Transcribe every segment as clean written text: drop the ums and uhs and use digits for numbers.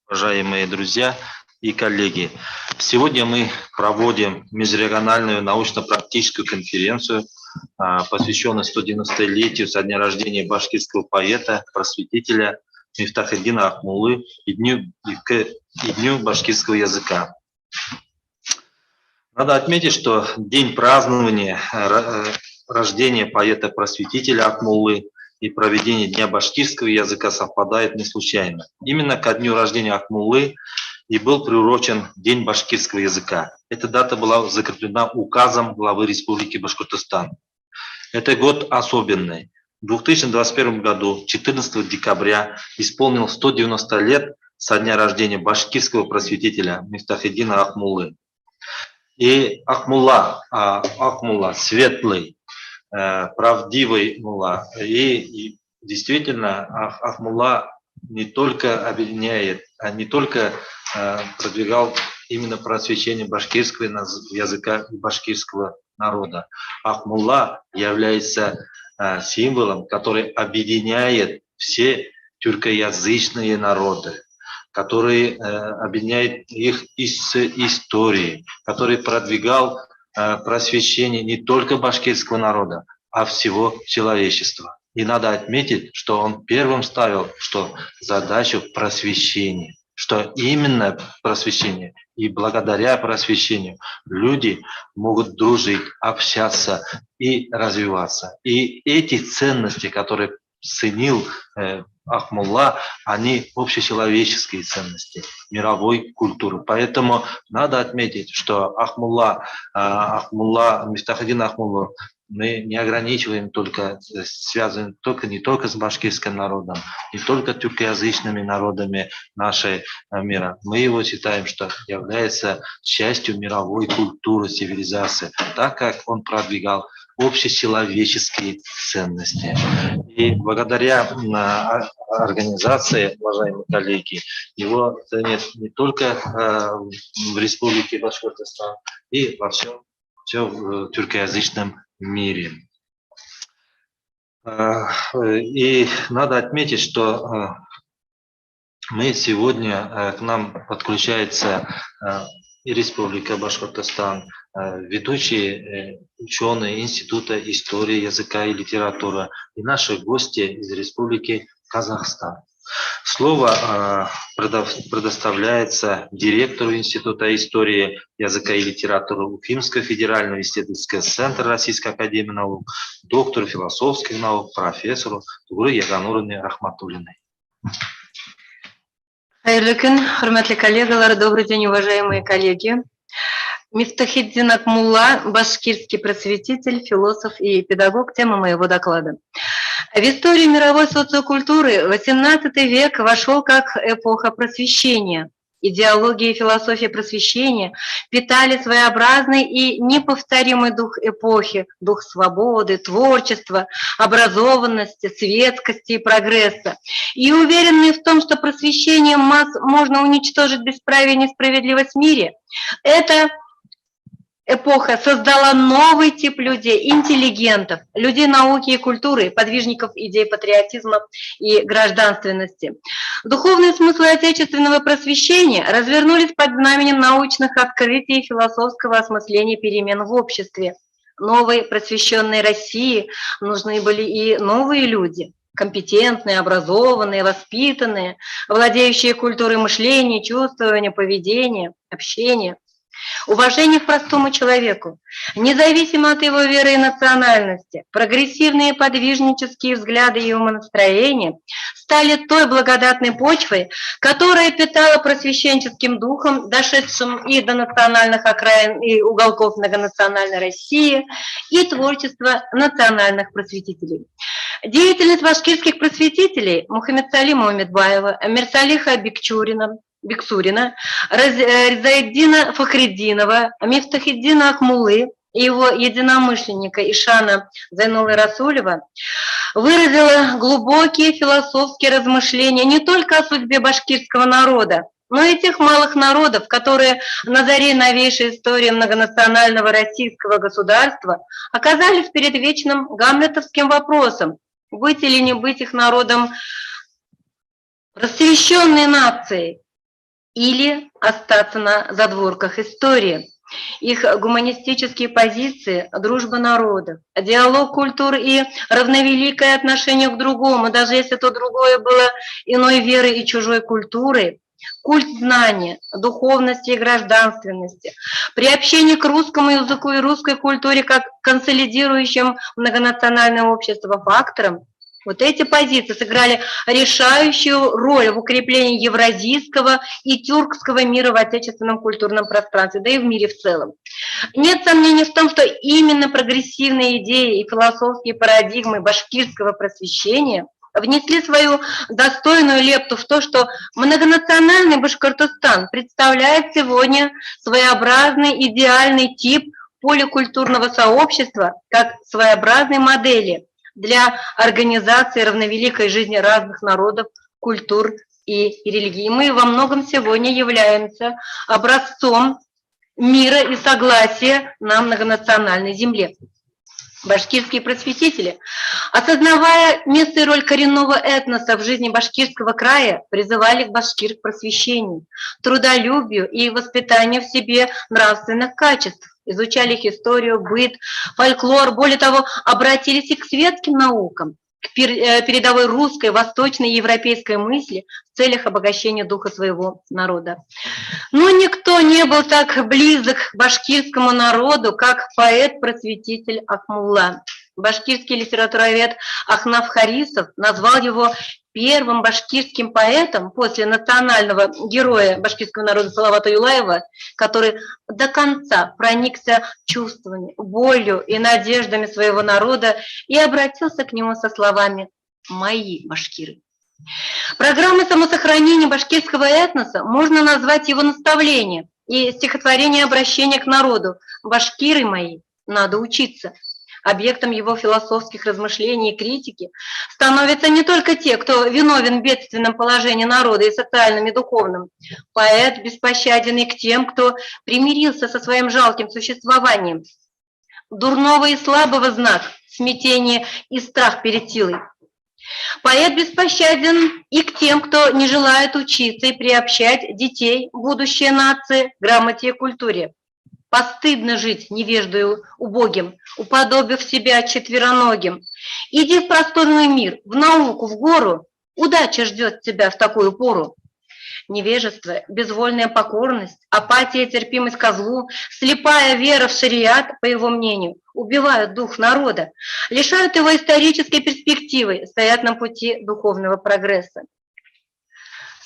Уважаемые друзья и коллеги, сегодня мы проводим межрегиональную научно-практическую конференцию, посвященную 190-летию со дня рождения башкирского поэта, просветителя Мифтахетдина Акмуллы и Дню башкирского языка. Надо отметить, что день празднования рождения поэта-просветителя Акмуллы и проведение Дня башкирского языка совпадает не случайно. Именно ко дню рождения Акмуллы и был приурочен День башкирского языка. Эта дата была закреплена указом главы Республики Башкортостан. Это год особенный. В 2021 году, 14 декабря, исполнилось 190 лет со дня рождения башкирского просветителя Мифтахетдина Акмуллы. И Акмулла, светлый, правдивый мулла. И действительно, Акмулла не только объединяет, не только продвигал именно просвещение башкирского языка и башкирского народа. Акмулла является символом, который объединяет все тюркоязычные народы, который объединяет их с историей, который продвигал просвещение не только башкирского народа, а всего человечества. И надо отметить, что он первым ставил задачу просвещения, что именно просвещение. И благодаря просвещению люди могут дружить, общаться и развиваться. И эти ценности, которые ценил Акмулла, они общечеловеческие ценности, мировой культуры. Поэтому надо отметить, что Мифтахетдин Акмуллу мы не ограничиваем связываем не только с башкирским народом, не только тюркоязычными народами нашего мира. Мы его считаем, что является частью мировой культуры, цивилизации, так как он продвигал общечеловеческие ценности. И благодаря организации, уважаемые коллеги, его ценят не только в Республике Башкортостан и во всем тюркоязычном мире. И надо отметить, что мы сегодня, к нам подключается и Республика Башкортостан, ведущие ученые Института истории, языка и литературы, и наши гости из Республики Казахстан. Слово предоставляется директору Института истории, языка и литературы Уфимского федерального исследовательского центра Российской академии наук, доктору философских наук, профессору Тугры Ягануровне Рахматуллиной. Хайырлы күн, хөрмәтле коллегалар, добрый день, уважаемые коллеги. Мифтахетдин Акмулла, башкирский просветитель, философ и педагог, тема моего доклада. В историю мировой социокультуры XVIII век вошел как эпоха просвещения. Идеология и философия просвещения питали своеобразный и неповторимый дух эпохи, дух свободы, творчества, образованности, светскости и прогресса. И уверенные в том, что просвещением масс можно уничтожить бесправие и несправедливость в мире, эта эпоха создала новый тип людей, интеллигентов, людей науки и культуры, подвижников идей патриотизма и гражданственности. Духовные смыслы отечественного просвещения развернулись под знаменем научных открытий и философского осмысления перемен в обществе. Новой просвещенной России нужны были и новые люди, компетентные, образованные, воспитанные, владеющие культурой мышления, чувствования, поведения, общения. Уважение к простому человеку, независимо от его веры и национальности, прогрессивные подвижнические взгляды и умонастроения стали той благодатной почвой, которая питала просвещенческим духом, дошедшим и до национальных окраин и уголков многонациональной России, и творчество национальных просветителей. Деятельность башкирских просветителей Мухаммедсалима Умедбаева, Мирсалиха Биксурина, Ризаэддина Фахриддинова, Мифтахетдина Акмуллы и его единомышленника Ишана Зайнулы Расулева выразила глубокие философские размышления не только о судьбе башкирского народа, но и тех малых народов, которые на заре новейшей истории многонационального российского государства оказались перед вечным гамлетовским вопросом: быть или не быть их народом просвещенной нацией. или остаться на задворках истории. Их гуманистические позиции, дружба народов, диалог культур и равновеликое отношение к другому, даже если то другое было иной веры и чужой культуры, культ знания, духовности и гражданственности, приобщение к русскому языку и русской культуре как консолидирующим многонациональное общество фактором. Вот эти позиции сыграли решающую роль в укреплении евразийского и тюркского мира в отечественном культурном пространстве, да и в мире в целом. Нет сомнений в том, что именно прогрессивные идеи и философские парадигмы башкирского просвещения внесли свою достойную лепту в то, что многонациональный Башкортостан представляет сегодня своеобразный идеальный тип поликультурного сообщества как своеобразной модели для организации равновеликой жизни разных народов, культур и религий. Мы во многом сегодня являемся образцом мира и согласия на многонациональной земле. Башкирские просветители, осознавая место и роль коренного этноса в жизни башкирского края, призывали к просвещению, трудолюбию и воспитанию в себе нравственных качеств, изучали их историю, быт, фольклор, более того, обратились и к светским наукам, к передовой русской, восточной и европейской мысли в целях обогащения духа своего народа. Но никто не был так близок к башкирскому народу, как поэт-просветитель Акмулла. Башкирский литературовед Ахнаф Харисов назвал его первым башкирским поэтом после национального героя башкирского народа Салавата Юлаева, который до конца проникся чувствами, болью и надеждами своего народа и обратился к нему со словами «Мои башкиры». Программой самосохранения башкирского этноса можно назвать его наставление и стихотворение обращения к народу «Башкиры мои, надо учиться». Объектом его философских размышлений и критики становятся не только те, кто виновен в бедственном положении народа и социальном, и духовном. Поэт беспощаден и к тем, кто примирился со своим жалким существованием. Дурного и слабого знак, смятение и страх перед силой. Поэт беспощаден и к тем, кто не желает учиться и приобщать детей, будущее нации, грамоте и культуре. Постыдно жить невеждою убогим, уподобив себя четвероногим. Иди в просторный мир, в науку, в гору, удача ждет тебя в такую пору. Невежество, безвольная покорность, апатия и терпимость ко злу, слепая вера в шариат, по его мнению, убивают дух народа, лишают его исторической перспективы, стоят на пути духовного прогресса.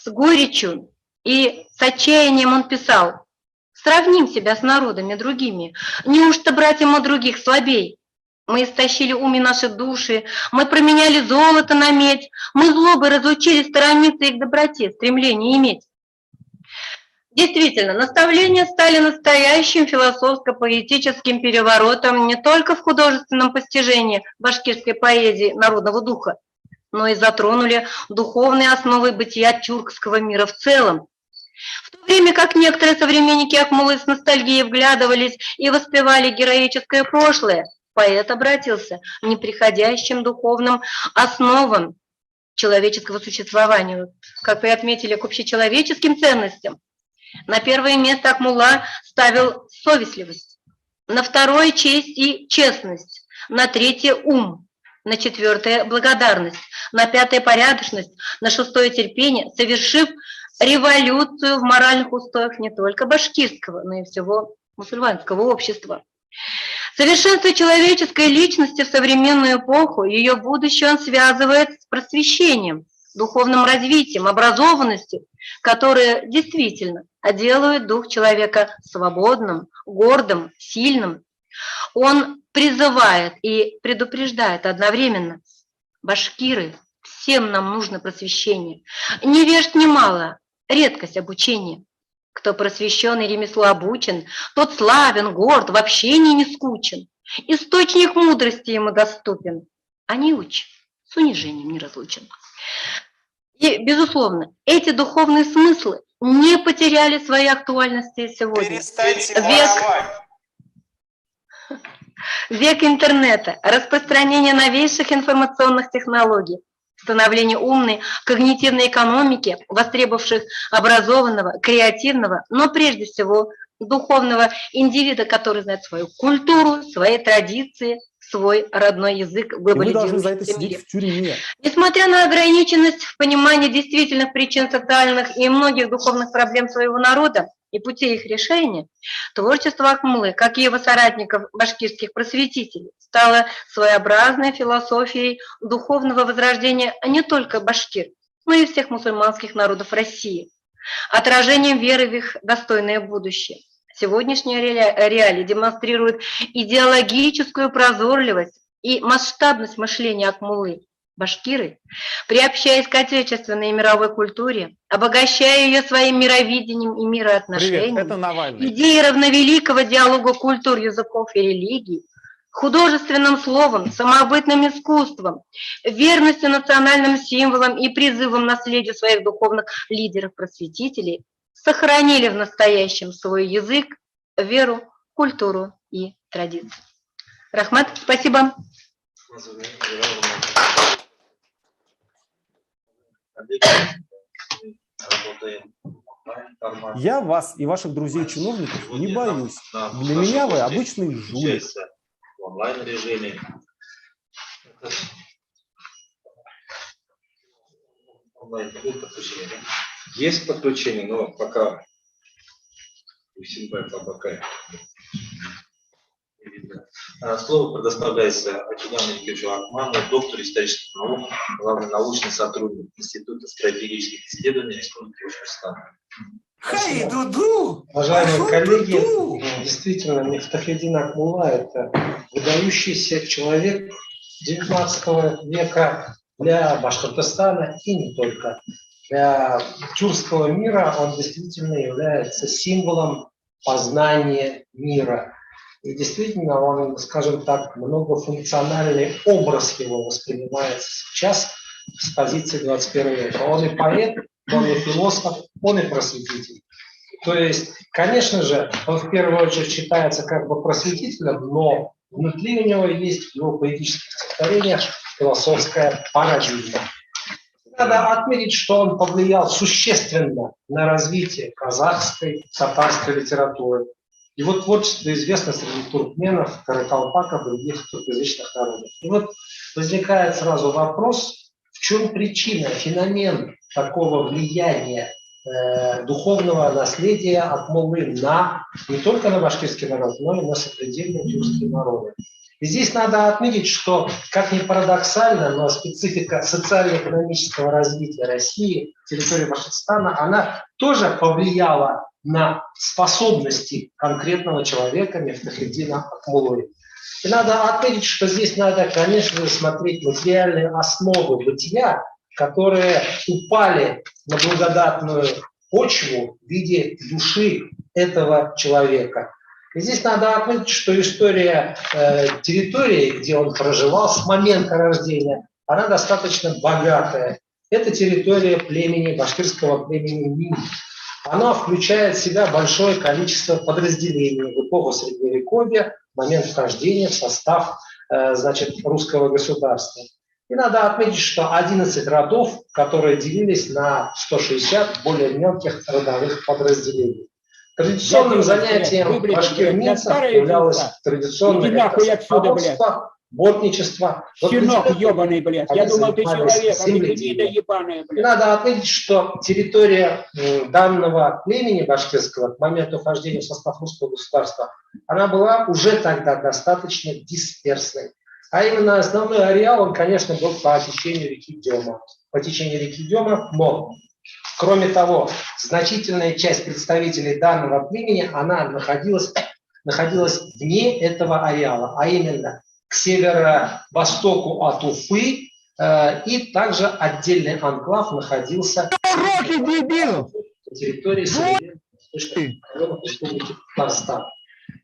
С горечью и с отчаянием он писал: «Сравним себя с народами другими, неужто братьям от других слабей? Мы истощили уми наши души, мы променяли золото на медь, мы злобой разучились сторониться и к доброте, стремление иметь». Действительно, наставления стали настоящим философско-поэтическим переворотом не только в художественном постижении башкирской поэзии народного духа, но и затронули духовные основы бытия тюркского мира в целом. В то время как некоторые современники Акмуллы с ностальгией вглядывались и воспевали героическое прошлое, поэт обратился к неприходящим духовным основам человеческого существования, как вы отметили, к общечеловеческим ценностям. На первое место Акмулла ставил совестливость, на второе – честь и честность, на третье – ум, на четвертое – благодарность, на пятое – порядочность, на шестое – терпение, совершив революцию в моральных устоях не только башкирского, но и всего мусульманского общества. Совершенство человеческой личности в современную эпоху, ее будущее он связывает с просвещением, духовным развитием, образованностью, которые действительно делают дух человека свободным, гордым, сильным. Он призывает и предупреждает одновременно: башкиры, всем нам нужно просвещение. Невежд немало, редкость обучения. Кто просвещен и ремеслу обучен, тот славен, горд, в общении не скучен. Источник мудрости ему доступен, а неуч с унижением не разлучен. И, безусловно, эти духовные смыслы не потеряли своей актуальности сегодня. Век интернета, распространение новейших информационных технологий, становление умной, когнитивной экономики, востребовавших образованного, креативного, но прежде всего духовного индивида, который знает свою культуру, свои традиции, свой родной язык в И вы должны за это глобализирующемся сидеть мире. в тюрьме. Несмотря на ограниченность в понимании действительных причин социальных и многих духовных проблем своего народа и путей их решения, творчество Акмуллы, как и его соратников башкирских просветителей, стало своеобразной философией духовного возрождения не только башкир, но и всех мусульманских народов России, отражением веры в их достойное будущее. Сегодняшние реалии демонстрируют идеологическую прозорливость и масштабность мышления Акмуллы. Башкиры, приобщаясь к отечественной и мировой культуре, обогащая ее своим мировидением и Привет, мироотношениями, это Навальный. идеей равновеликого диалога культур, языков и религий, художественным словом, самобытным искусством, верностью национальным символам и призывом наследию своих духовных лидеров-просветителей, сохранили в настоящем свой язык, веру, культуру и традиции. Рахмат, спасибо. Я вас и ваших друзей-чиновников не боюсь. Для меня вы обычный жулик. В онлайн-режиме. Есть подключение, но пока слово предоставляется Акиняну Никитичу Акману, доктор исторических наук, главный научный сотрудник Института стратегических исследований Республики Башкортостан. Уважаемые коллеги, действительно, Мифтахиддин Акмулла – это выдающийся человек XIX века для Башкортостана и не только. Для тюркского мира он действительно является символом познания мира. И действительно, он, скажем так, многофункциональный образ его воспринимается сейчас с позиции 21 века. Он и поэт, он и философ, он и просветитель. То есть, конечно же, он в первую очередь считается как бы просветителем, но внутри у него есть в его поэтических стихотворениях философская парадигма. Надо отметить, что он повлиял существенно на развитие казахской, татарской литературы. И вот творчество известно среди туркменов, каракалпаков и других туркоязычных народов. И вот возникает сразу вопрос, в чем причина, феномен такого влияния духовного наследия Акмуллы на не только на башкирский народ, но и на сопредельные тюркские народы. И здесь надо отметить, что, как ни парадоксально, но специфика социально-экономического развития России, территории Башкортостана, она тоже повлияла на способности конкретного человека Мифтахиддина Акмуллы. И надо отметить, что здесь надо, конечно же, смотреть материальные основы бытия, которые упали на благодатную почву в виде души этого человека. И здесь надо отметить, что история территории, где он проживал с момента рождения, она достаточно богатая. Это территория племени, башкирского племени Минь. Она включает в себя большое количество подразделений в эпоху Средневековья, в момент вхождения в состав русского государства. И надо отметить, что 11 родов, которые делились на 160 более мелких родовых подразделений. Традиционным занятием башкирминцев являлось традиционное скотоводство, бортничество. Щенок ебаный, блядь. Я думал, ты человек, а ты гнида ебаная, блядь. Надо отметить, что территория данного племени башкирского к моменту вхождения в состав русского государства, она была уже тогда достаточно дисперсной. А именно основной ареал, он, конечно, был по течению реки Дема. По течению реки Дема, но, кроме того, значительная часть представителей данного племени, она находилась вне этого ареала, а именно к северо-востоку от Уфы, и также отдельный анклав находился на территории Республики Татарстан.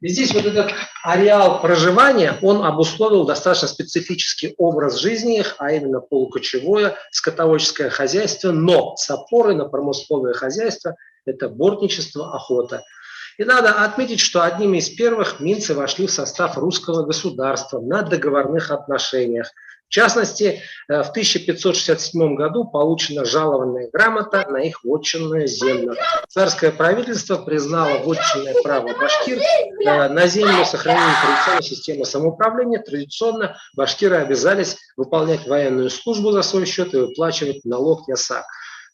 И здесь вот этот ареал проживания, он обусловил достаточно специфический образ жизни их, а именно полукочевое скотоводческое хозяйство, но с опорой на промысловое хозяйство, это бортничество, охота. И надо отметить, что одними из первых минцы вошли в состав русского государства на договорных отношениях. В частности, в 1567 году получена жалованная грамота на их вотчинную землю. Царское правительство признало вотчинное право башкир на землю сохранения традиционной системы самоуправления. Традиционно башкиры обязались выполнять военную службу за свой счет и выплачивать налог ясак.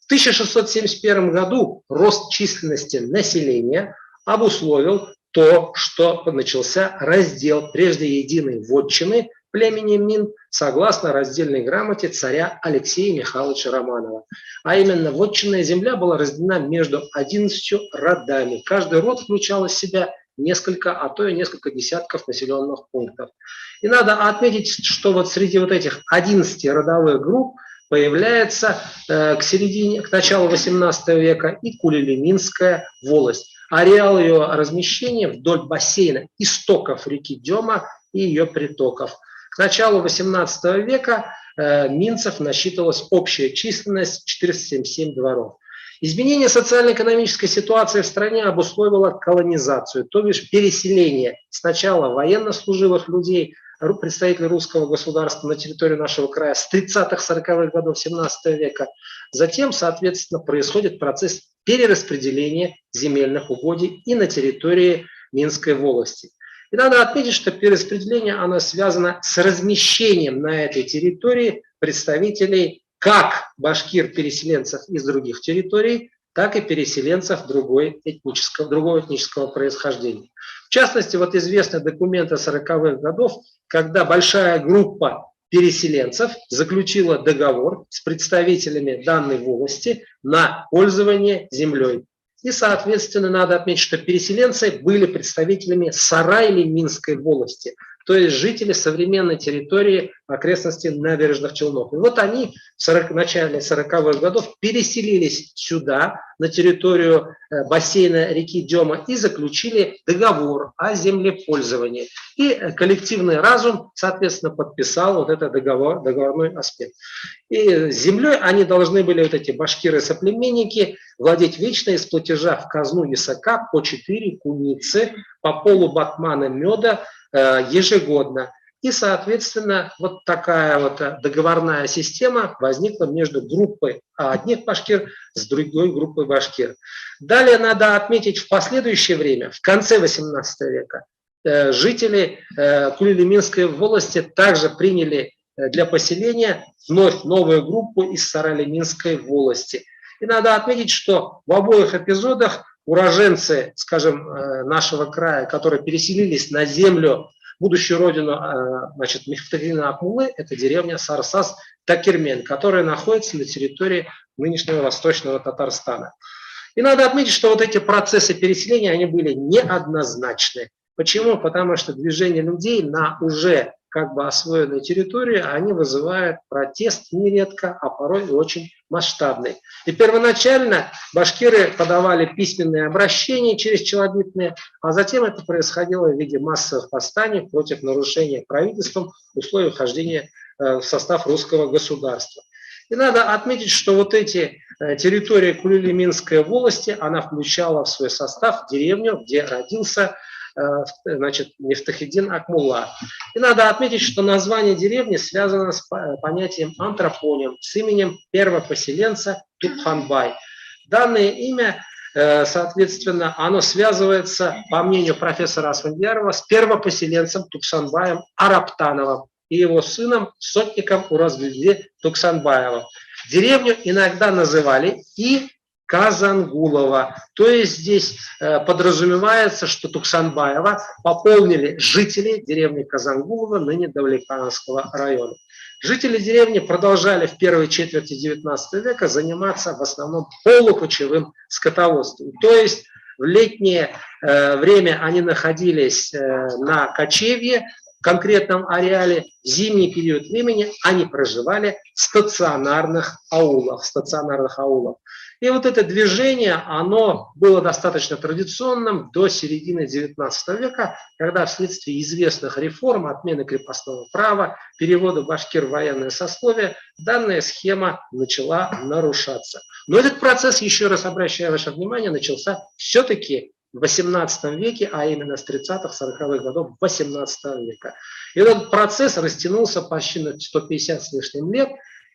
В 1671 году рост численности населения обусловил то, что начался раздел прежде единой вотчины племени Мин согласно раздельной грамоте царя Алексея Михайловича Романова. А именно, вотчинная земля была разделена между 11 родами. Каждый род включал в себя несколько, а то и несколько десятков населенных пунктов. И надо отметить, что вот среди вот этих 11 родовых групп появляется к началу XVIII века и Кулилиминская волость. Ареал ее размещения вдоль бассейна истоков реки Дема и ее притоков. К началу XVIII века минцев насчитывалась общая численность 477 дворов. Изменение социально-экономической ситуации в стране обусловило колонизацию, то бишь переселение сначала военнослужилых людей, представителей русского государства на территорию нашего края с 30-40-х годов XVII века. Затем, соответственно, происходит процесс перераспределения земельных угодий и на территории Минской волости. И надо отметить, что перераспределение оно связано с размещением на этой территории представителей как башкир-переселенцев из других территорий, так и переселенцев другого этнического происхождения. В частности, вот известны документы 40-х годов, когда большая группа переселенцев заключила договор с представителями данной волости на пользование землей. И, соответственно, надо отметить, что переселенцы были представителями Сарай-Минской волости, то есть жители современной территории окрестностей набережных Челнов. И вот они в начале 40-х годов переселились сюда, на территорию бассейна реки Дема, и заключили договор о землепользовании. И коллективный разум, соответственно, подписал вот этот договорной аспект. И землей они должны были, вот эти башкиры-соплеменники, владеть вечно из платежа в казну ясака по 4 куницы, по полубатмана меда ежегодно. И, соответственно, вот такая вот договорная система возникла между группой одних башкир с другой группой башкир. Далее надо отметить, в последующее время, в конце XVIII века, жители Кулилиминской волости также приняли для поселения вновь новую группу из Сарай-Минской волости. И надо отметить, что в обоих эпизодах уроженцы, скажем, нашего края, которые переселились на землю, будущую родину, значит, Мифтахидина Акмуллы, это деревня Сарсаз-Такермен, которая находится на территории нынешнего Восточного Татарстана. И надо отметить, что вот эти процессы переселения, они были неоднозначны. Почему? Потому что движение людей на уже как бы освоенной территории, они вызывают протест нередко, а порой и очень масштабный. И первоначально башкиры подавали письменные обращения через челобитные, а затем это происходило в виде массовых восстаний против нарушения правительством условий вхождения в состав русского государства. И надо отметить, что вот эти территории Кулилиминской волости, она включала в свой состав деревню, где родился значит, Мифтахидин Акмулла. И надо отметить, что название деревни связано с понятием антропоним, с именем первого поселенца Тукханбай. Данное имя, соответственно, оно связывается, по мнению профессора Асфандиярова, с первопоселенцем Туксанбаем Араптановым и его сыном, сотником Уразбеде Туксанбаевым. Деревню иногда называли и Казангулова. То есть здесь подразумевается, что Туксанбаева пополнили жители деревни Казангулова, ныне Давлекановского района. Жители деревни продолжали в первой четверти XIX века заниматься в основном полукочевым скотоводством. То есть в летнее время они находились на кочевье, в конкретном ареале, в зимний период времени они проживали в стационарных аулах. И вот это движение, оно было достаточно традиционным до середины XIX века, когда вследствие известных реформ, отмены крепостного права, перевода башкир в военное сословие, данная схема начала нарушаться. Но этот процесс, еще раз обращаю ваше внимание, начался все-таки в 18 веке, а именно с 30-40-х годов 18 века. И этот процесс растянулся почти на 150 с лишним лет.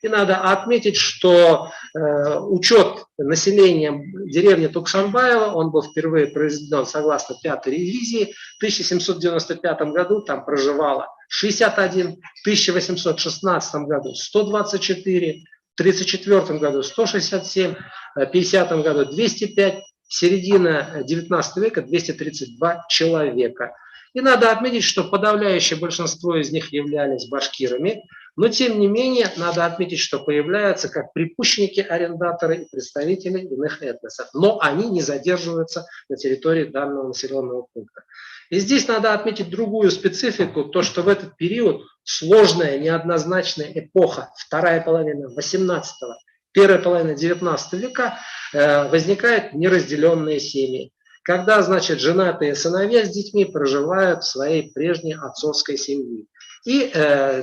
И надо отметить, что учет населения деревни Туксанбаева, он был впервые произведен согласно 5-й ревизии. В 1795 году там проживало 61, в 1816 году 124, в 1934 году 167, в 1950 году 205, середина 19 века 232 человека. И надо отметить, что подавляющее большинство из них являлись башкирами, но тем не менее надо отметить, что появляются как припущенники, арендаторы и представители иных этносов, но они не задерживаются на территории данного населенного пункта. И здесь надо отметить другую специфику, то что в этот период сложная, неоднозначная эпоха, вторая половина 18-го, первая половина 19 века, возникают неразделенные семьи. Когда, значит, женатые сыновья с детьми проживают в своей прежней отцовской семье. И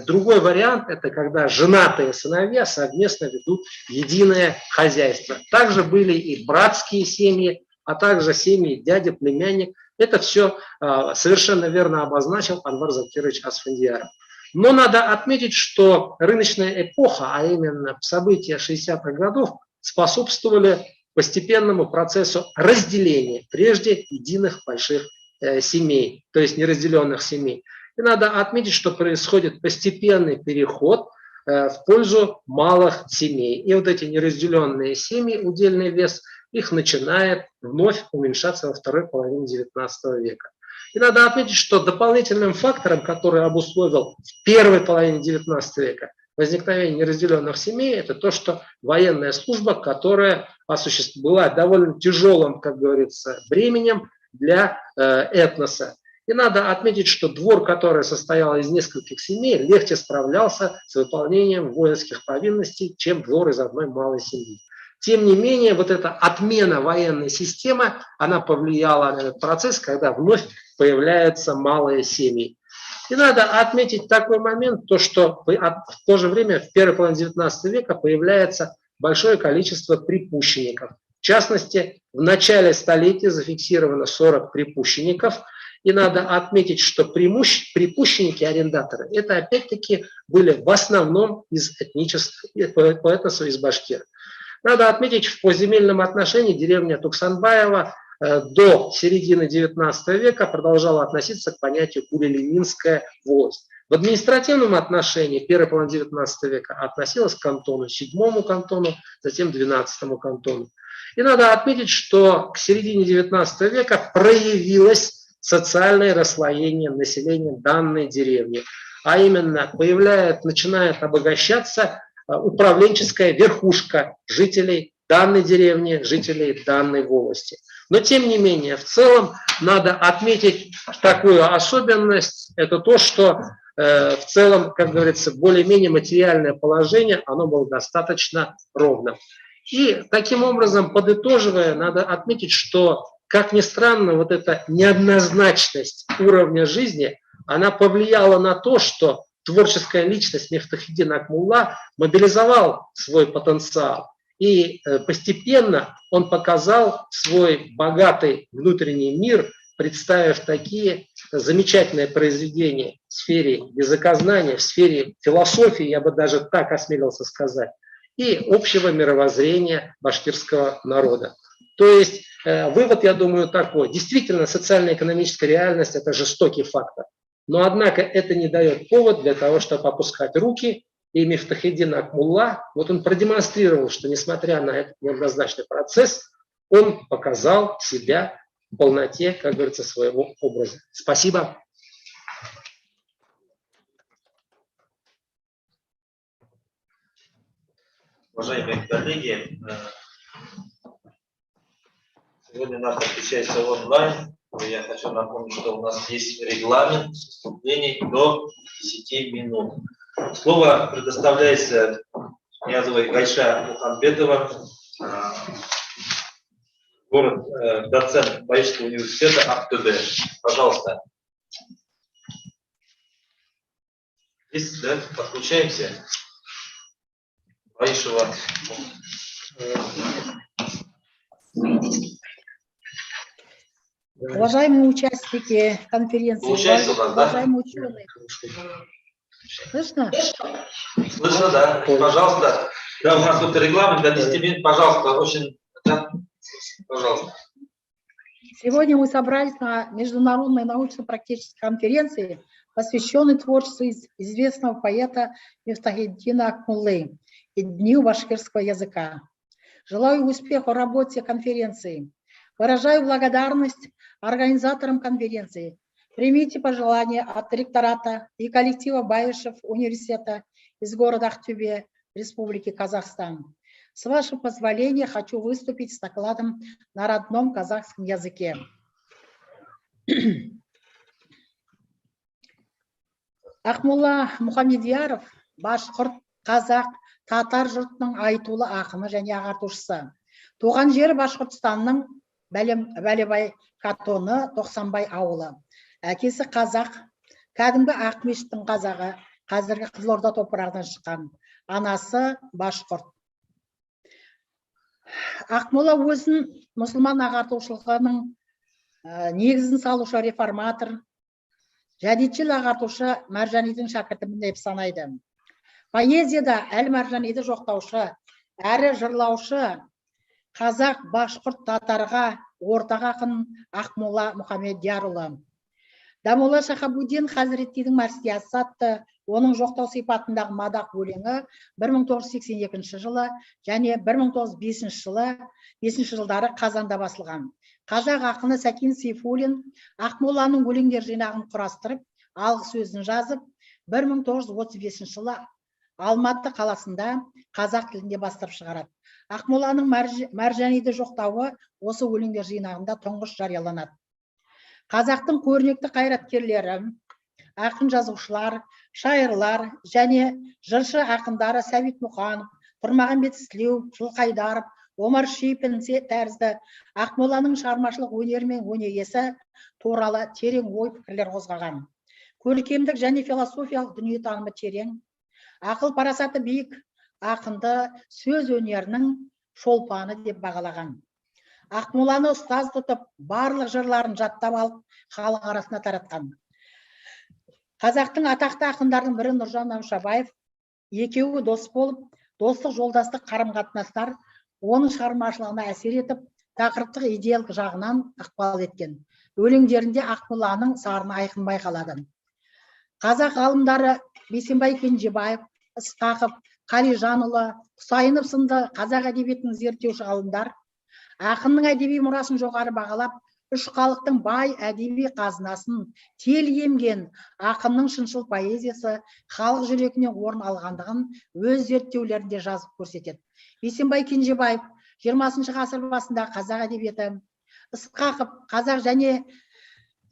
другой вариант – это когда женатые сыновья совместно ведут единое хозяйство. Также были и братские семьи, а также семьи дядя, племянник. Это все совершенно верно обозначил Анвар Закирович Асфендияров. Но надо отметить, что рыночная эпоха, а именно события 60-х годов, способствовали постепенному процессу разделения, прежде единых больших семей, то есть неразделенных семей. И надо отметить, что происходит постепенный переход в пользу малых семей. И вот эти неразделенные семьи, удельный вес, их начинает вновь уменьшаться во второй половине 19 века. И надо отметить, что дополнительным фактором, который обусловил в первой половине 19 века возникновение неразделенных семей, это то, что военная служба, которая была довольно тяжелым, как говорится, бременем для этноса. И надо отметить, что двор, который состоял из нескольких семей, легче справлялся с выполнением воинских повинностей, чем двор из одной малой семьи. Тем не менее, вот эта отмена военной системы, она повлияла на этот процесс, когда вновь появляются малые семьи. И надо отметить такой момент, то, что в то же время в первой половине 19 века появляется большое количество припущенников. В частности, в начале столетия зафиксировано 40 припущенников. И надо отметить, что припущенники, арендаторы, это опять-таки были в основном из по этносу из башкир. Надо отметить, в поземельном отношении деревня Туксанбаева до середины 19 века продолжала относиться к понятию Кулилиминская волость. В административном отношении первая половина 19 века относилась к кантону, 7-му кантону, затем 12-му кантону. И надо отметить, что к середине 19 века проявилось социальное расслоение населения данной деревни. А именно, начинает обогащаться управленческая верхушка жителей данной деревни, жителей данной волости. Но тем не менее, в целом надо отметить такую особенность, это то, что в целом, как говорится, более-менее материальное положение, оно было достаточно ровным. И таким образом, подытоживая, надо отметить, что, как ни странно, вот эта неоднозначность уровня жизни, она повлияла на то, что творческая личность Мифтахиддин Акмулла мобилизовал свой потенциал. И постепенно он показал свой богатый внутренний мир, представив такие замечательные произведения в сфере языкознания, в сфере философии, я бы даже так осмелился сказать, и общего мировоззрения башкирского народа. То есть вывод, я думаю, такой. Действительно, социально-экономическая реальность – это жестокий фактор. Но, однако, это не дает повод для того, чтобы опускать руки. И Мифтахиддин Акмулла, вот он продемонстрировал, что, несмотря на этот неоднозначный процесс, он показал себя в полноте, как говорится, своего образа. Спасибо. Уважаемые коллеги, сегодня нас встречается онлайн. Я хочу напомнить, что у нас есть регламент выступлений до 10 минут. Слово предоставляется Ниязовой Гайша Мухамбетова, доцент Баишского университета АКТБ. Пожалуйста. Здесь, да, подключаемся. Баишева. Уважаемые участники конференции, Получается у вас, да? уважаемые ученые. Слышно? Слышно, да. Пожалуйста. Да, у нас тут регламент до 10 минут, пожалуйста, очень, да? Пожалуйста. Сегодня мы собрались на международной научно-практической конференции, посвященной творчеству известного поэта Мифтахетдина Акмуллы и Дню башкирского языка. Желаю успеха в работе конференции. Выражаю благодарность организаторам конференции. Примите пожелания от ректората и коллектива Баишев университета из города Актюбе, Республики Казахстан. С вашего позволения хочу выступить с докладом на родном казахском языке. Ақмолла Мұхамедияров башқұрт, қазақ, татар жұртының айтулы ақыны және ағартушысы. Туған жері Башқұртстанның Бәлебай катоны 90 ауылы. Әкесі қазақ, кәдімгі Ақмешіттің қазағы, қазіргі Қызылорда топырағынан шыққан. Анасы башқұрт. Ақмола өзін мұсылман ағартушылығының негізін салушы реформатор, жәдетшіл ағартушы Маржанидің шәкіртімін деп санайды. Поэзияда Әл-Маржаниді жоқтаушы, әрі жырлаушы қазақ, башқұрт, татарға ортақ ақын Ақмола Мұхамедиярұлы. Дамолла Шахабуддин Хазреттидің Марсиясы атты оның жоқтау сипатындағы мадақ өлеңі 1982 жылы және 1905 жылдары Қазанда басылған. Қазақ ақыны Сәкен Сейфуллин Ақмоланың өлеңдер жинағын құрастырып, алғы сөзін жазып, 1935 жылы Алматы қаласында қазақ тілінде бастырып шығарады. Ақмоланың Маржаниді жоқтауы осы өлеңдер жинағында тұңғыш жарияланады. Қазақтың көрнекті қайраткерлері, ақын жазушылар, шайырлар және жыршы ақындары Сәбит Мұқанов, Тұрмағамбет Сілеу, Жылқайдаров, Омар Шейпін тәрізді Ақмоланың шығармашылық өнері мен өнегесі туралы терең ой пікірлер қозғаған. Көркемдік және философиялық дүниетанымы терең, ақыл парасаты биік ақынды сөз өнерінің шолпаны деп бағалаған. Ақмоланы ұстаз тұтып, барлық жырларын жаттап алып, халық арасына таратқан. Қазақтың атақты ақындардың бірі Нұржан Наушабаев, екеуі дос болып, достық жолдастық қарым-қатынастар оның шығармашылығына әсер етіп, тақырыптық идеялық жағынан ықпал еткен. Өлеңдерінде Ақмоланың сарыны айқын байқалады. Қазақ ғалымдары Бейсенбай Кенжебаев, Ысқақов, Қалижанұлы, Құсайынов сынды қазақ әдебиетінің зерттеуші ғалымдар ақынның әдеби мұрасын жоғары бағалап, үш халықтың бай әдеби қазынасын тел емген ақынның шыншыл поэзиясы халық жүрегінен орын алғандығын өз зерттеулерінде жазып көрсетеді. Бейсенбай Кенжебаев 20 ғасыр басында қазақ әдебиеті, Ысқақов қазақ және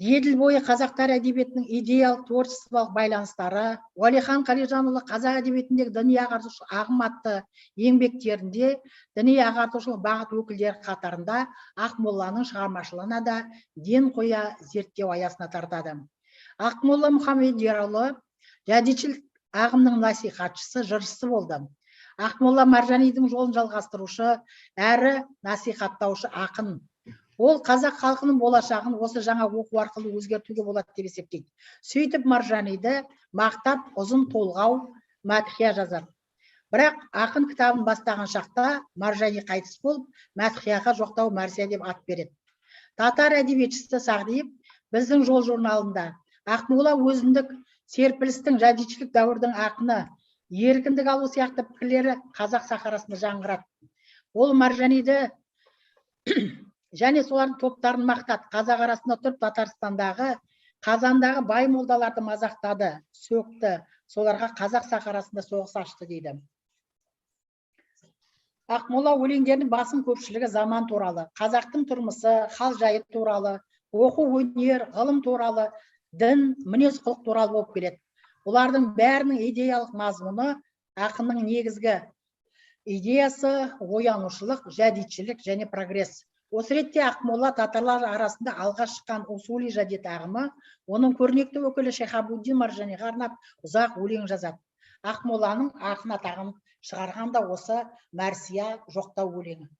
еділ бойы қазақтар әдебиетінің идеялық творчестволық байланыстары, Уәлихан Қалижанұлы қазақ әдебиетіндегі діни ағартушы ағым атты еңбектерінде діни ағартушылық бағыт өкілдері қатарында Ақмоланың шығармашылығына да ден қоя зерттеу аясына тартады. Ақмолла Мұхамедиярұлы жәдетшіл ағымның насихатшысы, жыршысы болды. Ақмолла Маржанидің жолын жалғастырушы әрі насихаттаушы ақын. Ол қазақ халқының болашағын осы жаңа оқу арқылы өзгертуге болады деп есептейді. Сөйтіп Маржаниді мақтап ұзын толғау мәдхия жазады. Бірақ ақын кітабын бастаған шақта Маржани қайтыс болып, мәдхияға жоқтау мәрсия деп ат береді. Татар әдебиетшісі Сағдиев біздің жол журналында Ақмола өзіндік серпілістің жәдетшілік дәуірдің ақыны, еркіндік алу сияқты пікірлері қазақ сахарасында жаңғырады. Ол Маржаниді және солардың топтарын мақтады. Қазақ арасында тұрып Татарстандағы, Қазандағы бай молдаларды мазақтады, сөкті. Соларға қазақ сахарасында соғыс ашты дейді. Ақмола өлеңдерінің басым көпшілігі заман туралы, қазақтың тұрмысы, хал жайы туралы, оқу өнер, ғылым туралы, дін, мінез құлық туралы болып келеді. Олардың бәрінің идеялық мазмұны ақынның негізгі идеясы оянушылық, жәдетшілік және прогресс. Осы ретте Ақмола татарлар арасында алға шыққан усули жәдет ағымы, оның көрнекті өкілі Шахабуддин Маржаниға арнап ұзақ өлең жазады. Ақмоланың ақын атағын шығарған да осы Мәрсия жоқтау өлеңі.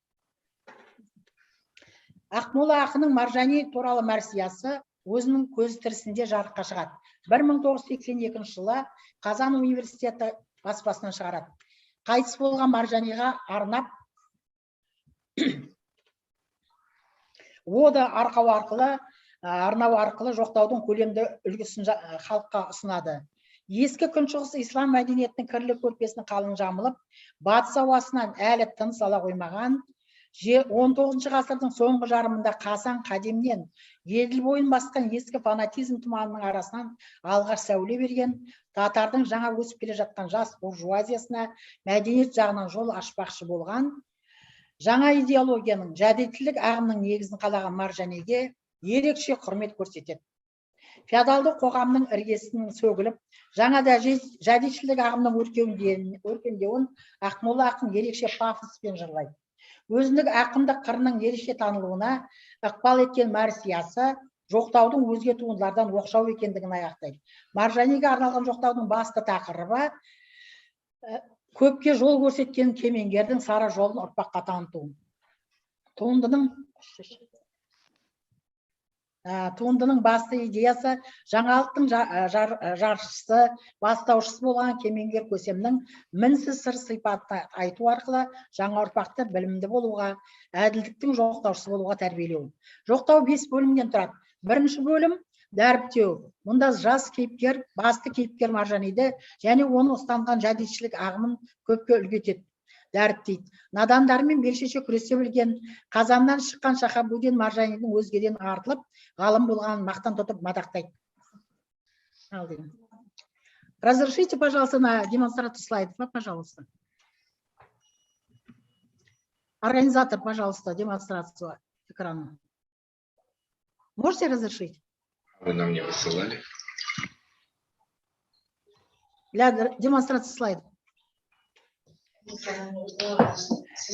Ақмола ақының Маржани туралы мәрсиясы өзінің көз тірісінде жарыққа шығады. 1982 жылы Қазан университеті баспасынан шығарады. Қайтыс болған Маржаниға арнап ода арнау арқылы жоқтаудың көлемді үлгісін халыққа ұсынады. Ескі күншығыс ислам мәдениетінің кірлі көрпесінің қалың жамылып, батыс ауасынан әлі тыныс ала қоймаған, 19 ғасырдың соңғы жарымында Қасан қадемнен еділ бойын басқан ескі фанатизм тұманының арасынан алғаш сәуле берген, татардың жаңа өсіп келе жатқан жас буржуазиясына мәдениет жағынан жол ашпақшы болған, жаңа идеологияның, жәдетілік ағымның негізін қалаған Маржаниге ерекше құрмет көрсетеді. Феодалды қоғамның іргесінің сөгіліп, жаңа жәдетшілік ағымның өркендеуін Ақмола ақын ерекше пафоспен жырлайды. Өзіндік ақындық қырының ерекше танылуына ықпал еткен мәрсиясы жоқтаудың өзге туындылардан оқшау екендігін аяқтайды. Маржаниге арналған жоқтаудың басты тақырыбы көпке жол көрсеткен кемеңгердің сара жолын ұрпаққа таныту. Туындының басты идеясы жаңалықтың жаршысы, бастаушысы болған кемеңгер көсемнің мінсіз сыр сипатын айту арқылы жаңа ұрпақты білімді болуға, әділдіктің жоқтаушысы болуға тәрбиелеу. Жоқтау 5 бөлімнен тұрады. Бірінші бөлім дәріптеу. Мұнда жас кейіпкер, басты кейіпкер Маржаниді және оны ұстанған жәдетшілік ағымын көпке үлгі етеді. Дәріптейді. Надандармен белшеше күресе білген, Қазаннан шыққан Шахабудин Маржанидің өзгеден артылып, ғалым болғанын мақтан тұтып мадақтайды. Разрешите, пожалуйста, на демонстрацию слайдов, пожалуйста. Организатор, пожалуйста, демонстрацию экрана. Можете разрешить? Вы нам не высылали? Для демонстрации слайдов.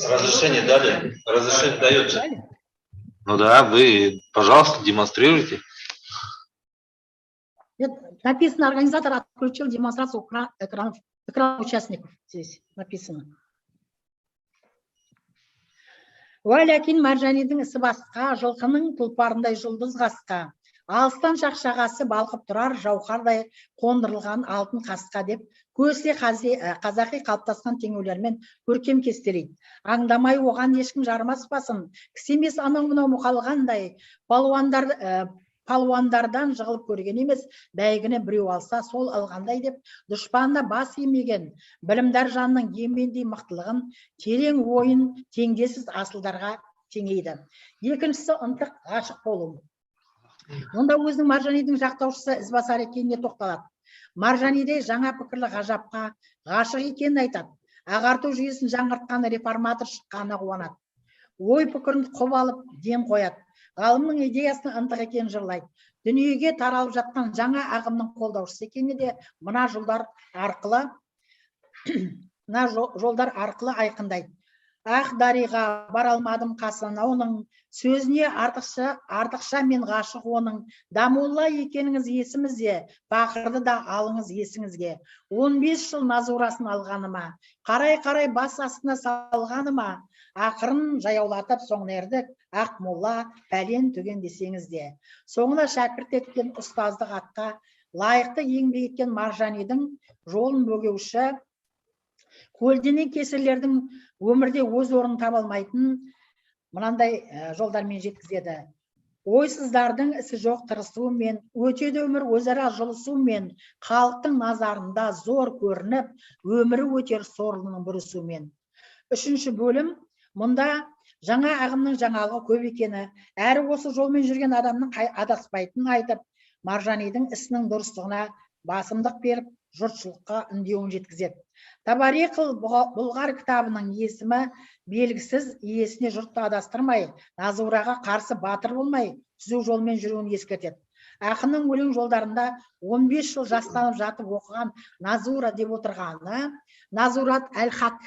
Разрешение дали? Разрешение дается? Ну да, вы, пожалуйста, демонстрируйте. Написано, организатор отключил демонстрацию экрана участников. Здесь написано. Уәләкин Маржанидің ісі басқа, жылқының тұлпарындай жұлдыз қасқа. Алыстан шақшағасы балқып тұрар жауқардай қондырылған алтын қасқа деп көсіле қазақи қалыптасқан теңеулермен көркем кестелейді. Аңдамай оған ешкім жармаспасын, кісемес анау-мынау мұқалғандай, палуандардан жығылып көрген емес, бәйгіні біреу алса сол алғандай деп дұшпанына бас емеген, білімдар жанның ембендей мықтылығын, терең ойын теңдесіз асылдарға теңейді. Екіншісі ынтық ғашық болу. Онда өзінің Маржанидің жақтаушысы ізбасар екеніне тоқталады. Маржаниде жаңа пікірлі ғажапқа ғашық екенін айтады. Ағарту жүйесін жаңғыртқан реформатор шыққанына қуанады. Ой пікірін құп алып ден қояды. Ғалымның идеясының ынтық екенін жырлайды. Дүниеге таралып жатқан жаңа ағымның қолдаушысы екеніне де мына жолдар арқылы айқындайды. Ақ дариға бар алмадым қасына оның, сөзіне артықша мен ғашық оның, дамулла екеніңіз есімізде, пақырды да алыңыз есіңізге. 15 жыл назурасын алғаныма, қарай бас астына салғаныма, ақырын жаяулатып соңын ердік, Ақмола пәлен түген десеңізде. Соңына шәкірт еткен ұстаздық атқа, лайықты еңбек еткен Маржанидің жолын бөгеуші, көлденең кесірлердің өмірде өз орнын таба алмайтын мынандай жолдармен жеткізеді. Ойсыздардың ісі жоқ тырысуымен, өтеді өмір өзара жылысуымен, халықтың назарында зор көрініп, өмірі өтер сорлының бүрісумен. Үшінші бөлім, мұнда жаңа ағымның жаңалығы көп екені, әрі осы жолмен жүрген адамның адаспайтынын айтып, Маржанидің ісінің дұрыстығына басымдық беріп, жұртшылыққа үндеуін жеткізеді. Табарихыл Бұлғар кітабының есімі белгісіз, иесіне жұртты адастырмай, назураға қарсы батыр болмай, түзу жолмен жүруін ескертеді. Ақынның өлең жолдарында 15 жыл жастанып жатып оқыған назура деп отырғаны, назурат әл-хак,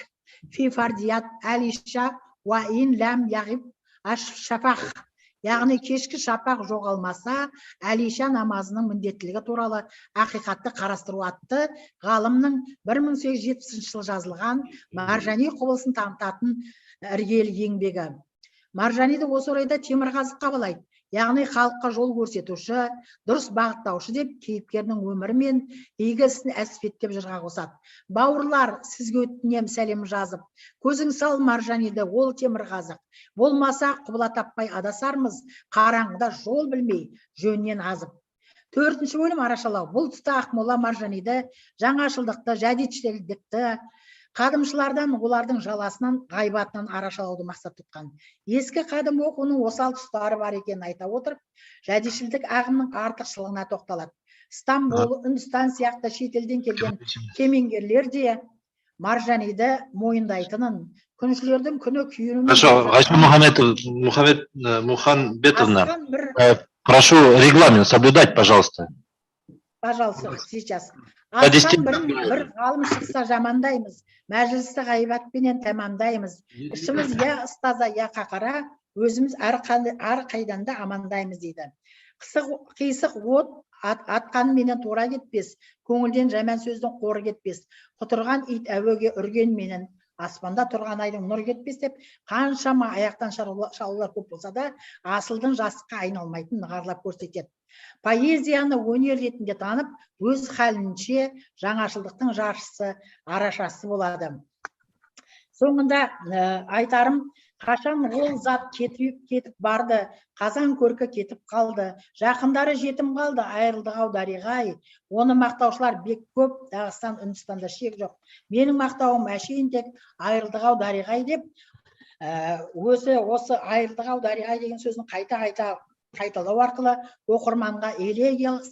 фифардият әл-иша, уаин ләм яғиб аш-шафақ. Яғни кешкі шапақ жоғалмаса, Әлиша намазының міндеттілігі туралы ақиқатты қарастыру атты ғалымның 1870 жылы жазылған Маржани құбылысын танытатын іргелі еңбегі. Маржаниді осы орайда Темірғазыққа балайды. Яғни халыққа жол көрсетуші, дұрыс бағыттаушы деп кейіпкердің өмірі мен игі ісін әспеттеп жырға қосады. Бауырлар, сізге өтінем сәлем жазып, көзің сал Маржаниді, ол Темірғазық. Болмаса құбыла таппай адасармыз, қараңғыда жол білмей, жөннен азып. 4-ші бөлім арашалау. Бұл тұста Ақмола Маржаниді жаңашылдықты, жәдетшілдікті, қадымшылардан олардың жаласынан, ғайбатынан арашалауды мақсат тұтқан. Ескі қадым оқуының осал тұстары бар екенін айта отырып, жәдетшілдік ағымның артықшылығына тоқталады. Стамбул, Үндістан сияқты шетелден келген кемеңгерлер де Маржаниді мойындайтынын, күншілердің күні күйінің... Хорошо, Айшма Мухамбетовна, прошу регламент соблюдать, пожалуйста. Пожалуйста, сейчас. Астан бір ғалым шықса жамандаймыз, мәжілісті ғайбатпенен тәмамдаймыз. Ішіміз я ұстаза, я қақара, өзіміз әр қайданда амандаймыз дейді. Қисық от атқанменен тура кетпес, көңілден жаман сөздің қоры кетпес, құтырған ит әуеге үргенменен, аспанда тұрған айдың нұр кетпес деп, қаншама аяқтан шалулар көп болса да, асылдың жасыққа айналмайтын нығарлап көрсетеді. Поэзияны өнер ретінде танып, өз халінше жаңашылдықтың жаршысы, арашасы болады. Соңында айтарым, қашан ол зат кетіп барды, қазан көркі кетіп қалды, жақындары жетім қалды, айырылдығы дариғай. Оны мақтаушылар бек көп, Дағыстан, Үндістанда шек жоқ. Менің мақтауым әшейін тек айырылдығы дариғай деп, өзі осы айырылдығы дариғай деген сөзін қайта қайталау арқылы оқырманға элегиялық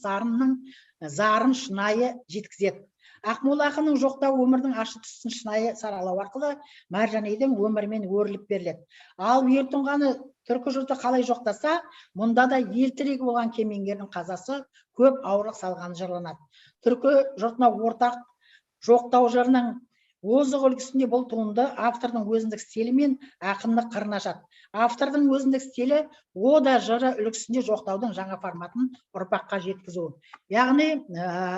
зарын шынайы жеткізеді. Ақмола ақынның жоқтау өмірдің ашы түссін шынайы саралау арқылы Маржанидің өмірімен өріліп беріледі. Ал ертұңғаны түркі жұрты қалай жоқтаса, мұнда да ел тірегі болған кемеңгердің қазасы көп ауырлық салған жырланады. Түркі жұртына ортақ жоқтау жырының озық үлгісінде бұл туынды автордың өзіндік стилі мен ақындық қырын ашады. Автордың өзіндік стилі ода жыры үлгісінде жоқтаудың жаңа форматын ұрпаққа жеткізу. Яғни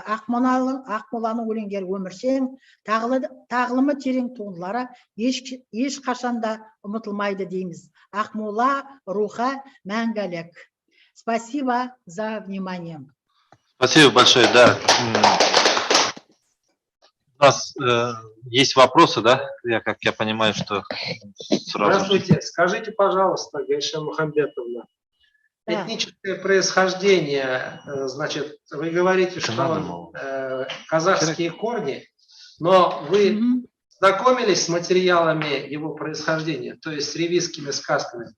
Ақмоланың өлеңдері өміршең, тағылымы терең туындылары еш қашанда ұмытылмайды дейміз. Ақмола руха мәңгілік. Спасибо за внимание. Спасибо большое, да. У нас есть вопросы, да? Как я понимаю, что сразу... Здравствуйте. Скажите, пожалуйста, Гайша Мухамбетовна, Да. этническое происхождение, значит, вы говорите, что казахские корни, но вы знакомились с материалами его происхождения, то есть с ревизскими сказками.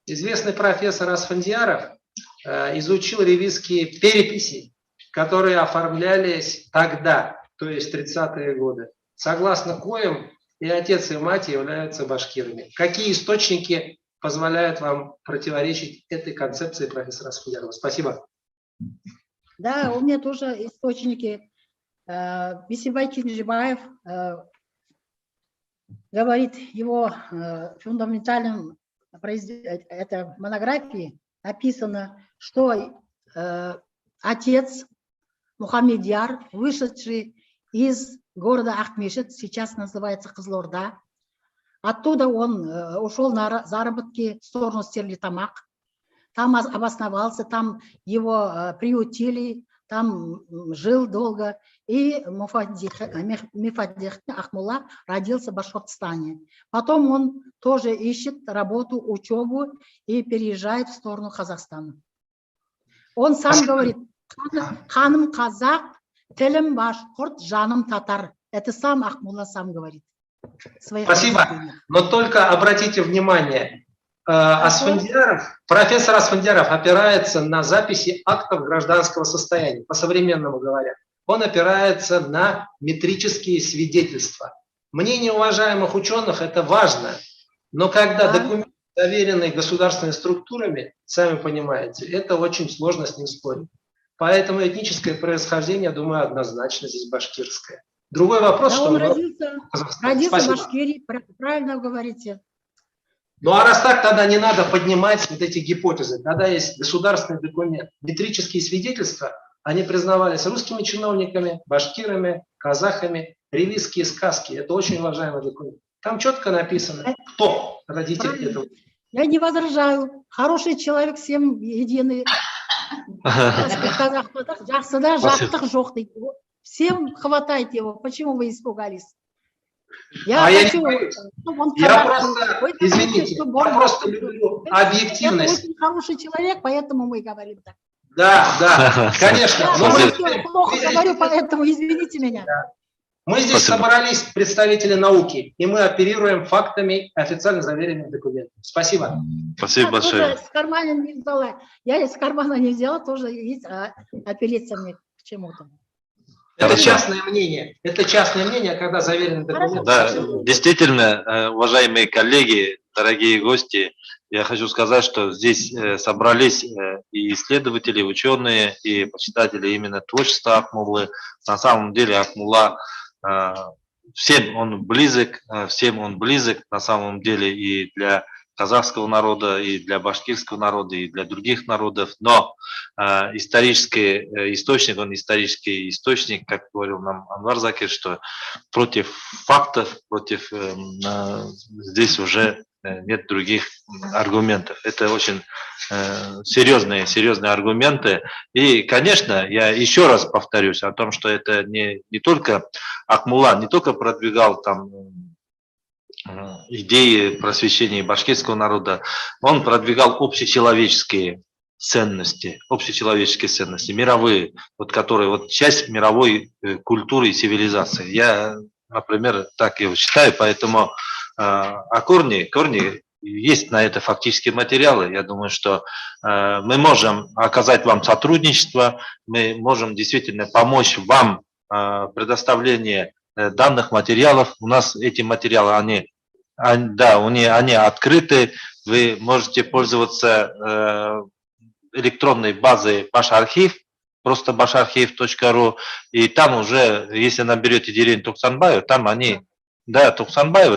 Известный профессор Асфандияров изучил ревизские переписи, которые оформлялись тогда, то есть 30-е годы, согласно коим и отец, и мать являются башкирами. Какие источники позволяют вам противоречить этой концепции профессора Асфандиярова? Спасибо. Да, у меня тоже источники. Бисибай Кинжибаев говорит, его фундаментальном монографии написано, что отец Мухаммедияр, вышедший из города Ахмешет, сейчас называется Кызылорда. Оттуда он ушел на заработки в сторону Стерлитамак. Там обосновался, там его приютили, там жил долго. И Мифадих Ахмула родился в Башкортостане. Потом он тоже ищет работу, учебу и переезжает в сторону Казахстана. Он сам говорит, ханым казах, телем башкорт, жаным татар. Это сам Ахмула сам говорит. Спасибо. Но только обратите внимание, профессор Асфандияров опирается на записи актов гражданского состояния, по-современному говоря. Он опирается на метрические свидетельства. Мнение уважаемых ученых – это важно, но когда документы заверены государственными структурами, сами понимаете, это очень сложно с ним спорить. Поэтому этническое происхождение, я думаю, однозначно здесь башкирское. Другой вопрос, что... Он родился в Башкирии, правильно говорите. Ну а раз так, тогда не надо поднимать вот эти гипотезы. Тогда есть государственный документ. Метрические свидетельства, они признавались русскими чиновниками, башкирами, казахами, ревизские сказки. Это очень уважаемый документ. Там четко написано, кто родитель этого. Я не возражаю. Хороший человек, всем единый. Жақсы да, жаттық жоқ дейді. Всем хватает его. Почему вы испугались? Я хочу... Извините, я просто люблю объективность. Я очень хороший человек, поэтому мы говорим так. Да, конечно. Я плохо говорю, поэтому извините меня. Мы здесь собрались представители науки, и мы оперируем фактами официально заверенных документов. Спасибо. Спасибо большое. С кармана не взяла. Я из кармана не взяла, тоже есть апелляция мне к чему-то. Это частное мнение. Это частное мнение, когда заверены документы. Да, действительно, уважаемые коллеги, дорогие гости, я хочу сказать, что здесь собрались и исследователи, и ученые, и почитатели именно творчества Акмуллы. На самом деле Акмулла всем он близок на самом деле и для казахского народа, и для башкирского народа, и для других народов. Но исторический источник, как говорил нам Анвар Закир, что против фактов, здесь уже нет других аргументов. Это очень серьезные аргументы. И, конечно, я еще раз повторюсь о том, что это не только Акмулла, не только продвигал там идеи просвещения башкирского народа, он продвигал общечеловеческие ценности, мировые, которые часть мировой культуры и цивилизации. Я, например, так его считаю, поэтому корни есть на это фактические материалы. Я думаю, что мы можем оказать вам сотрудничество, мы можем действительно помочь вам в предоставлении данных материалов. У нас эти материалы, они открыты, вы можете пользоваться электронной базой Башархив, просто basharchiv.ru, и там уже, если наберете деревню Туксанбаева,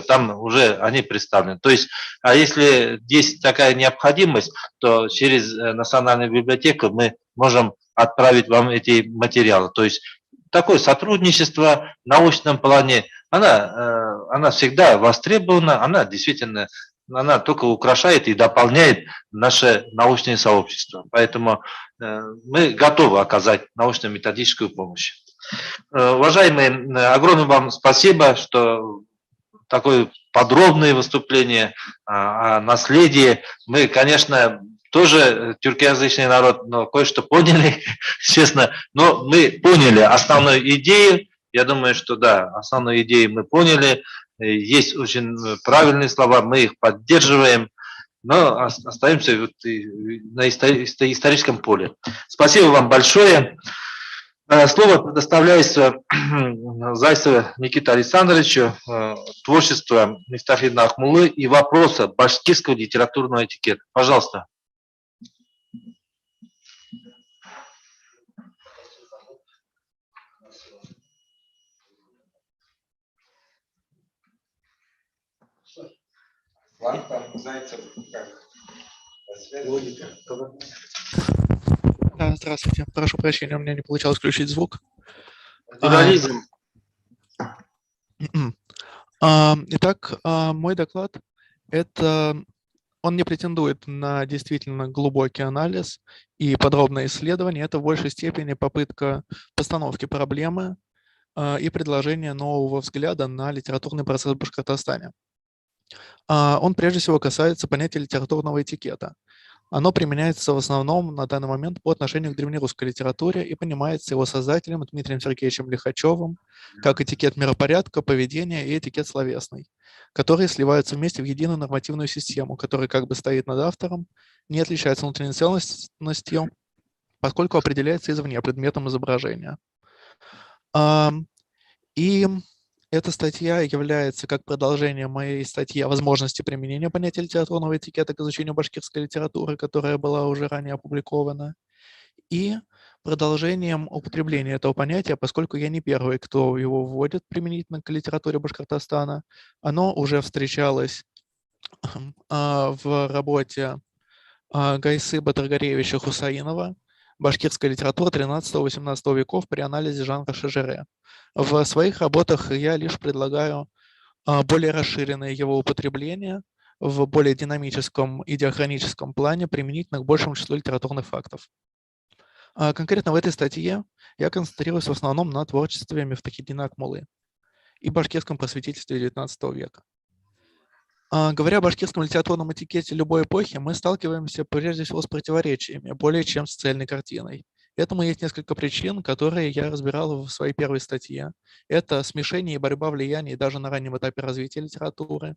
там уже они представлены. То есть, а если есть такая необходимость, то через Национальную библиотеку мы можем отправить вам эти материалы. То есть, такое сотрудничество в научном плане, она всегда востребована, она только украшает и дополняет наше научное сообщество. Поэтому мы готовы оказать научно-методическую помощь. Уважаемые, огромное вам спасибо, что такое подробное выступление о наследии. Мы, конечно, тоже тюркоязычный народ, но кое-что поняли, честно. Но мы поняли основную идею. Я думаю, что да, основную идею мы поняли. Есть очень правильные слова, мы их поддерживаем, но остаемся на историческом поле. Спасибо вам большое. Слово предоставляется Зайцеву Никите Александровичу, творчество Мифтахиддина Акмуллы и вопроса башкирского литературного этикета. Пожалуйста. Зайцев, как? Да, здравствуйте. Прошу прощения, у меня не получалось включить звук. Итак, мой доклад он не претендует на действительно глубокий анализ и подробное исследование. Это в большей степени попытка постановки проблемы и предложения нового взгляда на литературный процесс в Башкортостане. Он прежде всего касается понятия литературного этикета. Оно применяется в основном на данный момент по отношению к древнерусской литературе и понимается его создателем Дмитрием Сергеевичем Лихачевым как этикет миропорядка, поведения и этикет словесный, которые сливаются вместе в единую нормативную систему, которая как бы стоит над автором, не отличается внутренней целостностью, поскольку определяется извне предметом изображения. И эта статья является как продолжение моей статьи о возможности применения понятия литературного этикета к изучению башкирской литературы, которая была уже ранее опубликована, и продолжением употребления этого понятия, поскольку я не первый, кто его вводит применительно к литературе Башкортостана. Оно уже встречалось в работе Гайсы Батыргаревича Хусаинова «Башкирская литература XIII-XVIII веков при анализе жанра ШЖР». В своих работах я лишь предлагаю более расширенное его употребление, в более динамическом и диахроническом плане применительно к большему числу литературных фактов. Конкретно в этой статье я концентрируюсь в основном на творчестве Мифтахиддина Акмуллы и башкирском просветительстве XIX века. Говоря о башкирском литературном этикете любой эпохи, мы сталкиваемся прежде всего с противоречиями, более чем с цельной картиной. Этому есть несколько причин, которые я разбирал в своей первой статье. Это смешение и борьба влияний даже на раннем этапе развития литературы,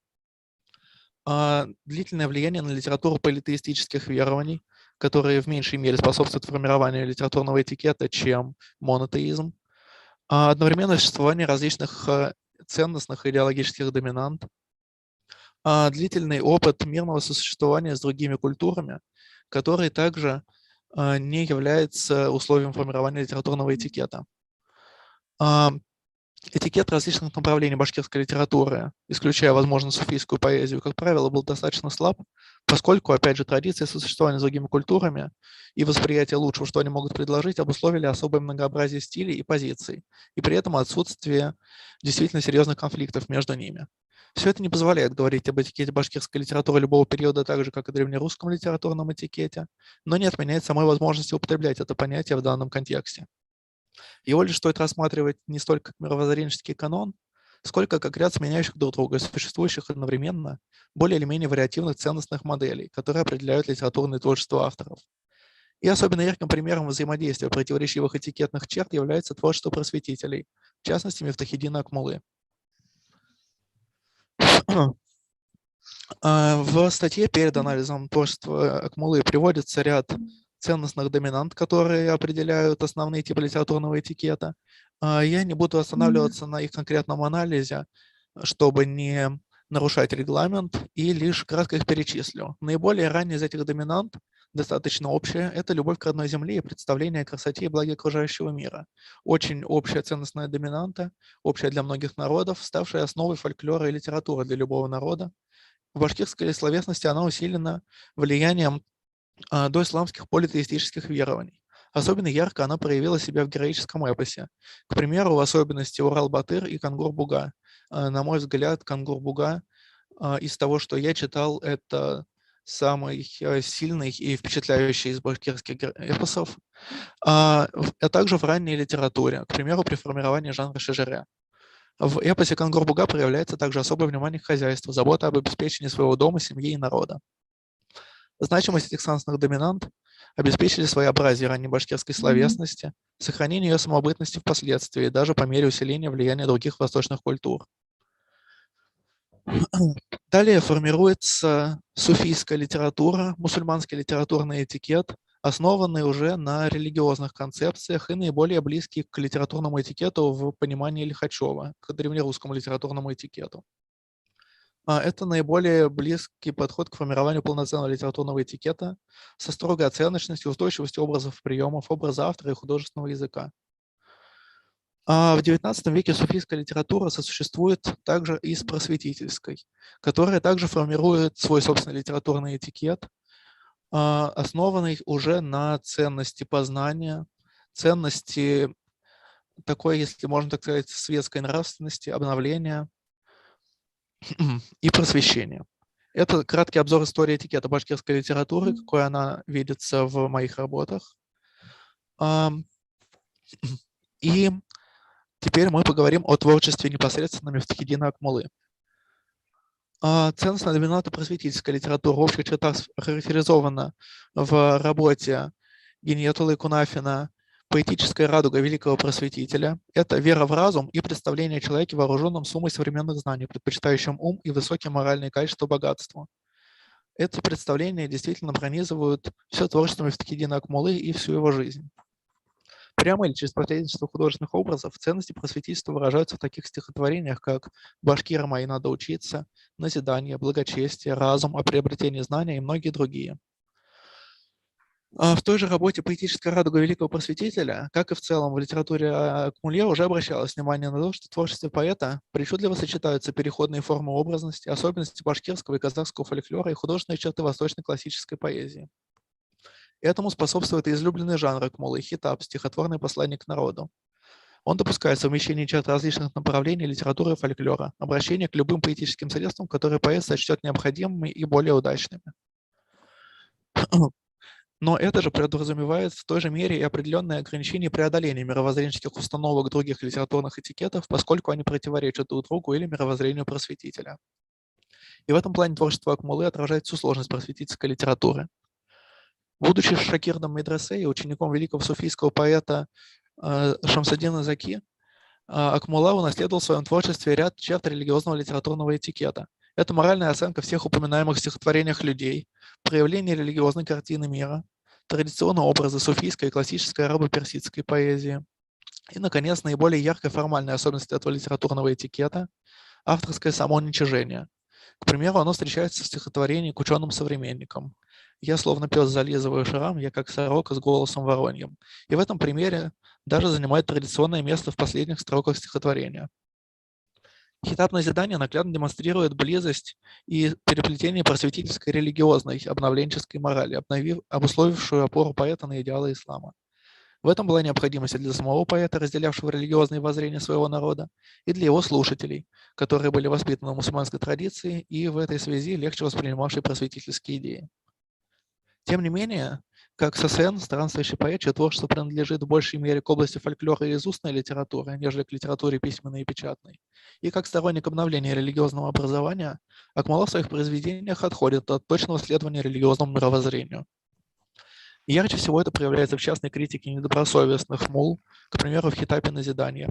длительное влияние на литературу политеистических верований, которые в меньшей мере способствуют формированию литературного этикета, чем монотеизм, одновременное существование различных ценностных и идеологических доминант, длительный опыт мирного сосуществования с другими культурами, который также не является условием формирования литературного этикета. Этикет различных направлений башкирской литературы, исключая, возможно, суфийскую поэзию, как правило, был достаточно слаб, поскольку, опять же, традиции сосуществования с другими культурами и восприятие лучшего, что они могут предложить, обусловили особое многообразие стилей и позиций, и при этом отсутствие действительно серьезных конфликтов между ними. Все это не позволяет говорить об этикете башкирской литературы любого периода так же, как и древнерусском литературном этикете, но не отменяет самой возможности употреблять это понятие в данном контексте. Его лишь стоит рассматривать не столько как мировоззренческий канон, сколько как ряд сменяющих друг друга, существующих одновременно, более или менее вариативных ценностных моделей, которые определяют литературное творчество авторов. И особенно ярким примером взаимодействия противоречивых этикетных черт является творчество просветителей, в частности Мифтахиддина Акмуллы. В статье перед анализом творчества Акмуллы приводится ряд ценностных доминант, которые определяют основные типы литературного этикета. Я не буду останавливаться на их конкретном анализе, чтобы не нарушать регламент, и лишь кратко их перечислю. Наиболее ранняя из этих доминант, достаточно общая, это любовь к родной земле и представление о красоте и благе окружающего мира. Очень общая ценностная доминанта, общая для многих народов, ставшая основой фольклора и литературы для любого народа. В башкирской словесности она усилена влиянием доисламских политеистических верований. Особенно ярко она проявила себя в героическом эпосе. К примеру, в особенности Урал-Батыр и Кангур-Буга. На мой взгляд, Кангур-Буга из того, что я читал, это самый сильный и впечатляющий из башкирских эпосов, а также в ранней литературе, к примеру, при формировании жанра шежере. В эпосе Кангур-Буга проявляется также особое внимание к хозяйству, забота об обеспечении своего дома, семьи и народа. Значимость этих ценностных доминант обеспечили своеобразие ранней башкирской словесности, сохранение ее самобытности впоследствии, даже по мере усиления влияния других восточных культур. Далее формируется суфийская литература, мусульманский литературный этикет, основанный уже на религиозных концепциях и наиболее близкий к литературному этикету в понимании Лихачева, к древнерусскому литературному этикету. Это наиболее близкий подход к формированию полноценного литературного этикета со строгой оценочностью, устойчивостью образов, приемов, образа автора и художественного языка. В XIX веке суфийская литература сосуществует также и с просветительской, которая также формирует свой собственный литературный этикет, основанный уже на ценности познания, ценности такой, если можно так сказать, светской нравственности, обновления и просвещения. Это краткий обзор истории этикета башкирской литературы, какой она видится в моих работах. И теперь мы поговорим о творчестве непосредственно Мифтахиддина Акмуллы. Ценностная доминанта просветительская литература в общих чертах характеризована в работе Гиниятуллы Кунафина «Поэтическая радуга великого просветителя». Это вера в разум и представление о человеке, вооруженном суммой современных знаний, предпочитающим ум и высокие моральные качества богатству. Эти представления действительно пронизывают все творчество Мифтахиддина Акмуллы и всю его жизнь. Прямо или через посредничество художественных образов ценности просветительства выражаются в таких стихотворениях, как «Башкира моей надо учиться», «Назидание», «Благочестие», «Разум», «О приобретении знания» и многие другие. В той же работе «Поэтическая радуга великого просветителя», как и в целом в литературе Акмулле, уже обращалось внимание на то, что в творчестве поэта причудливо сочетаются переходные формы образности, особенности башкирского и казахского фольклора и художественные черты восточной классической поэзии. Этому способствует и излюбленный жанр Акмуллы — хитап, стихотворный посланник к народу. Он допускает совмещение черт различных направлений литературы и фольклора, обращение к любым поэтическим средствам, которые поэт сочтет необходимыми и более удачными. Но это же подразумевает в той же мере и определенные ограничения преодоления мировоззренческих установок других литературных этикетов, поскольку они противоречат друг другу или мировоззрению просветителя. И в этом плане творчество Акмуллы отражает всю сложность просветительской литературы. Будучи шакирдом медресе и учеником великого суфийского поэта Шамсаддина Заки, Акмулла унаследовал в своем творчестве ряд черт религиозного литературного этикета. Это моральная оценка всех упоминаемых в стихотворениях людей, проявление религиозной картины мира, традиционные образы суфийской и классической арабо-персидской поэзии. И, наконец, наиболее яркая формальная особенность этого литературного этикета – авторское самоуничижение. К примеру, оно встречается в стихотворении к ученым-современникам. «Я словно пес зализываю шрам, я как сорока с голосом вороньим». И в этом примере даже занимает традиционное место в последних строках стихотворения. Хитаб назидания наглядно демонстрирует близость и переплетение просветительской, религиозной, обновленческой морали, обусловившую опору поэта на идеалы ислама. В этом была необходимость для самого поэта, разделявшего религиозные воззрения своего народа, и для его слушателей, которые были воспитаны в мусульманской традиции и в этой связи легче воспринимавшие просветительские идеи. Тем не менее, как ССН, странствующий поэт, чье творчество принадлежит в большей мере к области фольклора и из устной литературы, нежели к литературе письменной и печатной, и как сторонник обновления религиозного образования, Акмулла в своих произведениях отходит от точного следования религиозному мировоззрению. Ярче всего это проявляется в частной критике недобросовестных мул, к примеру, в Хитабе назидания.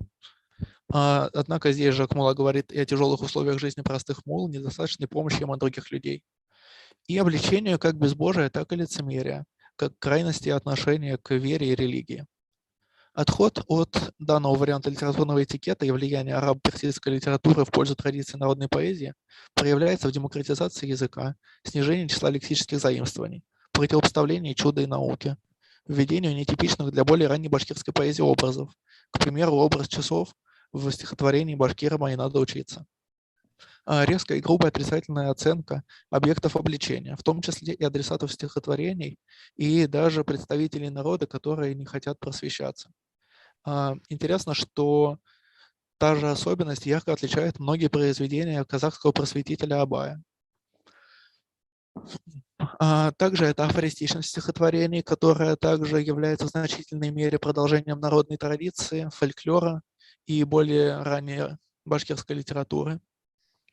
Однако здесь же Акмулла говорит и о тяжелых условиях жизни простых мул, недостаточной помощи им от других людей. И обличению как безбожия, так и лицемерия, как крайности отношения к вере и религии. Отход от данного варианта литературного этикета и влияния арабо-персидской литературы в пользу традиции народной поэзии проявляется в демократизации языка, снижении числа лексических заимствований, противопоставлении чуда и науки, введению нетипичных для более ранней башкирской поэзии образов, к примеру, образ часов в стихотворении «Башкирам и надо учиться». Резкая и грубая отрицательная оценка объектов обличения, в том числе и адресатов стихотворений, и даже представителей народа, которые не хотят просвещаться. Интересно, что та же особенность ярко отличает многие произведения казахского просветителя Абая. Также это афористичность стихотворений, которая также является в значительной мере продолжением народной традиции, фольклора и более ранней башкирской литературы.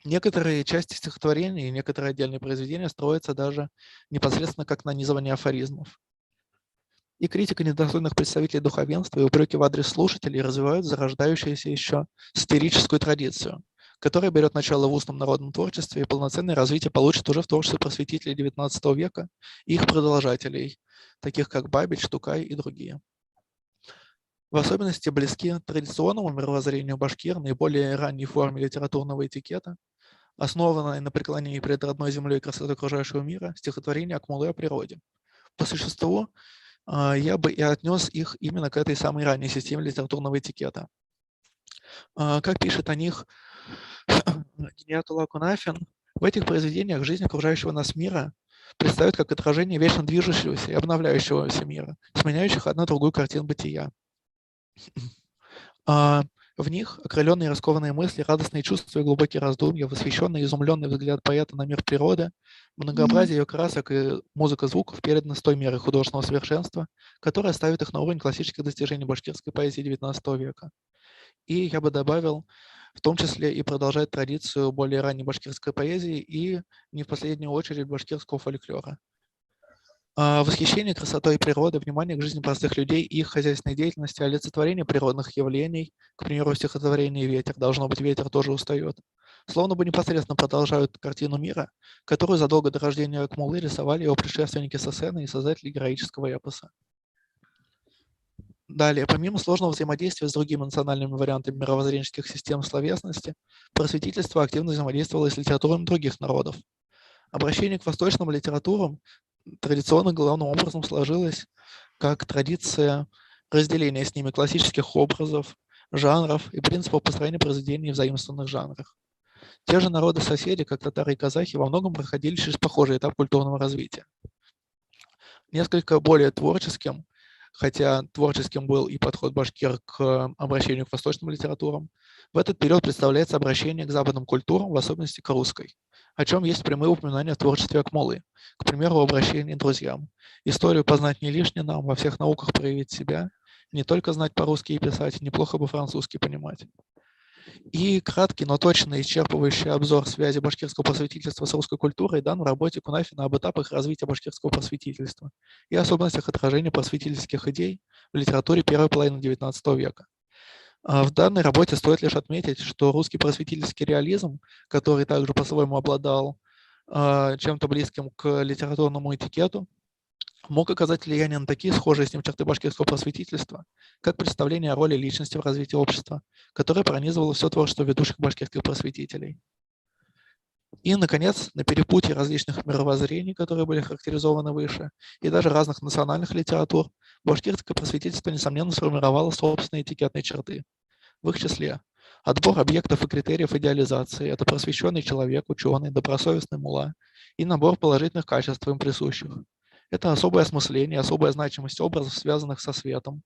Некоторые части стихотворений и некоторые отдельные произведения строятся даже непосредственно как нанизывание афоризмов. И критика недостойных представителей духовенства и упреки в адрес слушателей развивают зарождающуюся еще сатирическую традицию, которая берет начало в устном народном творчестве и полноценное развитие получит уже в творчестве просветителей XIX века и их продолжателей, таких как Бабич, Тукай и другие. В особенности близки традиционному мировоззрению башкир наиболее ранней форме литературного этикета, основанной на преклонении перед родной землей и красотой окружающего мира, стихотворение Акмуллы о природе. По существу, я бы и отнес их именно к этой самой ранней системе литературного этикета. Как пишет о них Гиниятулла Кунафин, в этих произведениях жизнь окружающего нас мира предстает как отражение вечно движущегося и обновляющегося мира, сменяющих одна другую картину бытия. В них окрыленные и раскованные мысли, радостные чувства и глубокие раздумья, восхищенный и изумленный взгляд поэта на мир природы, многообразие ее красок и музыка звуков переданы с той мерой художественного совершенства, которая ставит их на уровень классических достижений башкирской поэзии XIX века. И я бы добавил, в том числе и продолжает традицию более ранней башкирской поэзии и, не в последнюю очередь, башкирского фольклора. Восхищение красотой природы, внимание к жизни простых людей и их хозяйственной деятельности, олицетворение природных явлений, к примеру, в стихотворении «Ветер», должно быть, ветер тоже устает, словно бы непосредственно продолжают картину мира, которую задолго до рождения Акмуллы рисовали его предшественники Сосена и создатели героического эпоса. Далее, помимо сложного взаимодействия с другими национальными вариантами мировоззренческих систем словесности, просветительство активно взаимодействовало и с литературами других народов. Обращение к восточным литературам традиционно главным образом сложилось как традиция разделения с ними классических образов, жанров и принципов построения произведений в заимствованных жанрах. Те же народы-соседи, как татары и казахи, во многом проходили через похожий этап культурного развития. Несколько более творческим, хотя творческим был и подход башкир к обращению к восточным литературам, в этот период представляется обращение к западным культурам, в особенности к русской, о чем есть прямые упоминания в творчестве Акмуллы, к примеру, в обращении к друзьям. Историю познать не лишне нам, во всех науках проявить себя, не только знать по-русски и писать, неплохо бы французский понимать. И краткий, но точно исчерпывающий обзор связи башкирского просветительства с русской культурой дан в работе Кунафина об этапах развития башкирского просветительства и особенностях отражения просветительских идей в литературе первой половины XIX века. В данной работе стоит лишь отметить, что русский просветительский реализм, который также по-своему обладал чем-то близким к литературному этикету, мог оказать влияние на такие схожие с ним черты башкирского просветительства, как представление о роли личности в развитии общества, которое пронизывало все творчество ведущих башкирских просветителей. И, наконец, на перепутье различных мировоззрений, которые были характеризованы выше, и даже разных национальных литератур, башкирское просветительство, несомненно, сформировало собственные этикетные черты. В их числе отбор объектов и критериев идеализации – это просвещенный человек, ученый, добросовестный мулла, и набор положительных качеств им присущих. Это особое осмысление, особая значимость образов, связанных со светом,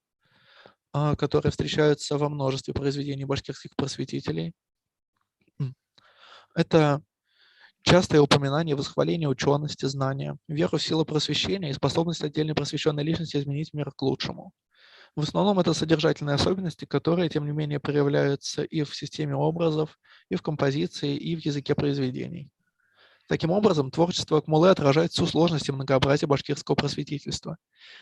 которые встречаются во множестве произведений башкирских просветителей. Это частое упоминание восхваления учености, знания, веру в силу просвещения и способность отдельной просвещенной личности изменить мир к лучшему. В основном это содержательные особенности, которые, тем не менее, проявляются и в системе образов, и в композиции, и в языке произведений. Таким образом, творчество Акмуллы отражает всю сложность и многообразие башкирского просветительства.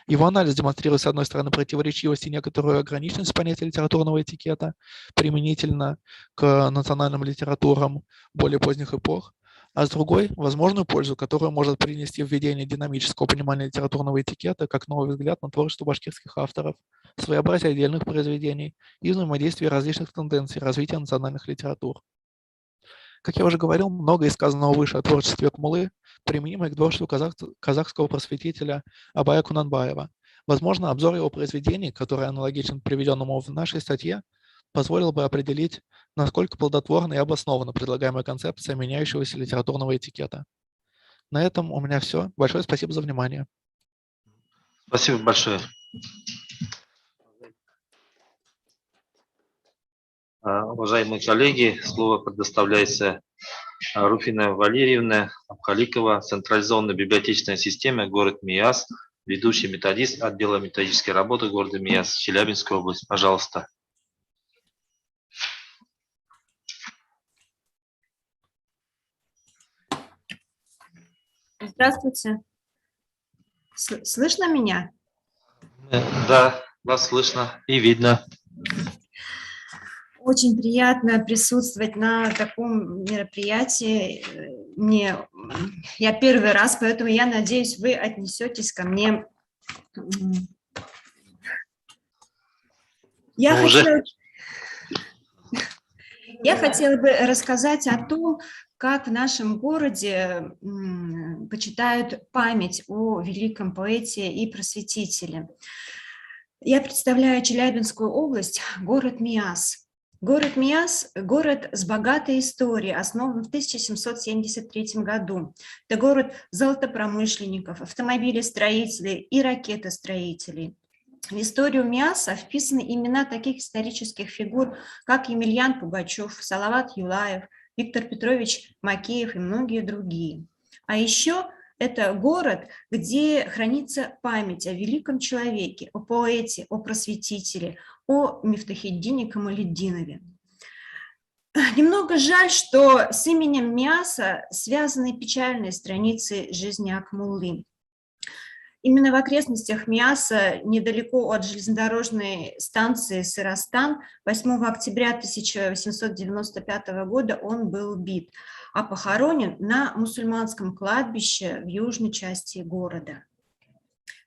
Его анализ демонстрирует, с одной стороны, противоречивость и некоторую ограниченность понятия литературного этикета применительно к национальным литературам более поздних эпох, а с другой – возможную пользу, которую может принести введение динамического понимания литературного этикета как новый взгляд на творчество башкирских авторов, своеобразие отдельных произведений и взаимодействие различных тенденций развития национальных литератур. Как я уже говорил, многое сказанного выше о творчестве Акмуллы применимо и к творчеству казахского просветителя Абая Кунанбаева. Возможно, обзор его произведений, который аналогичен приведенному в нашей статье, позволил бы определить, насколько плодотворна и обоснована предлагаемая концепция меняющегося литературного этикета. На этом у меня все. Большое спасибо за внимание. Спасибо большое. Уважаемые коллеги, слово предоставляется Руфина Валерьевна Абхаликова, централизованная библиотечная система, город Мияс, ведущий методист отдела методической работы города Мияс, Челябинская область. Пожалуйста. Здравствуйте. Слышно меня? Да, вас слышно и видно. Очень приятно присутствовать на таком мероприятии. Я первый раз, поэтому я надеюсь, вы отнесетесь ко мне. Я хотела бы рассказать о том, как в нашем городе почитают память о великом поэте и просветителе. Я представляю Челябинскую область, город Мияс. Город Мияс – город с богатой историей, основан в 1773 году. Это город золотопромышленников, автомобилестроителей и ракетостроителей. В историю Мияса вписаны имена таких исторических фигур, как Емельян Пугачев, Салават Юлаев, Виктор Петрович Макеев и многие другие. А еще это город, где хранится память о великом человеке, о поэте, о просветителе, о Мифтахетдине Камалетдинове. Немного жаль, что с именем Мияса связаны печальные страницы жизни Акмуллы. Именно в окрестностях Мияса, недалеко от железнодорожной станции Сыростан, 8 октября 1895 года он был убит, а похоронен на мусульманском кладбище в южной части города.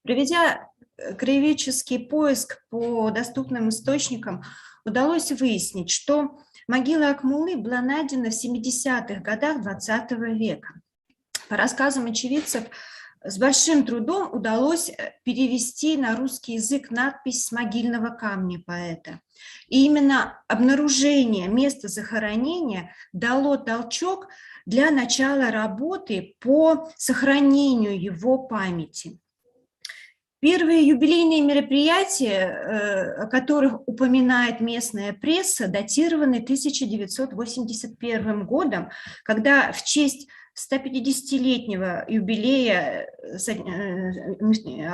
Проведя краеведческий поиск по доступным источникам, удалось выяснить, что могила Акмуллы была найдена в 70-х годах XX века. По рассказам очевидцев, с большим трудом удалось перевести на русский язык надпись с могильного камня поэта. И именно обнаружение места захоронения дало толчок для начала работы по сохранению его памяти. Первые юбилейные мероприятия, о которых упоминает местная пресса, датированы 1981 годом, когда в честь 150-летнего юбилея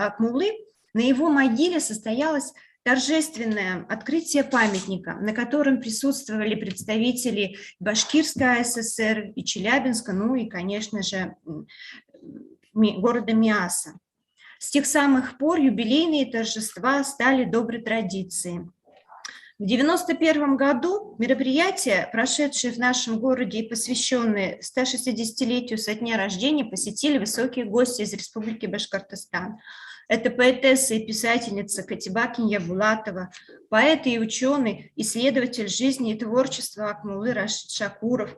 Акмуллы на его могиле состоялось торжественное открытие памятника, на котором присутствовали представители Башкирской АССР и Челябинска, ну и, конечно же, города Миаса. С тех самых пор юбилейные торжества стали доброй традицией. В 1991 году мероприятия, прошедшие в нашем городе и посвященные 160-летию со дня рождения, посетили высокие гости из Республики Башкортостан. Это поэтесса и писательница Катиба Киньябулатова, поэт и ученый, исследователь жизни и творчества Акмуллы Рашид Шакуров,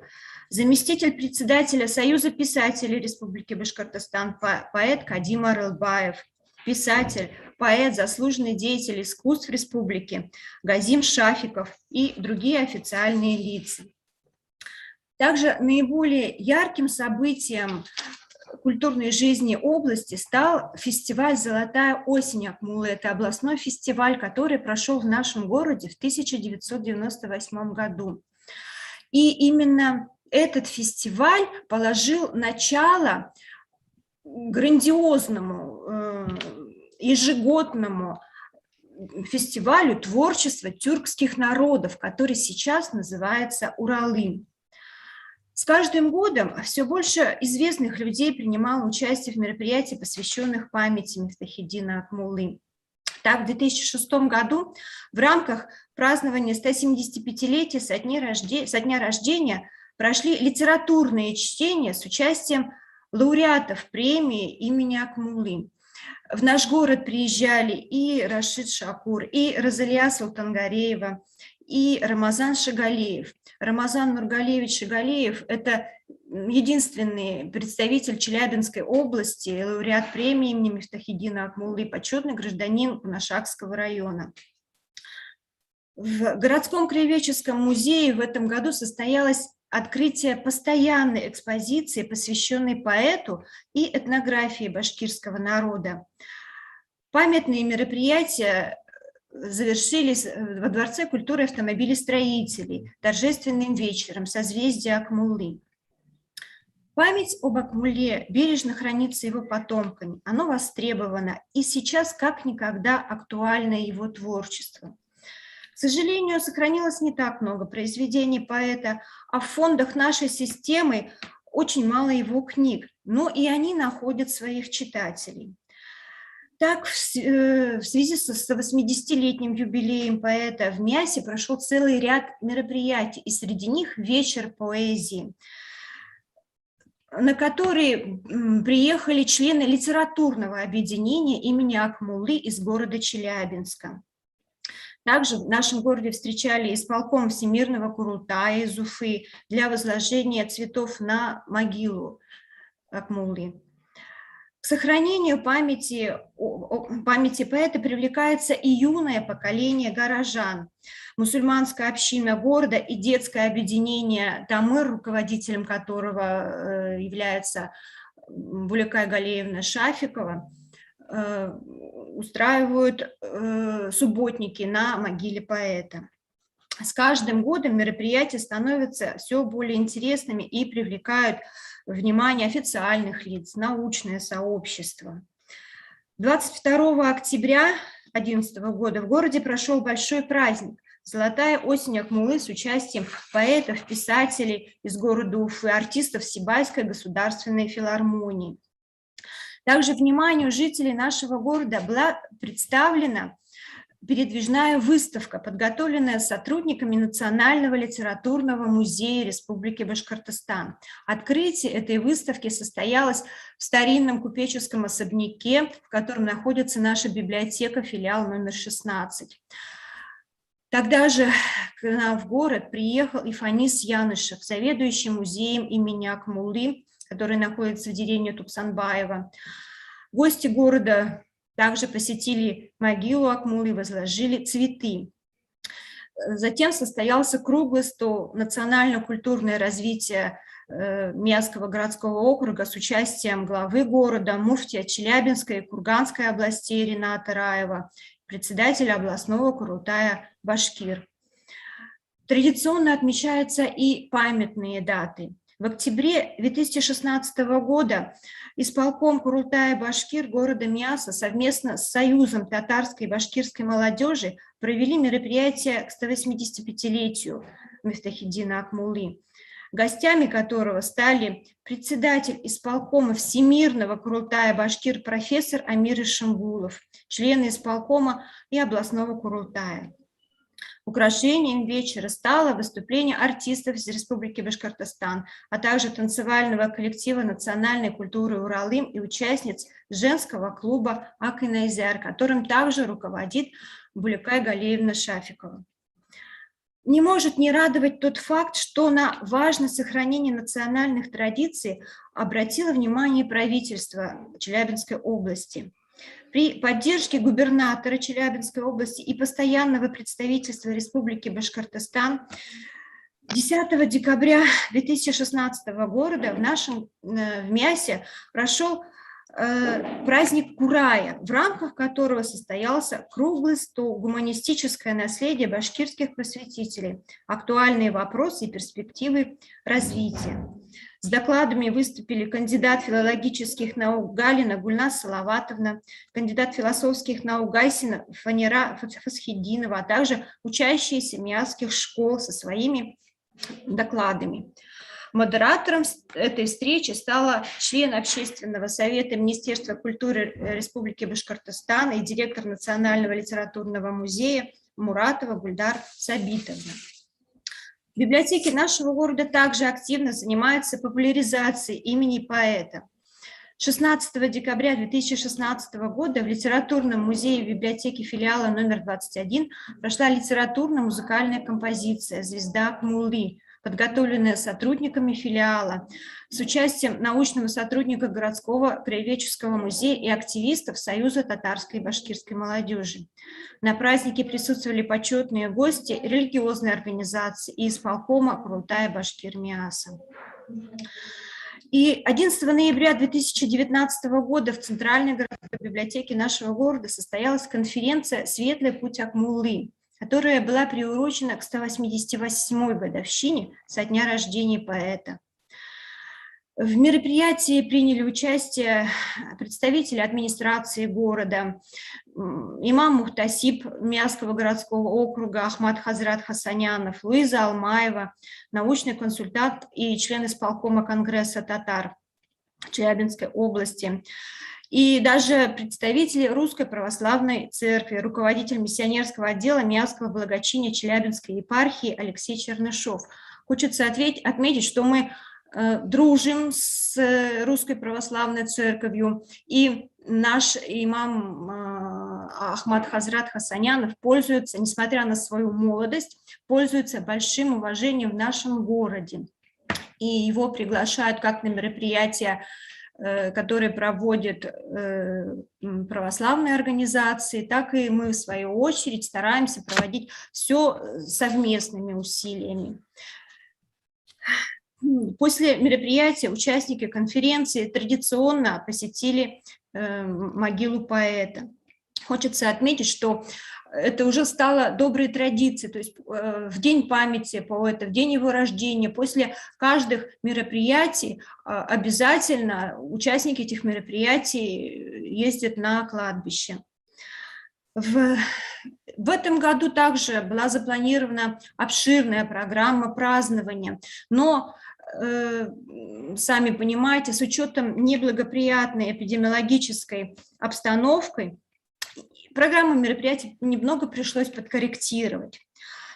заместитель председателя Союза писателей Республики Башкортостан, поэт Кадим Арылбаев, писатель, поэт, заслуженный деятель искусств Республики Газим Шафиков и другие официальные лица. Также наиболее ярким событием культурной жизни области стал фестиваль «Золотая осень» Акмуллы. Это областной фестиваль, который прошел в нашем городе в 1998 году. И именно этот фестиваль положил начало грандиозному ежегодному фестивалю творчества тюркских народов, который сейчас называется «Уралым». С каждым годом все больше известных людей принимало участие в мероприятиях, посвященных памяти Мифтахиддина Акмуллы. Так, в 2006 году в рамках празднования 175-летия со дня рождения прошли литературные чтения с участием лауреатов премии имени Акмуллы. В наш город приезжали и Рашид Шакур, и Розалия Султангареева, и Рамазан Шагалеев. Рамазан Нургалиевич Шагалеев – это единственный представитель Челябинской области, лауреат премии имени Мифтахиддина Акмуллы, почетный гражданин Кунашакского района. В городском краеведческом музее в этом году состоялось открытие постоянной экспозиции, посвященной поэту и этнографии башкирского народа. Памятные мероприятия завершились во Дворце культуры автомобилестроителей торжественным вечером «Созвездие Акмуллы». Память об Акмулле бережно хранится его потомками, оно востребовано, и сейчас как никогда актуально его творчество. К сожалению, сохранилось не так много произведений поэта, а в фондах нашей системы очень мало его книг, но и они находят своих читателей. Так, в связи с 80-летним юбилеем поэта в Миасе прошел целый ряд мероприятий, и среди них вечер поэзии, на который приехали члены литературного объединения имени Акмуллы из города Челябинска. Также в нашем городе встречали исполком Всемирного Курултая из Уфы для возложения цветов на могилу Акмуллы. К сохранению памяти поэта привлекается и юное поколение горожан. Мусульманская община города и детское объединение «Тамыр», руководителем которого является Булякай Галеевна Шафикова, устраивают субботники на могиле поэта. С каждым годом мероприятия становятся все более интересными и привлекают внимание официальных лиц, научное сообщество. 22 октября 2011 года в городе прошел большой праздник «Золотая осень Акмуллы» с участием поэтов, писателей из города Уфы, артистов Сибайской государственной филармонии. Также вниманию жителей нашего города была представлена передвижная выставка, подготовленная сотрудниками Национального литературного музея Республики Башкортостан. Открытие этой выставки состоялось в старинном купеческом особняке, в котором находится наша библиотека, филиал номер 16. Тогда же к нам в город приехал и Фанис Янышев, заведующий музеем имени Акмуллы, который находится в деревне Тупсанбаева. Гости города также посетили могилу Акмуллы и возложили цветы. Затем состоялся круглый стол «Национально-культурное развитие Миасского городского округа с участием главы города, муфтия Челябинской и Курганской областей Рената Раева, председателя областного Курултая Башкир. Традиционно отмечаются и памятные даты. В октябре 2016 года исполком Курултая Башкир города Миаса совместно с Союзом татарской и башкирской молодежи провели мероприятие к 185-летию Мифтахиддина Акмуллы, гостями которого стали председатель исполкома Всемирного Курултая Башкир профессор Амир Ишимгулов, члены исполкома и областного Курултая. Украшением вечера стало выступление артистов из Республики Башкортостан, а также танцевального коллектива национальной культуры Уралым и участниц женского клуба Акинайзяр, которым также руководит Булюкай Галеевна Шафикова. Не может не радовать тот факт, что на важность сохранения национальных традиций обратило внимание правительство Челябинской области. При поддержке губернатора Челябинской области и постоянного представительства Республики Башкортостан 10 декабря 2016 года в Миасе прошел праздник Курая, в рамках которого состоялся круглый стол «Гуманистическое наследие башкирских просветителей. Актуальные вопросы и перспективы развития». С докладами выступили кандидат филологических наук Галина Гульнас Салаватовна, кандидат философских наук Гайсина Фанера Фасхиддинова, а также учащиеся миасских школ со своими докладами. Модератором этой встречи стала член Общественного совета Министерства культуры Республики Башкортостан и директор Национального литературного музея Муратова Гульдар Сабитовна. В библиотеке нашего города также активно занимается популяризацией имени поэта. 16 декабря 2016 года в Литературном музее библиотеки филиала номер 21 прошла литературно-музыкальная композиция «Звезда Акмуллы», подготовленная сотрудниками филиала, с участием научного сотрудника городского краеведческого музея и активистов Союза татарской и башкирской молодежи. На празднике присутствовали почетные гости религиозной организации и исполкома Курултая Башкир Миаса. И 11 ноября 2019 года в Центральной городской библиотеке нашего города состоялась конференция «Светлый путь Акмуллы», которая была приурочена к 188-й годовщине со дня рождения поэта. В мероприятии приняли участие представители администрации города, имам Мухтасиб Миасского городского округа Ахмад Хазрат Хасанянов, Луиза Алмаева, научный консультант и член исполкома Конгресса татар Челябинской области, и даже представители Русской Православной Церкви, руководитель миссионерского отдела Миасского благочиния Челябинской епархии Алексей Чернышов. Хочется отметить, что мы дружим с Русской Православной Церковью, и наш имам Ахмад Хазрат Хасанянов пользуется, несмотря на свою молодость, пользуется большим уважением в нашем городе. И его приглашают как на мероприятия, которые проводят православные организации, так и мы, в свою очередь, стараемся проводить все совместными усилиями. После мероприятия участники конференции традиционно посетили могилу поэта. Хочется отметить, что это уже стало доброй традицией, то есть в день памяти поэта, в день его рождения, после каждых мероприятий обязательно участники этих мероприятий ездят на кладбище. В этом году также была запланирована обширная программа празднования, но, сами понимаете, с учетом неблагоприятной эпидемиологической обстановки, программу мероприятий немного пришлось подкорректировать.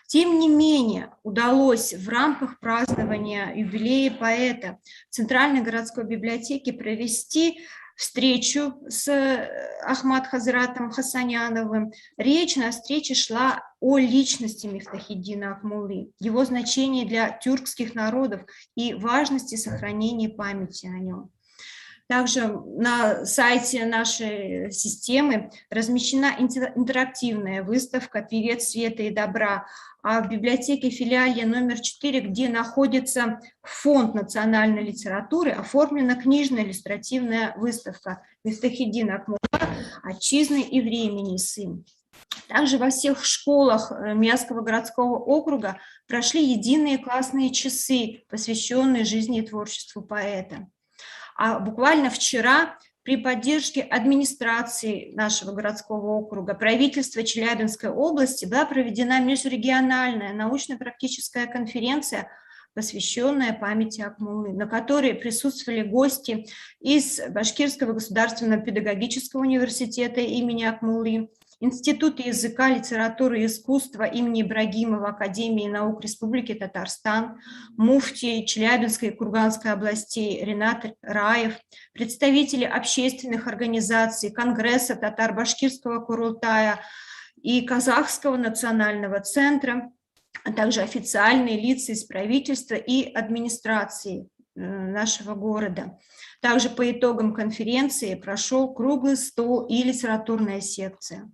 Тем не менее, удалось в рамках празднования юбилея поэта в Центральной городской библиотеке провести встречу с Ахмад Хазратом Хасаняновым. Речь на встрече шла о личности Мифтахиддина Акмуллы, его значении для тюркских народов и важности сохранения памяти о нем. Также на сайте нашей системы размещена интерактивная выставка «Певец света и добра», а в библиотеке филиале номер 4, где находится фонд национальной литературы, оформлена книжная иллюстративная выставка «Мифтахиддин Акмулла. Отчизны и времени сын». Также во всех школах Миасского городского округа прошли единые классные часы, посвященные жизни и творчеству поэта. А буквально вчера при поддержке администрации нашего городского округа, правительства Челябинской области была проведена межрегиональная научно-практическая конференция, посвященная памяти Акмуллы, на которой присутствовали гости из Башкирского государственного педагогического университета имени Акмуллы, Института языка, литературы и искусства имени Ибрагимова Академии наук Республики Татарстан, муфти Челябинской и Курганской областей Ринат Раев, представители общественных организаций, Конгресса татар-башкирского Курултая и Казахского национального центра, а также официальные лица из правительства и администрации нашего города. Также по итогам конференции прошел круглый стол и литературная секция.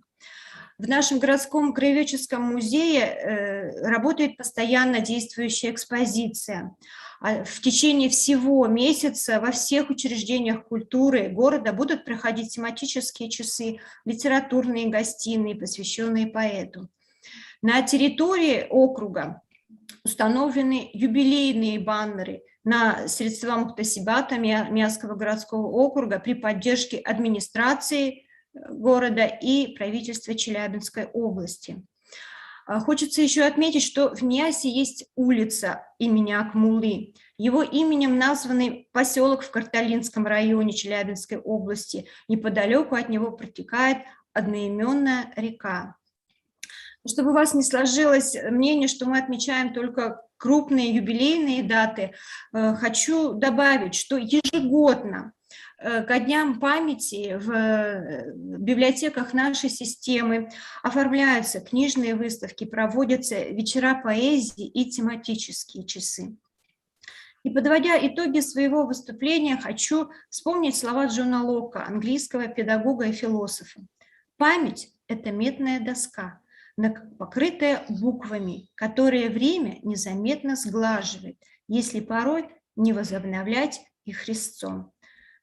В нашем городском краеведческом музее работает постоянно действующая экспозиция. В течение всего месяца во всех учреждениях культуры города будут проходить тематические часы, литературные гостиные, посвященные поэту. На территории округа установлены юбилейные баннеры на средства Мухтасибата Миасского городского округа при поддержке администрации города и правительства Челябинской области. Хочется еще отметить, что в Миасе есть улица имени Акмуллы. Его именем назван поселок в Карталинском районе Челябинской области. Неподалеку от него протекает одноименная река. Чтобы у вас не сложилось мнение, что мы отмечаем только крупные юбилейные даты, хочу добавить, что ежегодно ко дням памяти в библиотеках нашей системы оформляются книжные выставки, проводятся вечера поэзии и тематические часы. И подводя итоги своего выступления, хочу вспомнить слова Джона Лока, английского педагога и философа. «Память – это медная доска, покрытая буквами, которые время незаметно сглаживает, если порой не возобновлять их резцом».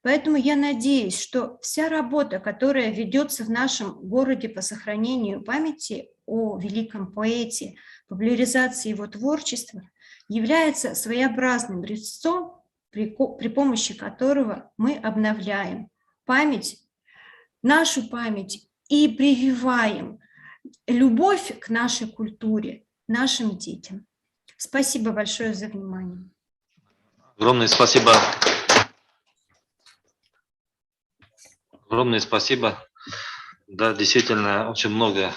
Поэтому я надеюсь, что вся работа, которая ведется в нашем городе по сохранению памяти о великом поэте, популяризации его творчества, является своеобразным резцом, при помощи которого мы обновляем память, нашу память и прививаем любовь к нашей культуре, нашим детям. Спасибо большое за внимание. Огромное спасибо. Огромное спасибо. Да, действительно, очень много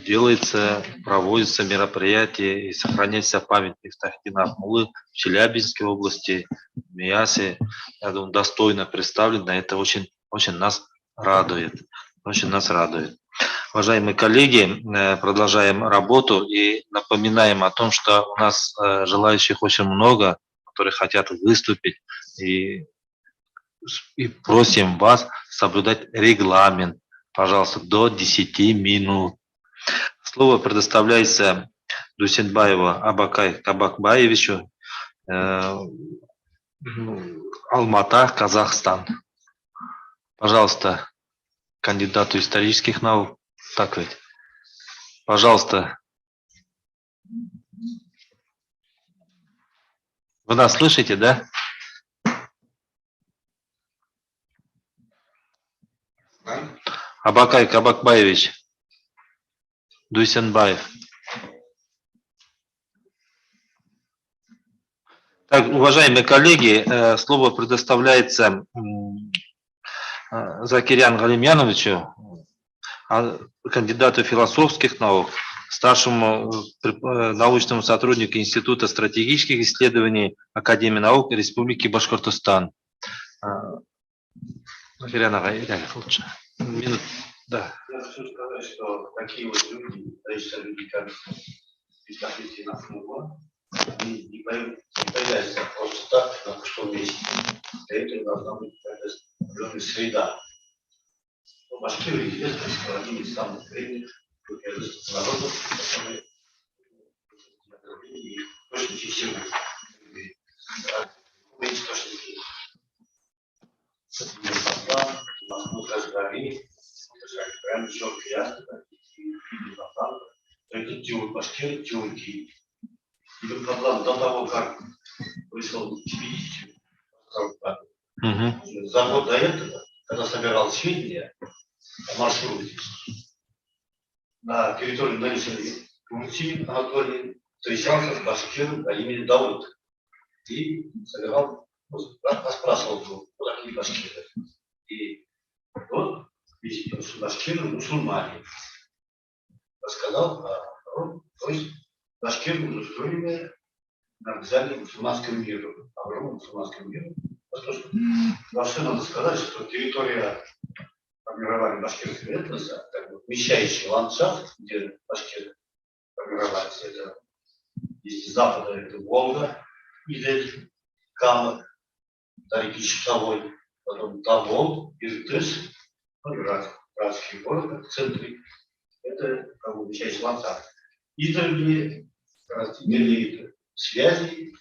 делается, проводятся мероприятия и сохраняется память Мифтахиддина Акмуллы в Челябинской области, в Миасе. Я думаю, достойно представлено. Это очень нас радует. Очень нас радует. Уважаемые коллеги, продолжаем работу и напоминаем о том, что у нас желающих очень много, которые хотят выступить, и просим вас соблюдать регламент, пожалуйста, до 10 минут. Слово предоставляется Дусенбаеву Абакай Кабакбаевичу, Алмата, Казахстан. Пожалуйста, кандидату исторических наук. Так ведь. Пожалуйста. Вы нас слышите, да? Абакай Кабакбаевич Дуйсенбаев. Так, уважаемые коллеги, слово предоставляется Закирян Галимьяновичу, кандидату философских наук, старшему научному сотруднику Института стратегических исследований Академии наук Республики Башкортостан. Закирян Галимьянович, лучше. Минут, да. Я хочу сказать, что такие вот люди, как Мифтахиддин Акмулла, не появляется просто так, на пустом месте. Для этого должна быть определенная среда. Но башкиры известны, что один из самых древних народов, которые и источники всего. Источники. Махмуд Азгари, прям четко ясно, это тюрк, башкиры, тюрки. И до того, как пришел экспедицию, за год до этого, когда собирал сведения о маршруте, на территории нынешней Турции Анатолий встречался с башкиром по имени Дауд и собирал, расспрашивал его, кто такие башкиры. И он, что башкиры мусульмане, рассказал то есть башкиры в то время навязали мусульманскому миру, огромному мусульманскому миру. Вообще надо сказать, что территория формирования башкирского этноса, вмещающий ландшафт, где башкиры формировались, это из запада это Волга, Идель, Кама, до реки Чусовой, потом Тавол, Иртыш, братский город в центре, это вмещающий ландшафт. Идель имели связи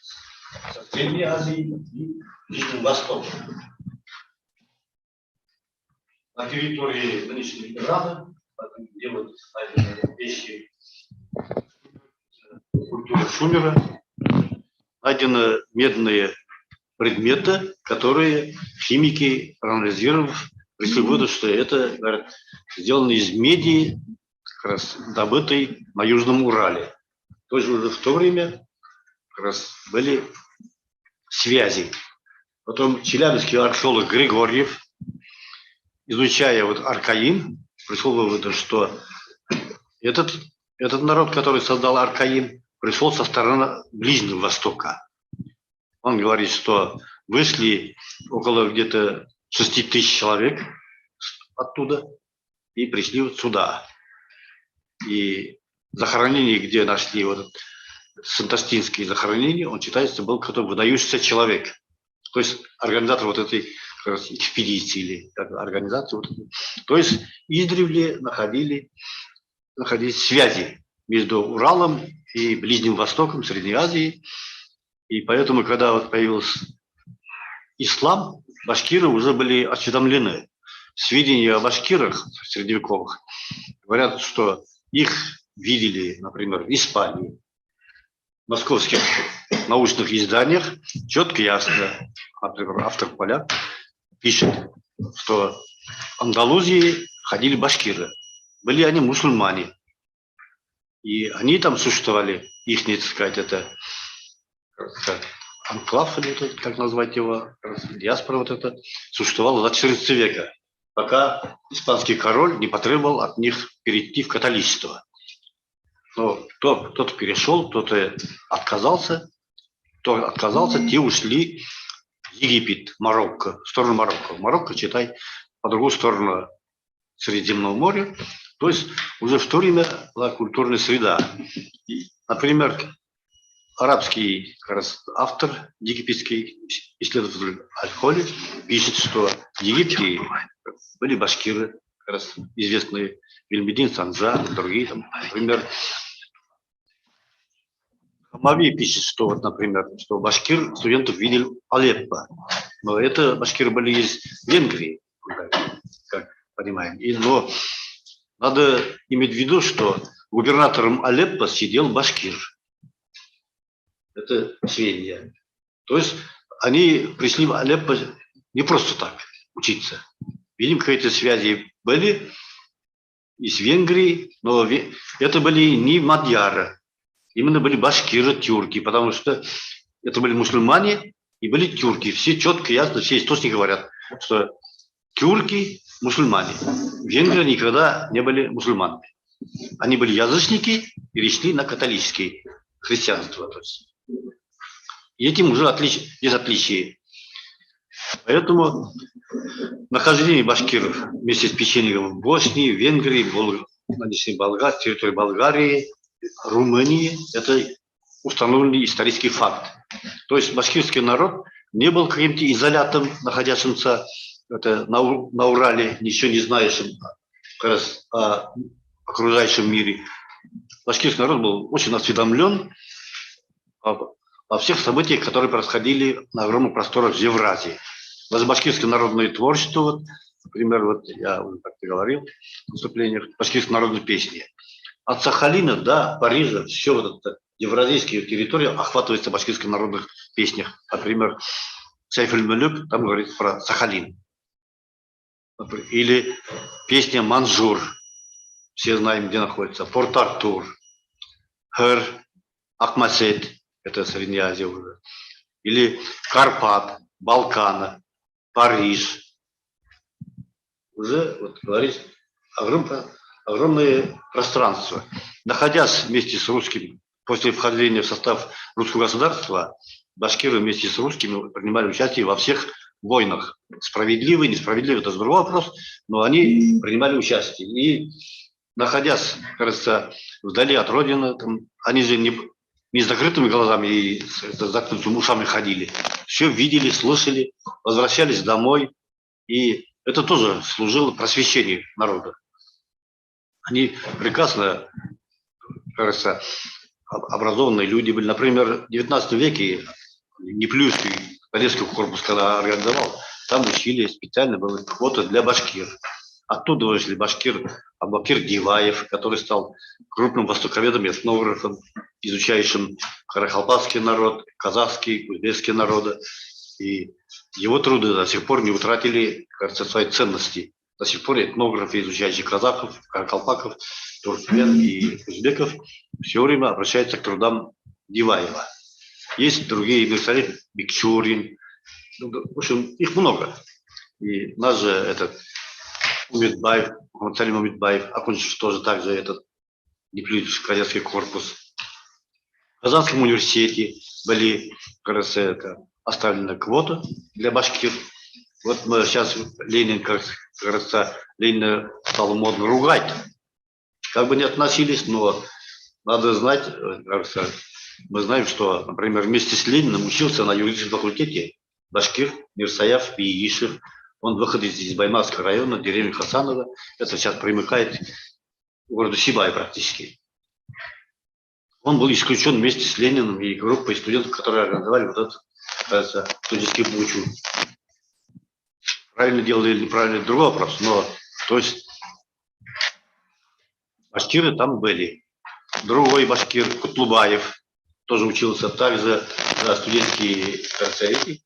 со Средней Азией и Ближним Востоком. На территории нынешнего Ирана, где вот найдены вещи культуры Шумера, найдены медные предметы, которые химики, анализировав, пришли к выводу, что это, говорят, сделано из меди, как раз добытой на Южном Урале. То есть уже в то время как раз были связи. Потом челябинский археолог Григорьев, изучая вот Аркаим, пришел к выводу, что этот народ, который создал Аркаим, пришел со стороны Ближнего Востока. Он говорит, что вышли около где-то 6 тысяч человек оттуда и пришли вот сюда. И захоронение, где нашли вот Сантостинские захоронения, он считается, был какой-то выдающийся человек. То есть организатор вот этой экспедиции или организации. Вот, то есть издревле находились связи между Уралом и Ближним Востоком, Средней Азией. И поэтому, когда вот появился ислам, башкиры уже были осведомлены. Сведения о башкирах средневековых говорят, что их видели, например, в Испании, в московских научных изданиях, четко и ясно, например, автор-поляк пишет, что в Андалузии ходили башкиры. Были они мусульмане. И они там существовали, их, не сказать, это анклав, или это, как назвать его, диаспора вот это, существовала до 14 века, пока испанский король не потребовал от них перейти в католичество. Но кто-то перешел, кто-то отказался. Кто отказался, те ушли в Египет, Марокко, в сторону Марокко. Марокко, читай, по другую сторону Средиземного моря. То есть уже в то время была культурная среда. И, например, арабский как раз, автор, египетский исследователь Аль-Холи пишет, что в Египте были башкиры, как раз известные Вильмедин, Санжа, другие, там, например, Хамави пишет, что, вот, например, что башкир студентов видел Алеппо. Но это башкиры были из Венгрии, как понимаем. Но надо иметь в виду, что губернатором Алеппо сидел башкир. Это сведения. То есть они пришли в Алеппо не просто так учиться. Видим, какие-то связи были из Венгрии, но это были не мадьяры. Именно были башкиры, тюрки, потому что это были мусульмане и были тюрки. Все четко, ясно, все источники говорят, что тюрки – мусульмане. Венгры никогда не были мусульманами. Они были язычники и перешли на католическое христианство. То есть. И этим уже есть отличие. Поэтому нахождение башкиров вместе с печенегом в Боснии, Венгрии, территории Болгарии, Румынии – это установленный исторический факт. То есть башкирский народ не был каким-то изолятом, находящимся на Урале, ничего не знающим как раз о окружающем мире. Башкирский народ был очень осведомлен о всех событиях, которые происходили на огромных просторах Евразии. Даже башкирское народное творчество, вот, например, вот я уже как-то говорил в выступлениях, башкирские народные песни. От Сахалина до Парижа все вот это евразийские территории охватывается в башкирских народных песнях. Например, Сейф-эль-Мулюк там говорит про Сахалин. Или песня «Манжур». Все знаем, где находится. Порт-Артур, Хэр, Акмасет, это Средняя Азия уже. Или Карпат, Балкана, Париж. Уже, вот, говорить, огромное пространство. Находясь вместе с русскими, после вхождения в состав русского государства, башкиры вместе с русскими принимали участие во всех войнах. Справедливый, несправедливый, это другой вопрос, но они принимали участие. И находясь, кажется, вдали от родины, там, они же не с закрытыми глазами и с закрытыми ушами ходили. Все видели, слышали, возвращались домой. И это тоже служило просвещению народа. Они прекрасно, кажется, образованные люди были. Например, в 19 веке Неплюевский Одесский корпус, когда организовал, там учили специально, была квота для башкир. Оттуда вышли башкир Абакир Диваев, который стал крупным востоковедом и этнографом, изучающим карахалпакский народ, казахский, узбекский народы. И его труды до сих пор не утратили, кажется, своей ценности. До сих пор этнографы, изучающие казахов, карахалпаков, туркмен и узбеков, все время обращаются к трудам Диваева. Есть другие меценаты, Бикчурин, в общем, их много. И наш же этот Умитбаев, Салим Умитбаев, окончив тоже также этот Неплюевский кадетский корпус. В Казанском университете были, кажется, это оставлена квота для башкир. Вот мы сейчас Ленин, как кажется, Ленина стало модно ругать. Как бы ни относились, но надо знать, кажется, мы знаем, что, например, вместе с Лениным учился на юридическом факультете башкир Мирсаяв Биишев. Он выходит из Баймакского района, деревни Хасанова. Это сейчас примыкает к городу Сибай практически. Он был исключен вместе с Лениным и группой студентов, которые организовали вот этот, кажется, студенческий бучу. Правильно делали или неправильно, это другой вопрос. Но, то есть, башкиры там были. Другой башкир, Кутлубаев, тоже учился также за студенческие, кажется,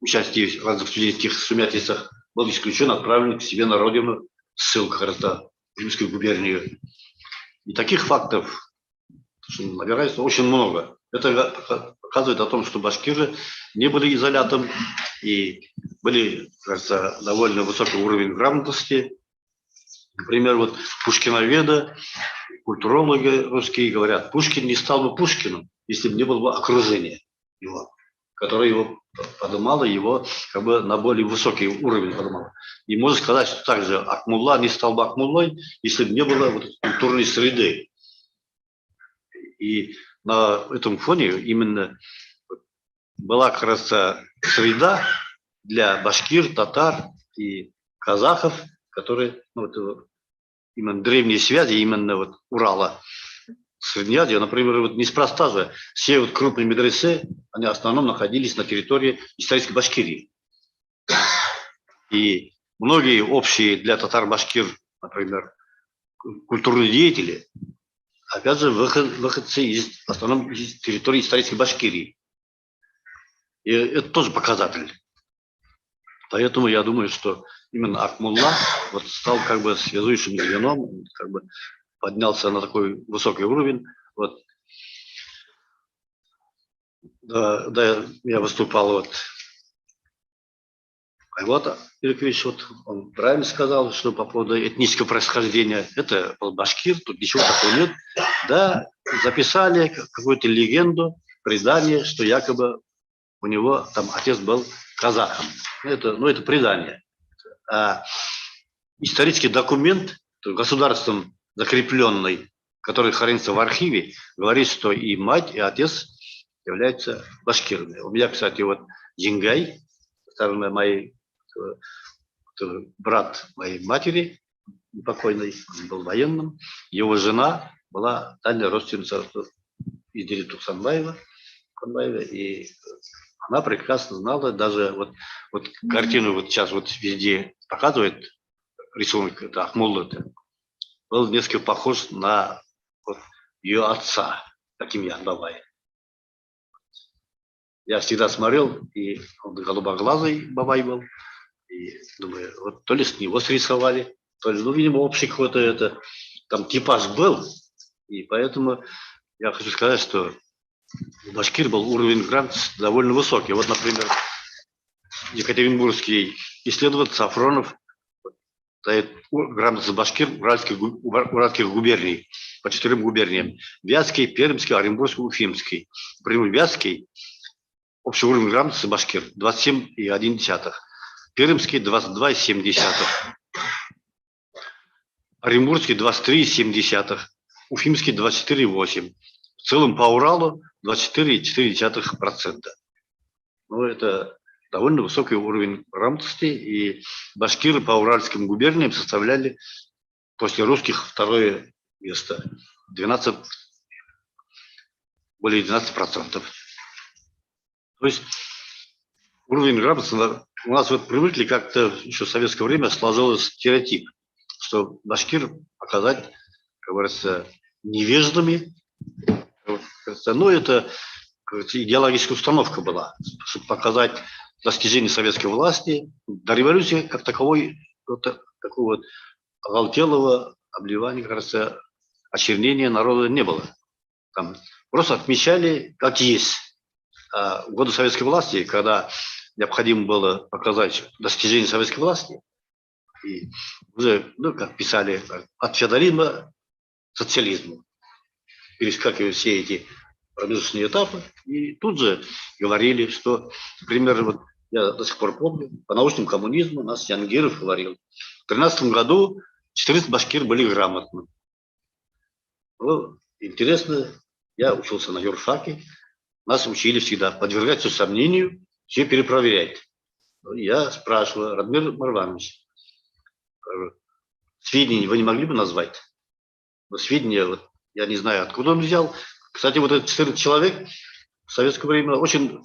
участие в разных студенческих сумятицах, был исключен, отправлен к себе на родину, ссылка, кажется, в Римскую губернию. И таких фактов набирается очень много. Это показывает о том, что башкиры не были изолятом и были, кажется, довольно высокий уровень грамотности. Например, вот пушкиноведы, культурологи русские говорят, Пушкин не стал бы Пушкиным, если бы не было бы окружения его, которое его поднимало, его как бы на более высокий уровень поднимало. И можно сказать, что также Акмулла не стал бы Акмуллой, если бы не было вот культурной среды. И на этом фоне именно была, как раз, среда для башкир, татар и казахов, которые, ну, вот, именно древние связи, именно вот Урала, Средней Азии, например, вот неспроста же все вот крупные медресе, они в основном находились на территории исторической Башкирии. И многие общие для татар-башкир, например, культурные деятели, опять же, выходцы из, в основном из территории исторической Башкирии. И это тоже показатель. Поэтому я думаю, что именно Акмулла вот стал как бы связующим звеном, как бы поднялся на такой высокий уровень. Вот. Да, я выступал вот. А вот Иркович, вот он правильно сказал, что по поводу этнического происхождения, это был башкир, тут ничего такого нет. Да, записали какую-то легенду, предание, что якобы у него там отец был казахом. Это предание. А исторический документ, государством закрепленный, который хранится в архиве, говорит, что и мать, и отец являются башкирами. У меня, кстати, вот Джингай, моей, брат моей матери, покойный, он был военным, его жена была дальняя родственница Идири Тухсанбаева, и она прекрасно знала, даже вот картину вот сейчас вот везде показывает, рисунок, это Ахмулла, был несколько похож на вот ее отца, таким я Бабай. Я всегда смотрел, и он голубоглазый Бабай был, и думаю, вот то ли с него срисовали, то ли, ну, видимо, общий какой-то это, там типаж был, и поэтому я хочу сказать, что у башкир был уровень грамотности довольно высокий. Вот, например, екатеринбургский исследователь Сафронов дает грамотность башкир уральских губерний, по 4 губерниям. Вятский, Пермский, Оренбургский, Уфимский. Например, Вятский, общий уровень грамотности башкир 27,1. Пермский 22,7. Оренбургский 23,7. Уфимский 24,8. В целом по Уралу 24,4%. Ну, это довольно высокий уровень грамотности, и башкиры по уральским губерниям составляли после русских второе место, более 12%. То есть уровень грамотности у нас вот привыкли как-то еще в советское время сложился стереотип, что башкир показать, как говорится, невеждами. Ну, это идеологическая установка была, чтобы показать достижения советской власти. До революции как таковой, такого вот оголтелого обливания, кажется, очернения народа не было. Там просто отмечали, как есть. А в годы советской власти, когда необходимо было показать достижения советской власти, и уже, ну, как писали, от феодализма к социализму, перескакивая все эти промежуточные этапы, и тут же говорили, что, например, вот я до сих пор помню, по научному коммунизму нас Янгиров говорил, в 2013 году 14 башкир были грамотны. Ну, интересно, я учился на юрфаке, нас учили всегда подвергать все сомнению, все перепроверять. Я спрашиваю, Радмир Марванович, сведения вы не могли бы назвать? Но сведения, вот, я не знаю, откуда он взял. Кстати, вот этот 14 человек в советское время очень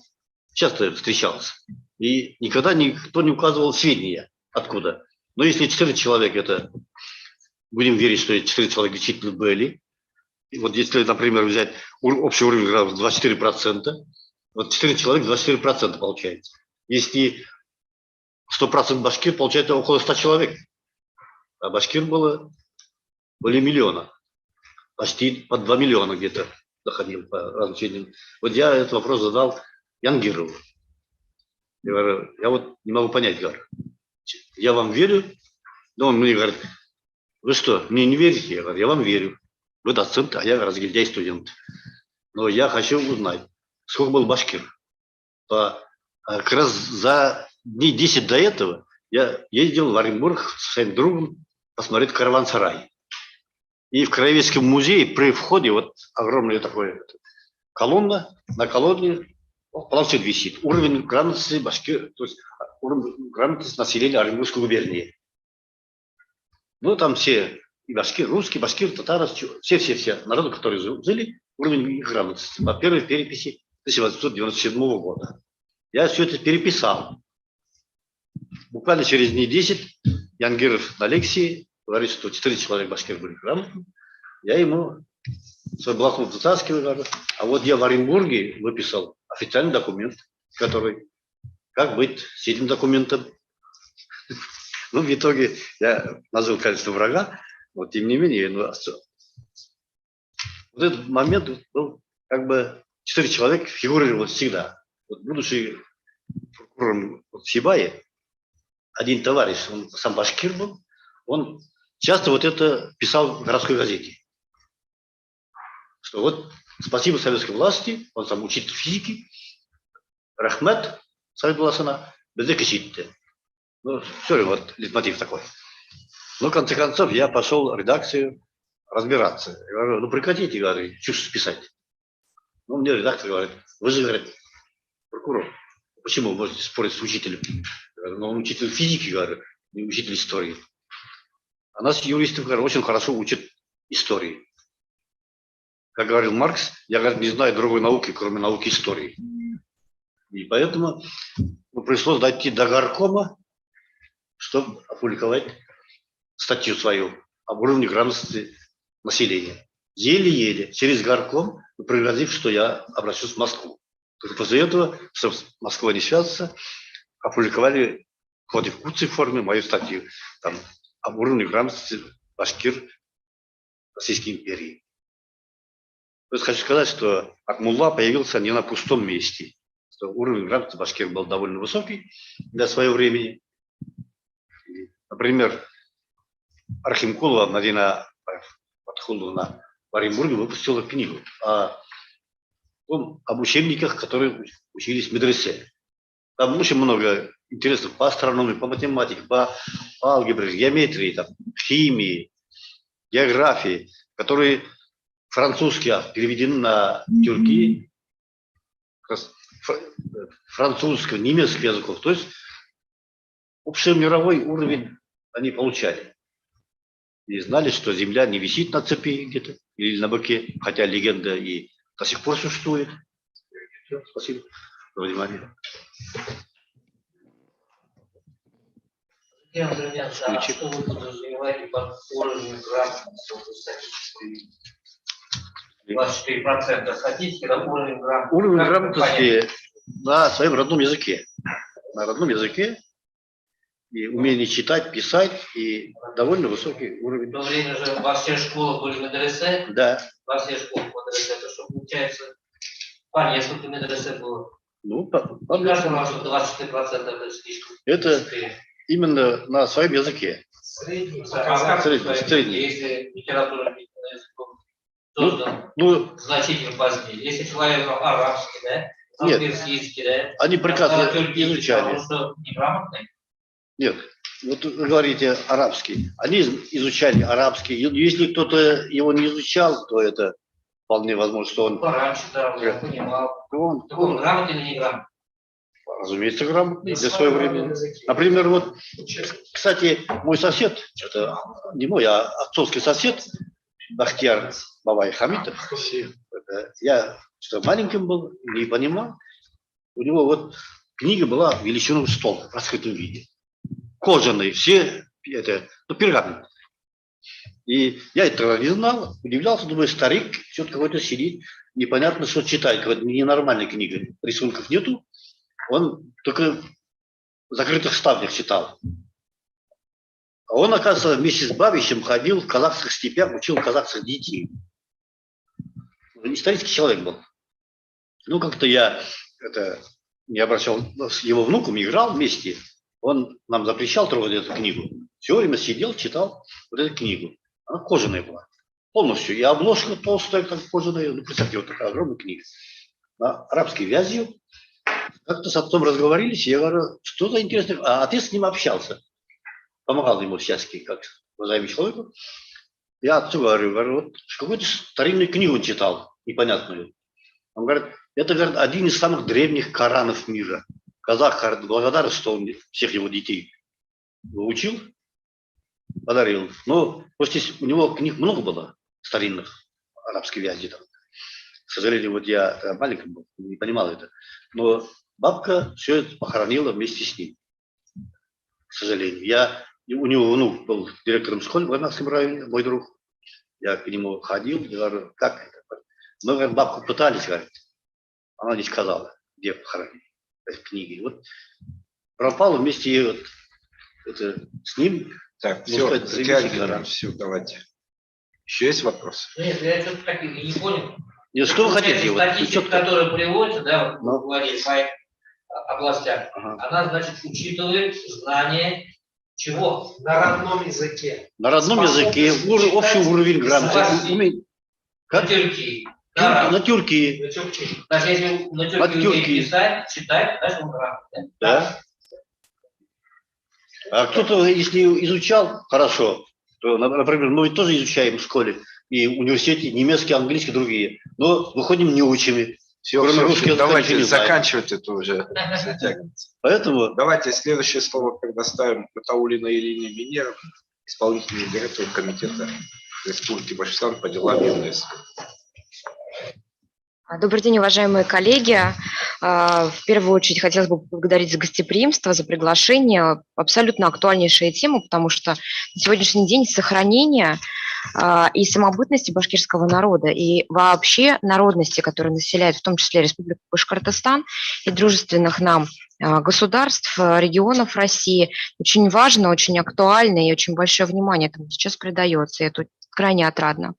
часто встречался. И никогда никто не указывал сведения, откуда. Но если 14 человек, это будем верить, что эти 14 человек действительно были. И вот если, например, взять общий уровень грамотности 24%, вот 14 человек 24% получается. Если 100% башкир, получается около 100 человек. А башкир было более миллиона. Почти под 2 миллиона где-то доходил по разным сведениям. Вот я этот вопрос задал Янгирову. Я говорю, я вот не могу понять, говорю. Я вам верю, но он мне говорит, вы что, мне не верите? Я говорю, я вам верю. Вы доцент, а я разгильдяй студент. Но я хочу узнать, сколько был башкир. Как раз за дней 10 до этого я ездил в Оренбург со своим другом посмотреть караван-сарай. И в Краеведческом музее при входе вот огромная такая колонна, на колонне планшет висит. Уровень грамотности башкир, то есть уровень грамотности населения Оренбургской губернии. Ну, там все, и башкир, русские, башкир, татары, все народы, которые жили, уровень грамотности по первой переписи 1897 года. Я все это переписал. Буквально через дней 10 Янгиров на лекции говорит, что 4 человека башкир были грамотны. Я ему свой блокнот затаскиваю, говорю, а вот я в Оренбурге выписал официальный документ, который, как быть с этим документом. Ну, в итоге я назвал, конечно, врага, но тем не менее, вот этот момент был, как бы, 4 человека фигурировало всегда. Вот будучи прокурором Сибае, один товарищ, он сам башкир был, он часто вот это писал в городской газете. Что вот спасибо советской власти, он сам учитель физики, Рахмет, Саид Буласана, Безекишитте. Ну, все, вот лейтмотив такой. Но в конце концов я пошел в редакцию разбираться. Я говорю, ну прекратите, говорю, чушь писать. Ну, мне редактор говорит, вы же, говорит, прокурор, почему вы можете спорить с учителем? Я говорю, ну, он учитель физики, говорю, не учитель истории. А нас, юристов, говорю, очень хорошо учат истории. Как говорил Маркс, я, говорит, не знаю другой науки, кроме науки истории. И поэтому пришлось дойти до горкома, чтобы опубликовать статью свою об уровне грамотности населения. Еле-еле, через горком, пригрозив, что я обращусь в Москву. Только после этого, чтобы с Москвой не связаться, опубликовали в ходе в куцей форме мою статью там, об уровне грамотности башкир Российской империи. То есть хочу сказать, что Акмулла появился не на пустом месте. Что уровень грамотности башкир был довольно высокий для своего времени. Например, Архимкулова Мадина Патхуловна в Оренбурге выпустила книгу об учебниках, которые учились в медресе. Там очень много интересов по астрономии, по математике, по алгебре, геометрии, там, химии, географии, которые французские переведены на тюрки, французского, немецкого языков. То есть общемировой уровень они получали. И знали, что Земля не висит на цепи где-то или на быке, хотя легенда и до сих пор существует. Спасибо за внимание. Что вы подразумеваете под уровнем грамотности? 24% статистики, это уровень грамотности. Уровень грамотности на своем родном языке. На родном языке. И умение читать, писать, и довольно высокий уровень. В то время же во всех школах были медресе. Да. Во всех школах медресе. Это что получается? По несколько медресе было. Ну, кажется, вам, что 24% это слишком. Это именно на своем языке. Средний. Средний. Если литература языком создан значительно позднее. Если человек арабский, да? Английский, да? Они прекрасно изучали. Потому что неграмотный. Нет, вот вы говорите арабский. Они изучали арабский. Если кто-то его не изучал, то это вполне возможно, что он... Раньше, да, уже понимал. Он грамотный или не грамотный? Разумеется, грамотный для своего времени. Например, вот, кстати, мой сосед, это не мой, а отцовский сосед, Бахтияр Бабай Хамитов, я что маленьким был, не понимал, у него вот книга была величиной в стол в раскрытом виде. Кожаные, все, это, пергамент. И я этого не знал, удивлялся, думаю, старик, что-то какой-то сидит, непонятно, что читает, какая-то ненормальная книга, рисунков нету, он только в закрытых ставнях читал. А он, оказывается, вместе с Бабищем ходил в казахских степях, учил казахских детей. Исторический человек был. Ну, как-то я не обращал, с его внуком играл вместе. Он нам запрещал трогать эту книгу. Все время сидел, читал вот эту книгу. Она кожаная была. Полностью. И обложка толстая, как кожаная. Ну, представьте, вот такая огромная книга. На арабской вязью. Как-то с отцом разговорились. Я говорю, что за интересное. А отец с ним общался. Помогал ему всячески, как уважаемый человек. Я отцу говорю, вот какую-то старинную книгу он читал, непонятную. Он говорит, это, говорит, один из самых древних Коранов мира. Казах, говорит, благодарен, что он всех его детей выучил, подарил. Но после у него книг много было старинных, арабской вязи. Там. К сожалению, вот я маленький был, не понимал это. Но бабка все это похоронила вместе с ним. К сожалению. У него внук был директором школы в Войнавском районе, мой друг. Я к нему ходил, и говорю, как это? Мы, говорит, бабку пытались, говорит. Она не сказала, где похоронили эти книги. Вот пропал вместе вот, это, с ним. Так, все, давайте. Еще есть вопросы? Нет, я что-то так и не понял. Нет, что вы хотите? Статистика, которая приводится, да, в говорили по областям, она, значит, учитывает знание чего? На родном языке. На родном языке, общий уровень грамотности. На тюрки. На тюрки. Даже если на тюрки писать, читать, даже он грамотный. Да. А кто-то, если изучал хорошо, то, например, мы тоже изучаем в школе, и университете немецкий, английский, другие. Но выходим неучими. Все, Кроме русского языка давайте ничего не знаем. заканчивать это уже. Затягивается. Поэтому Давайте следующее слово предоставим Батаулиной Ирине Минеровне, исполнительному директору комитета Республики Башкортостан по делам ЮНЕСКО. Добрый день, уважаемые коллеги. В первую очередь хотелось бы поблагодарить за гостеприимство, за приглашение. Абсолютно актуальнейшая тема, потому что на сегодняшний день сохранение и самобытности башкирского народа, и вообще народности, которые населяют в том числе Республику Башкортостан и дружественных нам государств, регионов России, очень важно, очень актуально и очень большое внимание этому сейчас придается, и это крайне отрадно.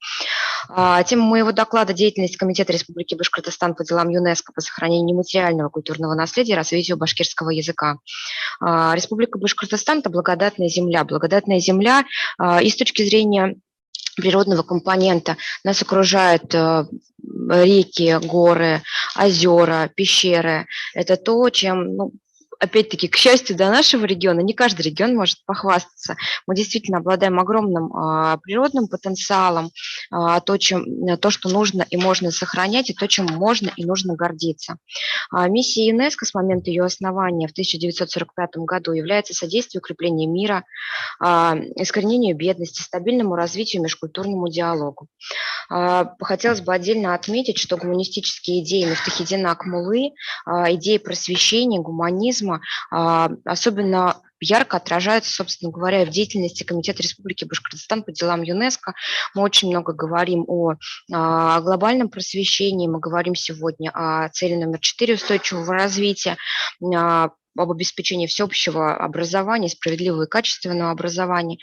Тема моего доклада — деятельность Комитета Республики Башкортостан по делам ЮНЕСКО по сохранению нематериального культурного наследия и развитию башкирского языка. Республика Башкортостан — это благодатная земля и с точки зрения природного компонента. Нас окружают реки, горы, озера, пещеры. Это то, чем, опять-таки, к счастью, для нашего региона, не каждый регион может похвастаться. Мы действительно обладаем огромным природным потенциалом, то, что нужно и можно сохранять, и то, чем можно и нужно гордиться. Миссия ЮНЕСКО с момента ее основания в 1945 году является содействию укреплению мира, искоренению бедности, стабильному развитию и межкультурному диалогу. Хотелось бы отдельно отметить, что гуманистические идеи Мифтахиддина Акмуллы, идеи просвещения, гуманизма особенно ярко отражаются, собственно говоря, в деятельности Комитета Республики Башкортостан по делам ЮНЕСКО. Мы очень много говорим о глобальном просвещении, мы говорим сегодня о цели номер 4 устойчивого развития, об обеспечении всеобщего образования, справедливого и качественного образования.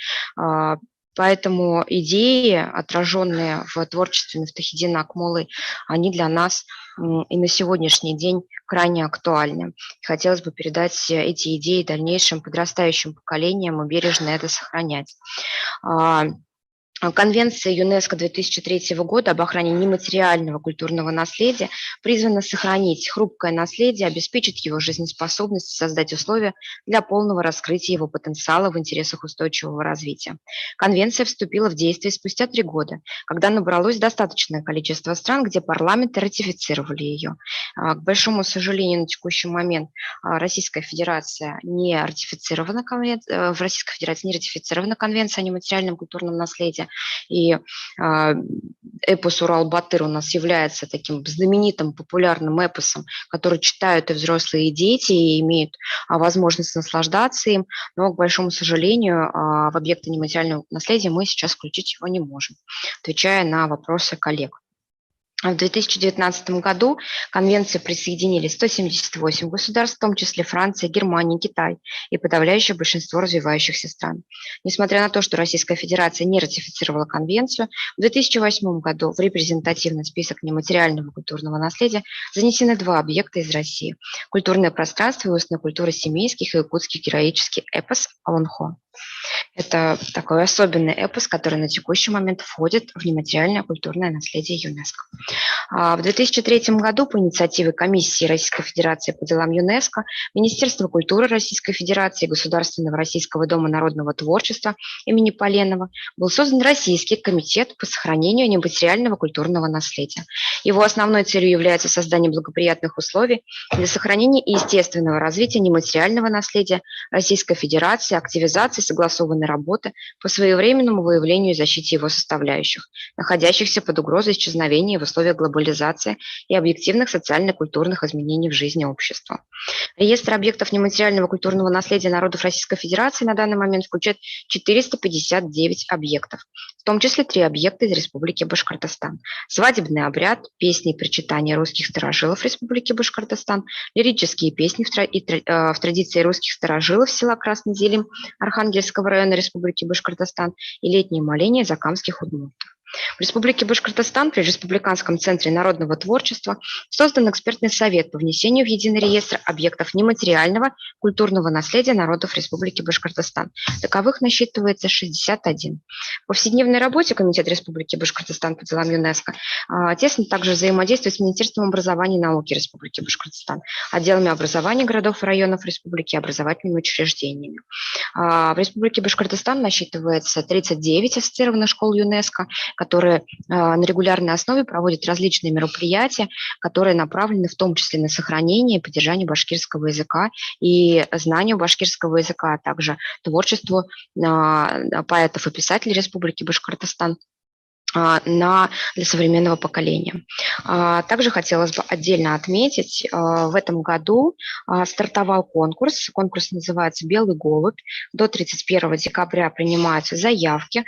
Поэтому идеи, отраженные в творчестве Мифтахиддина Акмуллы, они для нас и на сегодняшний день крайне актуальны. Хотелось бы передать эти идеи дальнейшим подрастающим поколениям и бережно это сохранять. Конвенция ЮНЕСКО 2003 года об охране нематериального культурного наследия призвана сохранить хрупкое наследие, обеспечить его жизнеспособность, создать условия для полного раскрытия его потенциала в интересах устойчивого развития. Конвенция вступила в действие спустя 3 года, когда набралось достаточное количество стран, где парламенты ратифицировали ее. К большому сожалению, на текущий момент Российская Федерация не ратифицирована конвенция о нематериальном культурном наследии. И эпос «Урал-Батыр» у нас является таким знаменитым, популярным эпосом, который читают и взрослые, и дети, и имеют возможность наслаждаться им, но, к большому сожалению, в объекты нематериального наследия мы сейчас включить его не можем, отвечая на вопросы коллег. В 2019 году к конвенции присоединились 178 государств, в том числе Франция, Германия, Китай и подавляющее большинство развивающихся стран. Несмотря на то, что Российская Федерация не ратифицировала конвенцию, в 2008 году в репрезентативный список нематериального культурного наследия занесены 2 объекта из России – культурное пространство и устная культура семейских и якутский героический эпос «Аланхо». Это такой особенный эпос, который на текущий момент входит в нематериальное культурное наследие ЮНЕСКО. В 2003 году по инициативе Комиссии Российской Федерации по делам ЮНЕСКО, Министерства культуры Российской Федерации и Государственного Российского дома народного творчества имени Поленова был создан Российский комитет по сохранению нематериального культурного наследия. Его основной целью является создание благоприятных условий для сохранения и естественного развития нематериального наследия Российской Федерации, активизации согласованной работы по своевременному выявлению и защите его составляющих, находящихся под угрозой исчезновения в условиях глобализации и объективных социально-культурных изменений в жизни общества. Реестр объектов нематериального культурного наследия народов Российской Федерации на данный момент включает 459 объектов, в том числе 3 объекта из Республики Башкортостан. Свадебный обряд, песни и причитания русских старожилов Республики Башкортостан, лирические песни в традиции русских старожилов села Красный Зелим Архангельского района Республики Башкортостан и летние моления закамских удмуртов. В Республике Башкортостан при Республиканском центре народного творчества создан экспертный совет по внесению в единый реестр объектов нематериального культурного наследия народов Республики Башкортостан. Таковых насчитывается 61. В повседневной работе Комитет Республики Башкортостан по делам ЮНЕСКО тесно также взаимодействует с Министерством образования и науки Республики Башкортостан, отделами образования городов и районов Республики, образовательными учреждениями. В Республике Башкортостан насчитывается 39 ассоциированных школ ЮНЕСКО, которые на регулярной основе проводят различные мероприятия, которые направлены в том числе на сохранение и поддержание башкирского языка и знанию башкирского языка, а также творчеству поэтов и писателей Республики Башкортостан для современного поколения. Также хотелось бы отдельно отметить, в этом году стартовал конкурс. Конкурс называется «Белый голубь». До 31 декабря принимаются заявки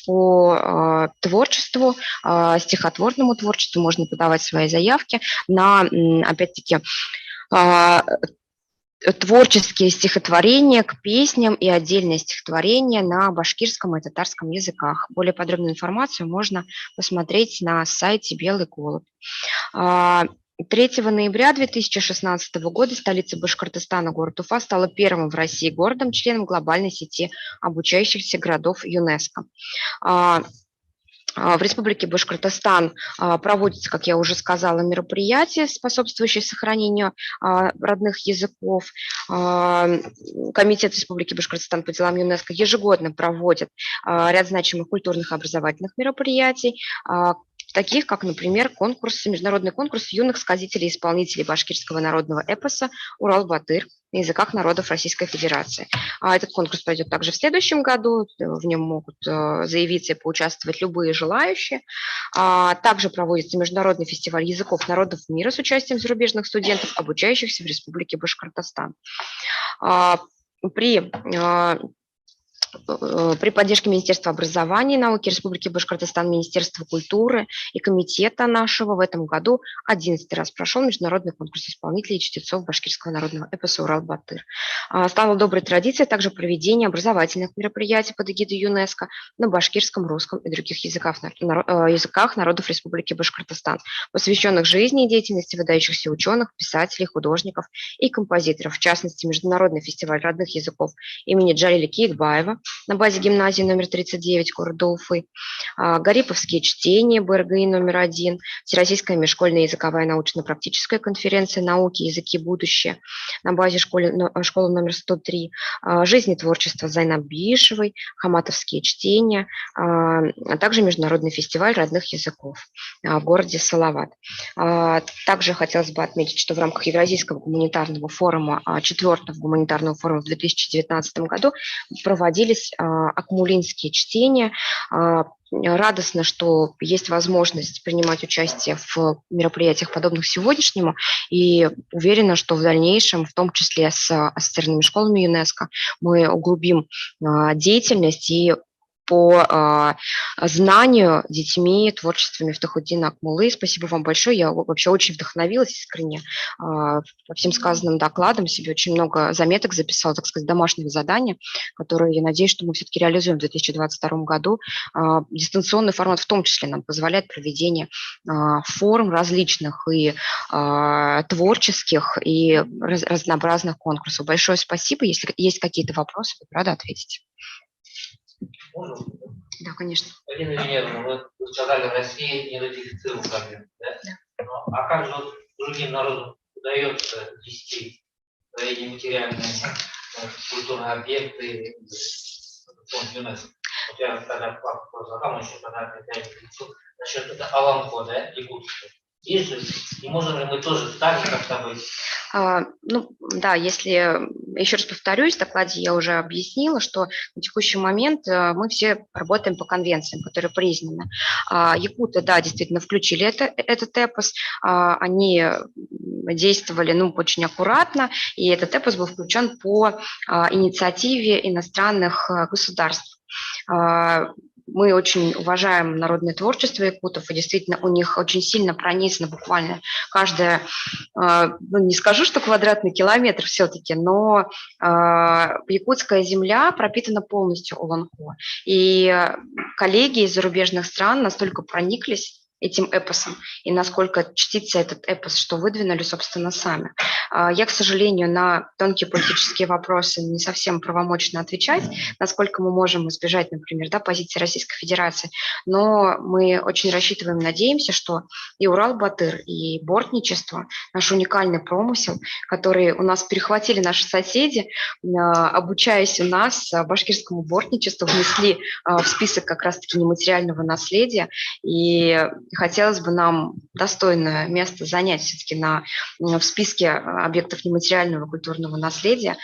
по творчеству, стихотворному творчеству. Можно подавать свои заявки на, опять-таки, творческие стихотворения к песням и отдельные стихотворения на башкирском и татарском языках. Более подробную информацию можно посмотреть на сайте «Белый голубь». 3 ноября 2016 года столица Башкортостана, город Уфа, стала первым в России городом-членом глобальной сети обучающихся городов ЮНЕСКО. В Республике Башкортостан проводятся, как я уже сказала, мероприятия, способствующие сохранению родных языков. Комитет Республики Башкортостан по делам ЮНЕСКО ежегодно проводит ряд значимых культурных и образовательных мероприятий, таких как, например, международный конкурс юных сказителей и исполнителей башкирского народного эпоса «Урал-Батыр» на языках народов Российской Федерации. Этот конкурс пройдет также в следующем году, в нем могут заявиться и поучаствовать любые желающие. Также проводится международный фестиваль языков народов мира с участием зарубежных студентов, обучающихся в Республике Башкортостан. При поддержке Министерства образования и науки Республики Башкортостан, Министерства культуры и комитета нашего в этом году 11 раз прошел международный конкурс исполнителей и чтецов башкирского народного эпоса «Урал-Батыр». Стало доброй традицией также проведение образовательных мероприятий под эгидой ЮНЕСКО на башкирском, русском и других языках народов Республики Башкортостан, посвященных жизни и деятельности выдающихся ученых, писателей, художников и композиторов. В частности, Международный фестиваль родных языков имени Джалиля Киикбаева на базе гимназии номер 39 города Уфы, Гариповские чтения БРГИ номер 1, Всероссийская межшкольная языковая научно-практическая конференция «Науки, языки, будущее» на базе школы номер 103, «Жизнь и творчество» Зайнаб Биишевой, Хаматовские чтения, а также Международный фестиваль родных языков в городе Салават. Также хотелось бы отметить, что в рамках Евразийского гуманитарного форума, 4-го гуманитарного форума в 2019 году проводились акмулинские чтения. Радостно, что есть возможность принимать участие в мероприятиях, подобных сегодняшнему, и уверена, что в дальнейшем, в том числе с ассоциированными школами ЮНЕСКО, мы углубим деятельность и по знанию детьми творчества Мифтахуддина Акмуллы. Спасибо вам большое. Я вообще очень вдохновилась искренне по всем сказанным докладам. Себе очень много заметок записала, так сказать, домашнего задания, которые, я надеюсь, что мы все-таки реализуем в 2022 году. Дистанционный формат в том числе нам позволяет проведение форм различных и творческих, и разнообразных конкурсов. Большое спасибо. Если есть какие-то вопросы, буду рада ответить. Можно? Да, конечно. Ирина Венеровна, вы сказали, в России не ратифицирован конвенцию, да? Да. А как же вот другим народам удается вести свои нематериальные культурные объекты в фонд ЮНЕСКО? Вот я тогда задам еще тогда насчет это Аламко, да, якутское. Есть же, и можем ли мы тоже так же, как с тобой? Ну, да, если, еще раз повторюсь, в докладе я уже объяснила, что на текущий момент мы все работаем по конвенциям, которые признаны. Якуты, да, действительно включили этот эпос, они действовали, очень аккуратно, и этот эпос был включен по инициативе иностранных государств. Мы очень уважаем народное творчество якутов, и действительно у них очень сильно пронизано буквально каждое, не скажу, что квадратный километр все-таки, но якутская земля пропитана полностью Уланхо. И коллеги из зарубежных стран настолько прониклись этим эпосом, и насколько чтится этот эпос, что выдвинули, собственно, сами. Я, к сожалению, на тонкие политические вопросы не совсем правомочна отвечать, насколько мы можем избежать, например, да, позиции Российской Федерации, но мы очень рассчитываем, надеемся, что и Урал-Батыр, и бортничество, наш уникальный промысел, который у нас перехватили наши соседи, обучаясь у нас башкирскому бортничеству, внесли в список как раз-таки нематериального наследия, и хотелось бы нам достойное место занять все-таки в списке объектов нематериального культурного наследия,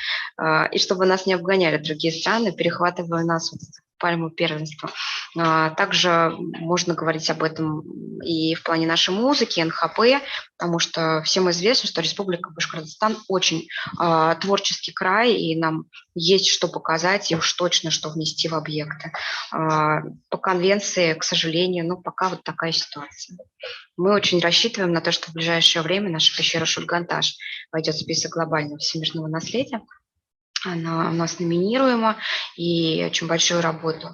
и чтобы нас не обгоняли другие страны, перехватывая нас вот пальму первенства. Также можно говорить об этом и в плане нашей музыки, НХП, потому что всем известно, что Республика Башкортостан очень творческий край, и нам есть что показать и уж точно что внести в объекты. По конвенции, к сожалению, ну пока вот такая ситуация. Мы очень рассчитываем на то, что в ближайшее время наша пещера Шульганташ войдет в список глобального всемирного наследия. Она у нас номинируема, и очень большую работу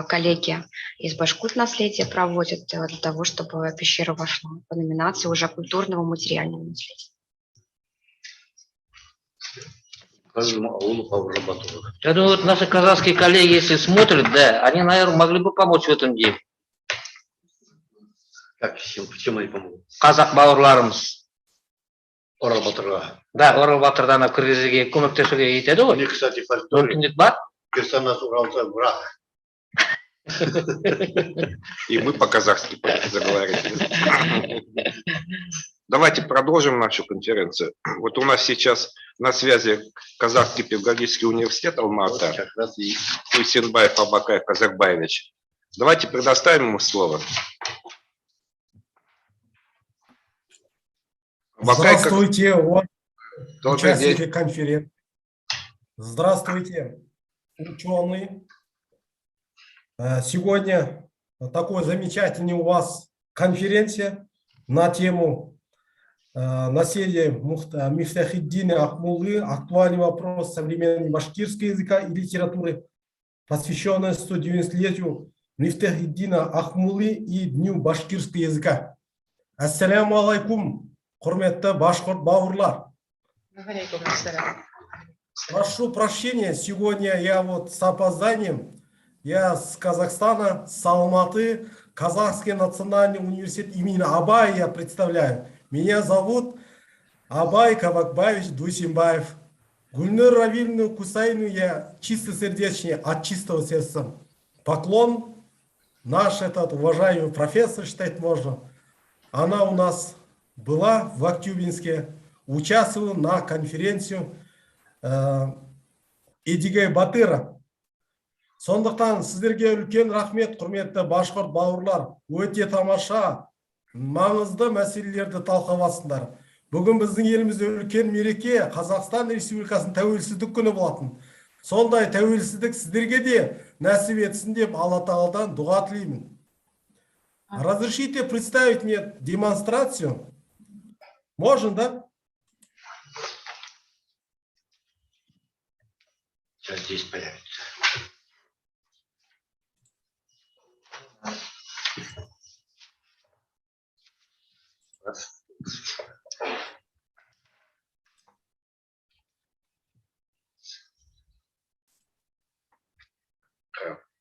коллеги из Башкут наследия проводят для того, чтобы пещера вошла по номинации уже культурного материального наследия. Я думаю, вот наши казахские коллеги, если смотрят, да, они, наверное, могли бы помочь в этом деле. Как, чем они помогут? Казах бауырларымыз. Орал-Батырға. Да, Орал-Батырдан кіргізуге көмектесуге етеді ғой. Мне, кстати, фольклоре Мүмкіндік бар? персонаж Уралда враг. И мы по-казахски заговорили. Давайте продолжим нашу конференцию. Вот у нас сейчас на связи Казахский педагогический университет Алма-Ата, Хуйсенбаев Абакай Казакбаевич. Давайте предоставим ему слово. Здравствуйте, участники день. конференции. Здравствуйте, ученые. Сегодня такой замечательный у вас конференция на тему наследия Мифтахиддина Ахмуллы, актуальный вопрос современной башкирского языка и литературы, посвященный 190-летию Мифтахиддина Ахмуллы и Дню башкирского языка. Ассаляму алейкум. Құрметті башқұрт бауырлар. Прошу прощения, сегодня я вот с опозданием, я с Казахстана, с Алматы, Казахский национальный университет имени Абая я представляю. Меня зовут Абай Кавакбаевич Дусимбаев. Гульнур Равильевну Кусайну я чистосердечнее, от чистого сердца. Поклон наш этот уважаемый профессор, считать можно. Она у нас была в Актюбинске, участвовала на конференцию Эдигей Батыра. Сондықтан сіздерге үлкен рахмет, құрметті башқұрт бауырлар. Өте тамаша, маңызды мәселелерді талқылаватсыңдар. Бүгін біздің елімізде үлкен мереке, Қазақстан Республикасының тәуелсіздік күні болатын. Сондай тәуелсіздік сіздерге де нәсіп етсін деп Алла Тағаладан дұға тілеймін. Разрешите представить мне демонстрацию? Можно, да? Сейчас здесь появится.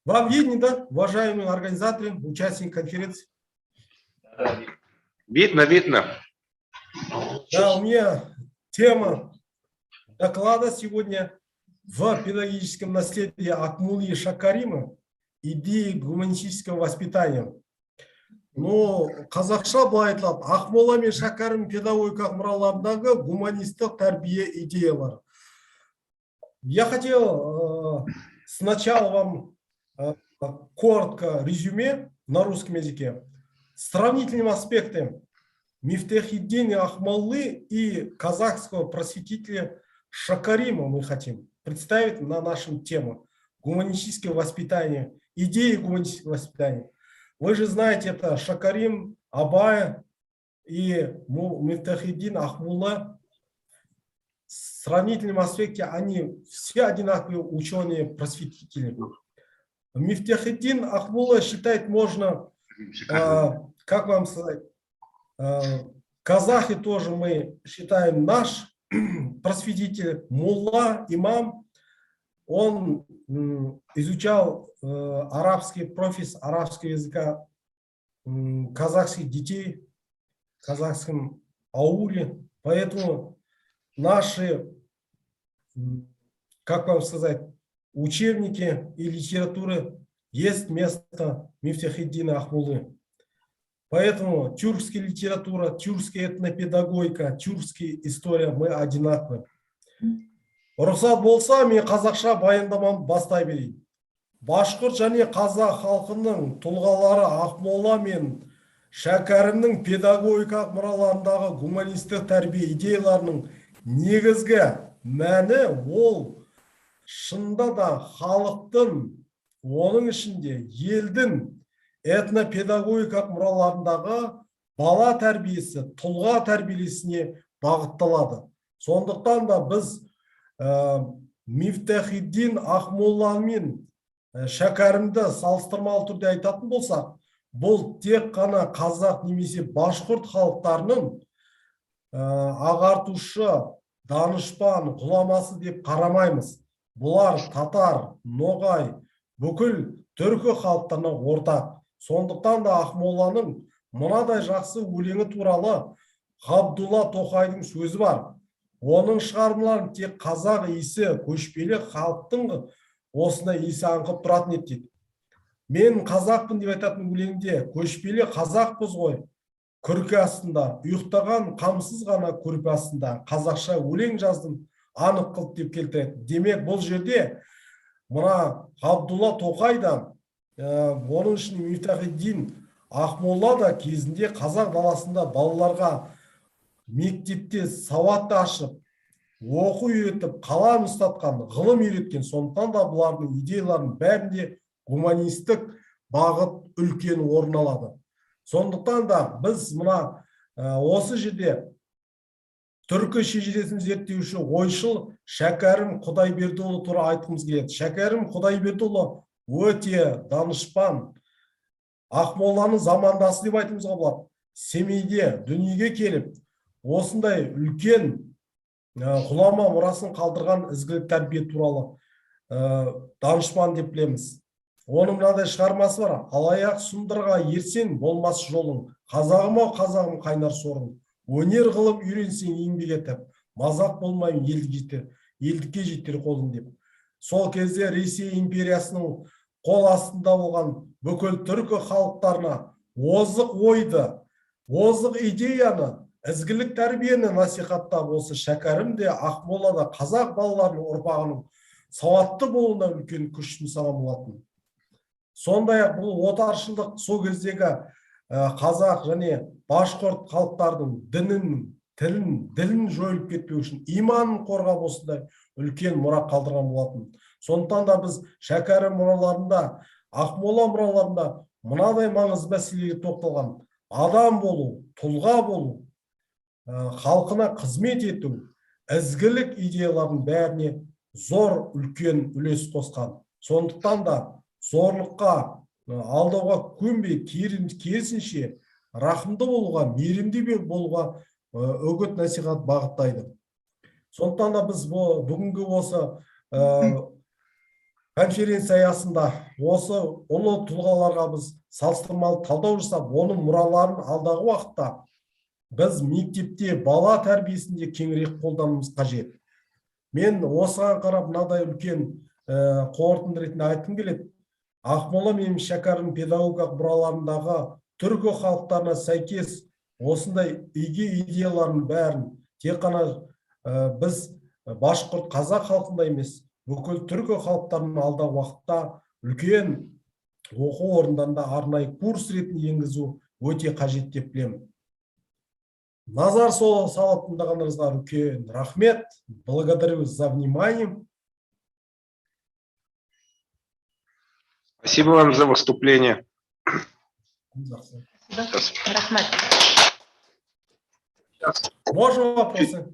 Вам видно, да, уважаемые организаторы, участники конференции? Видно, видно. Да, у меня тема доклада сегодня в педагогическом наследии Акмуллы Шакарима идеи гуманистического воспитания. Но қазақша былай айтылады, Ақмола мен Шәкәрім педагогика мұраларындағы гуманистік тәрбие идеялары. Я хотел сначала вам коротко резюме на русском языке. Сравнительным аспектом Мифтахиддина Ахмуллы и казахского просветителя Шакарима мы хотим представить на нашу тему гуманистического воспитания, идеи гуманистического воспитания. Вы же знаете, это Шакарим, Абая и Мифтахиддин Ахмулла. В сравнительном аспекте они все одинаковые ученые-просветители. Мифтахиддин Ахмулла считать можно, как вам сказать, Казахи тоже мы считаем наш просветитель, мулла, имам. Он изучал арабский профиль арабского языка казахских детей, в казахском ауле. Поэтому наши, как вам сказать, учебники и литературы есть место Мифтахиддина Ахмуллы. Поэтому тюркская литература, тюркская этнопедагогика, тюркская история мы одинаковы. Рұқсат болса, мен қазақша баяндамамды бастай берейін. Башқұрт және қазақ халқының тұлғалары Ақмола мен Шәкәрімнің педагогикалық мұраларындағы гуманистік тәрбие идеяларының негізгі мәні ол шынында да халықтың, оның ішінде елдің этнопедагогикалық мұраларындағы бала тәрбиесі, тұлға тәрбиесіне бағытталады. Сондықтан да біз Мифтахиддин Ақмолла мен Шәкәрімді салыстырмалы түрде айтатын болсақ, бұл тек қана қазақ немесе башқұрт халықтарының ағартушы, данышпан, ғұламасы деп қарамаймыз. Бұлар татар, ноғай, бүкіл түркі халықтарына ортақ. Сондықтан да Ақмолланың мынадай жақсы өлеңі туралы Ғабдулла Тоқайдың сөзі бар. Оның шығармаларын тек қазақ иісі көшпелі халықтың осына иісі аңқып тұратын еді дейді. Мен қазақпын деп айтатын өлеңде көшпелі қазақпыз ғой, күрке астында, ұйықтаған қамсыз ғана көрпе астында қазақша өлең жаздым, анық қылып деп келтіреді. Демек, бұл жерде мына Ғабдулла Тоқай да, оның үшін Мифтахиддин Ақмолла да кезінде қазақ даласында балаларға мектепте сауатты ашып, оқу үйретіп, қалам ұстатқан, ғылым үйреткен. Сондықтан да бұлардың идеяларының бәрінде гуманистік бағыт үлкен орын алады. Сондықтан да біз мына осы жерде түркі шежіресін зерттеуші ойшыл Шәкәрім Құдайбердіұлы туралы айтқымыз келеді. Шәкәрім Құдайбердіұлы өте данышпан, Ақмолланың замандасы деп айтуымызға болады. Семейде дүниеге келіп, осындай үлкен ғұлама мұрасын қалдырған ізгілік тәрбие туралы данышпан деп білеміз. Оның мынадай шығармасы бар: алаяқ сұмдырға ерсен болмас жолың, қазағым ау қазағым қайнар сорың, өнер қылып үйренсең еңбек етіп, мазақ болмай елдікке жетер қолың деп. Сол кезде Ресей империясының қол астында болған бүкіл түркі халықтарына озық ойды, озық идеяны, ізгілік тәрбиені насихаттап, осы Шәкәрім де Ақмоллада қазақ балаларының ұрпағының сауатты болуына үлкен күш жұмсаған болатын. Сондай-ақ бұл отаршылдық сол кездегі қазақ және башқұрт халықтардың дінін, тілін, ділін жойылып кетпеу үшін иманын қорғап осындай үлкен мұра қалдырған болатын. Сондықтан да біз Шәкәрім мұраларында, Ақмолла мұраларында мынадай маңызды мәселеге тоқталған: адам болу, тұлға болу, халқына қызмет ету, ізгілік идеялардың бәріне зор үлкен үлес қосқан. Сондықтан да зорлыққа, алдауға көнбей, керісінше рахымды болуға, мейірімді болуға үгіт насихат бағыттайды. Сондықтан да біз бүгінгі осы конференция аясында осы ұлы тұлғаларға біз салыстырмалы талдау жасап, оның мұраларын алдағы уақытта біз мектепте бала тәрбиесінде кеңірек қолдануымыз қажет. Мен осыған қарап мынадай үлкен қорытынды ретінде айтқым келеді: Ақмолла мен Шәкәрім педагогикалық мұраларындағы түркі халықтарына сәйкес осындай идеялардың бәрін тек қана біз башқұрт қазақ халқында емес, бүкіл түркі халықтарының алдағы уақытта үлкен оқу орындарында арнайы курс ретінде енгізу өте қажет деп білемін. Назар салып тыңдағандарыңызға үлкен рахмет. Благодарю за внимание. Спасибо вам за выступление. Можно вопросы?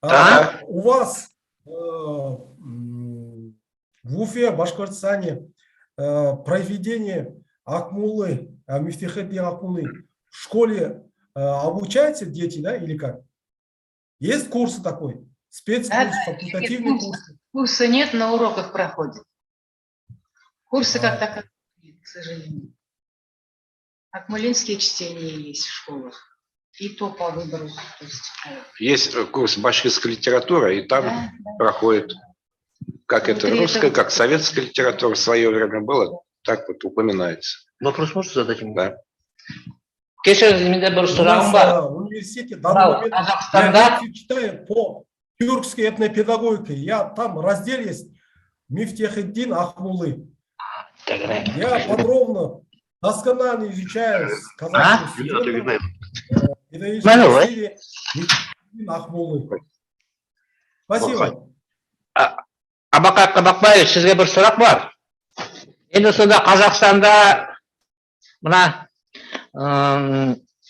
Да. У вас в Уфе, Башкортостане, проведение Акмуллы, Мифтахиддина Акмуллы в школе обучаются дети, да, или как? Есть курсы такой? Спецкурсы, факультативные курсы? Курса нет, на уроках проходят. Курсы как таковые, к сожалению. Акмулинские чтения есть в школах. И то по выбору. То есть курс башкирской литературы, и там проходит, как это русская, как советская литература в свое время было, так вот упоминается. Вопрос можно задать ему? Да. В университете в данный момент я читаю по тюркской этнопедагогике. Я там раздел есть Мифтехиддин Ахмулы. Я подробно, досконально изучаю казахский стиле Мифтехиддин Ахмулы. Спасибо. Абакат Кабакбаев, сізге бір сұрақ бар. Енді сонда Қазақстанда мына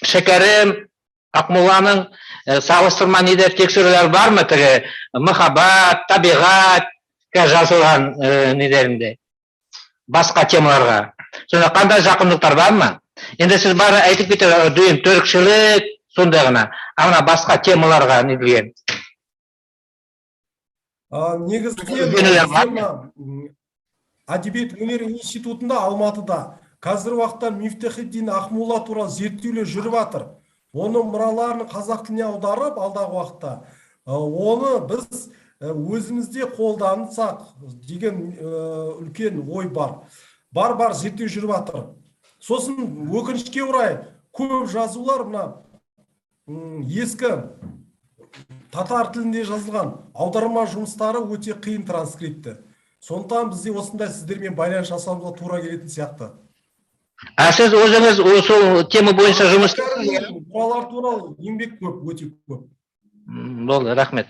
Шәкәрім, Ақмоланың салыстырма неде тексерулер бар ма тіге махаббат, табиғат жазылған недерінде басқа темаларға? Сонда қандай жақындықтар бар ма? Енді сіз бары айтып кетер, дүйім түрікшілік сондай ғана, ана басқа темаларға неділген? Негізінен әдебиет өнер институтында Алматыда қазір уақытта Мифтехиддин Ахмула туралы зерттеулер жүріп жатыр. Оның мұраларын қазақ тіліне аударып, алдағы уақытта оны біз өзімізде қолдансақ деген үлкен ой бар. Бар зерттеу жүріп жатыр. Сосын өкінішке орай көп жазулар мына ескі татар тілінде жазылған аударма жұмыстары өте қиын транскрипті. Сондықтан бізде осындай сіздермен байланыс жасауға тура келетін сияқты. Сіз өзіңіз осы тема бойынша жұмыс мұралар туралы еңбек көп, өте көп. Болды, рахмет.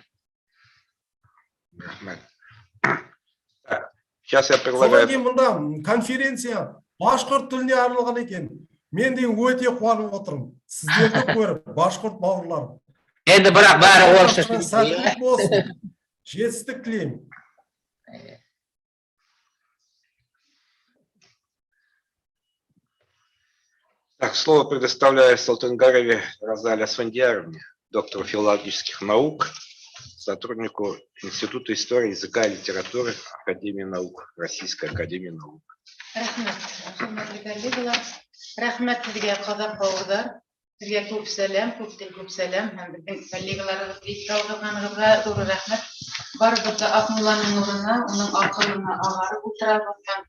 Сейчас я предлагаю... Содан кейін мұнда конференция башқұрт тіліне арналған екен. Мен де өте қуанып отырмын. Сіздерді көріп, башқұрт бауырларым. Енді бірақ бәрі орысша. Сәттілік болсын. Жетістік тілеймін. Так, слово предоставляю Салтангарове Розале Асфандияровне, доктору филологических наук, сотруднику Института истории языка и литературы Академии наук, Российской Академии наук. Рахмет сізге қазақ бауырдар. Сізге көп сәлем, көп сәлем. Һәм біздің коллегаларымыз Талғанғанға зор рахмет. Барыбызды Ақмоланың нұрына, оның ақылына ағарып отырып жатқан,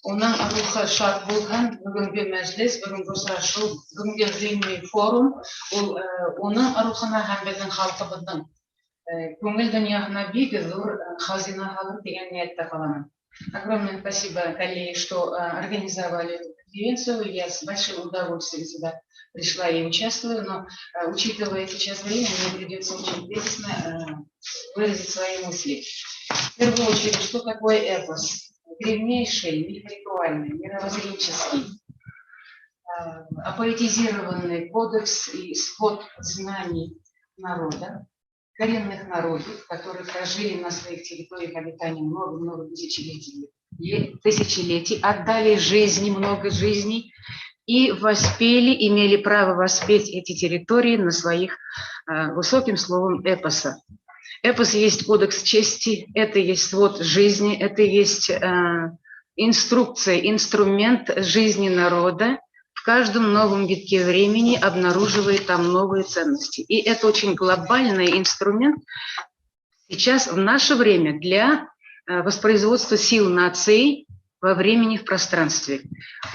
оның рухы шат болған бүгінгі мәжіліс, бүгінгі ұшырасу, бүгінгі ғылыми форум, оның рухына һәм біздің халқымыздың көңіл дүниясына бик зор хазина қалып деген ниетте қаламын. Огромное спасибо, коллеги, что организовали эту конференцию. Я с большим удовольствием сюда пришла и участвую, но учитывая сейчас время, мне придется очень кризисно выразить свои мысли. В первую очередь, что такое эпос? Древнейший, интеллектуальный, мировоззренческий, апоэтизированный кодекс и свод знаний народа, коренных народов, которые прожили на своих территориях обитания много-много тысячелетий, отдали жизни, много жизней, и воспели, имели право воспеть эти территории на своих, высоким словом, эпоса. Эпос есть кодекс чести, это есть свод жизни, это есть инструкция, инструмент жизни народа. В каждом новом витке времени обнаруживает там новые ценности. И это очень глобальный инструмент сейчас в наше время для воспроизводства сил наций во времени и в пространстве.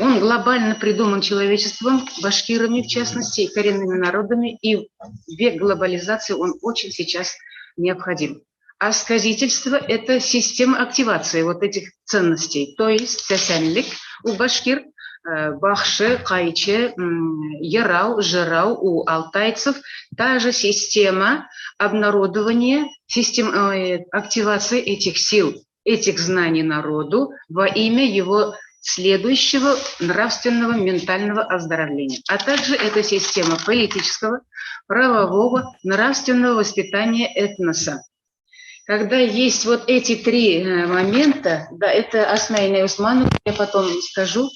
Он глобально придуман человечеством, башкирами в частности, и коренными народами, и в век глобализации он очень сейчас необходим. А сказительство – это система активации вот этих ценностей, то есть сәсәнлік у башкир, бахши, кайчи, ярау, жирау у алтайцев, та же система обнародования, система активации этих сил, этих знаний народу во имя его следующего нравственного, ментального оздоровления. А также это система политического, правового, нравственного воспитания этноса. Когда есть вот эти три момента, да, это Асмаина Усманова, я потом скажу,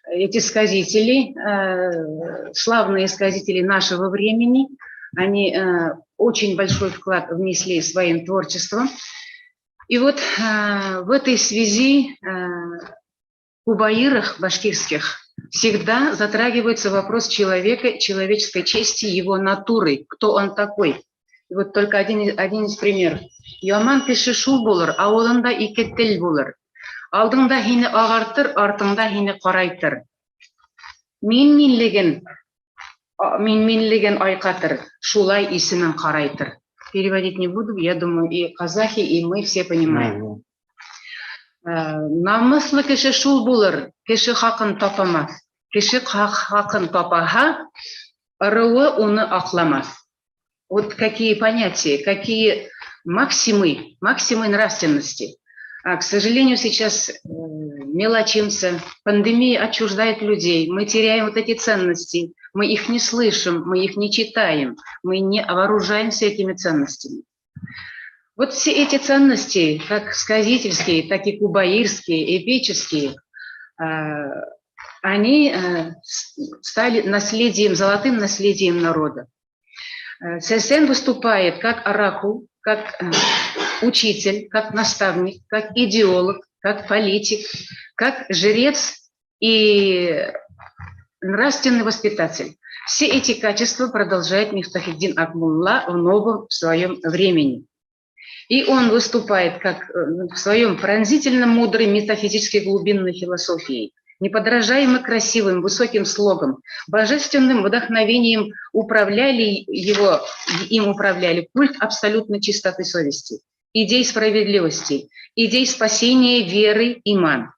эти сказители, славные сказители нашего времени, они очень большой вклад внесли своим творчеством. И вот в этой связи в кубаирах башкирских всегда затрагивается вопрос человека, человеческой чести, его натуры, кто он такой. И вот только один из примеров. Яман кеше шул булыр, авылында ике тел булыр. Алдыңда һине агартыр, артыңда һине карайтыр. Мин минлеген айкатыр, шулай исемен карайтыр. Переводить не буду, я думаю, и казахи, и мы все понимаем. Намыслы кеше шул булыр, кеше хакын тапамас. Кеше хакын тапаха, ырыуы уны акламас. Вот какие понятия, какие максимы нравственности. А, к сожалению, сейчас мелочимся, пандемия отчуждает людей, мы теряем вот эти ценности, мы их не слышим, мы их не читаем, мы не вооружаемся этими ценностями. Вот все эти ценности, как сказительские, так и кубаирские, эпические, они стали наследием, золотым наследием народа. Сесен выступает как оракул, как учитель, как наставник, как идеолог, как политик, как жрец и нравственный воспитатель. Все эти качества продолжает Мифтахиддин Акмулла в новом своем времени. И он выступает как в своем пронзительно мудрой метафизической глубинной философии, неподражаемо красивым, высоким слогом, божественным вдохновением им управляли культ абсолютной чистоты совести, идей справедливости, идей спасения веры, иман,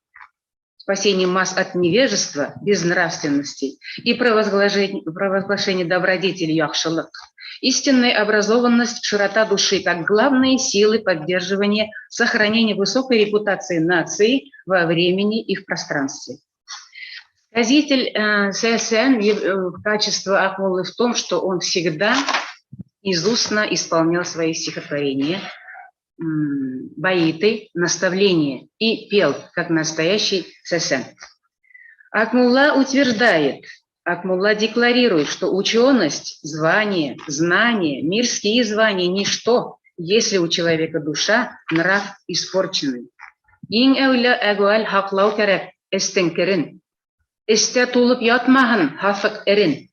спасения масс от невежества, безнравственности и провозглашение добродетели яхшалык, истинная образованность, широта души как главные силы поддерживания, сохранения высокой репутации нации во времени и в пространстве. Сказитель Сесен в качестве Акмуллы в том, что он всегда изустно исполнял свои стихотворения, баиты, наставления и пел, как настоящий Сесен. Акмулла утверждает, Акмулла декларирует, что ученость, звание, знание, мирские звания – ничто, если у человека душа, нрав испорченный. Иң әүлә әгуәл хаклау кәрәк, эстенкерин. Эстә тулып ятмаһын, хафык эрин.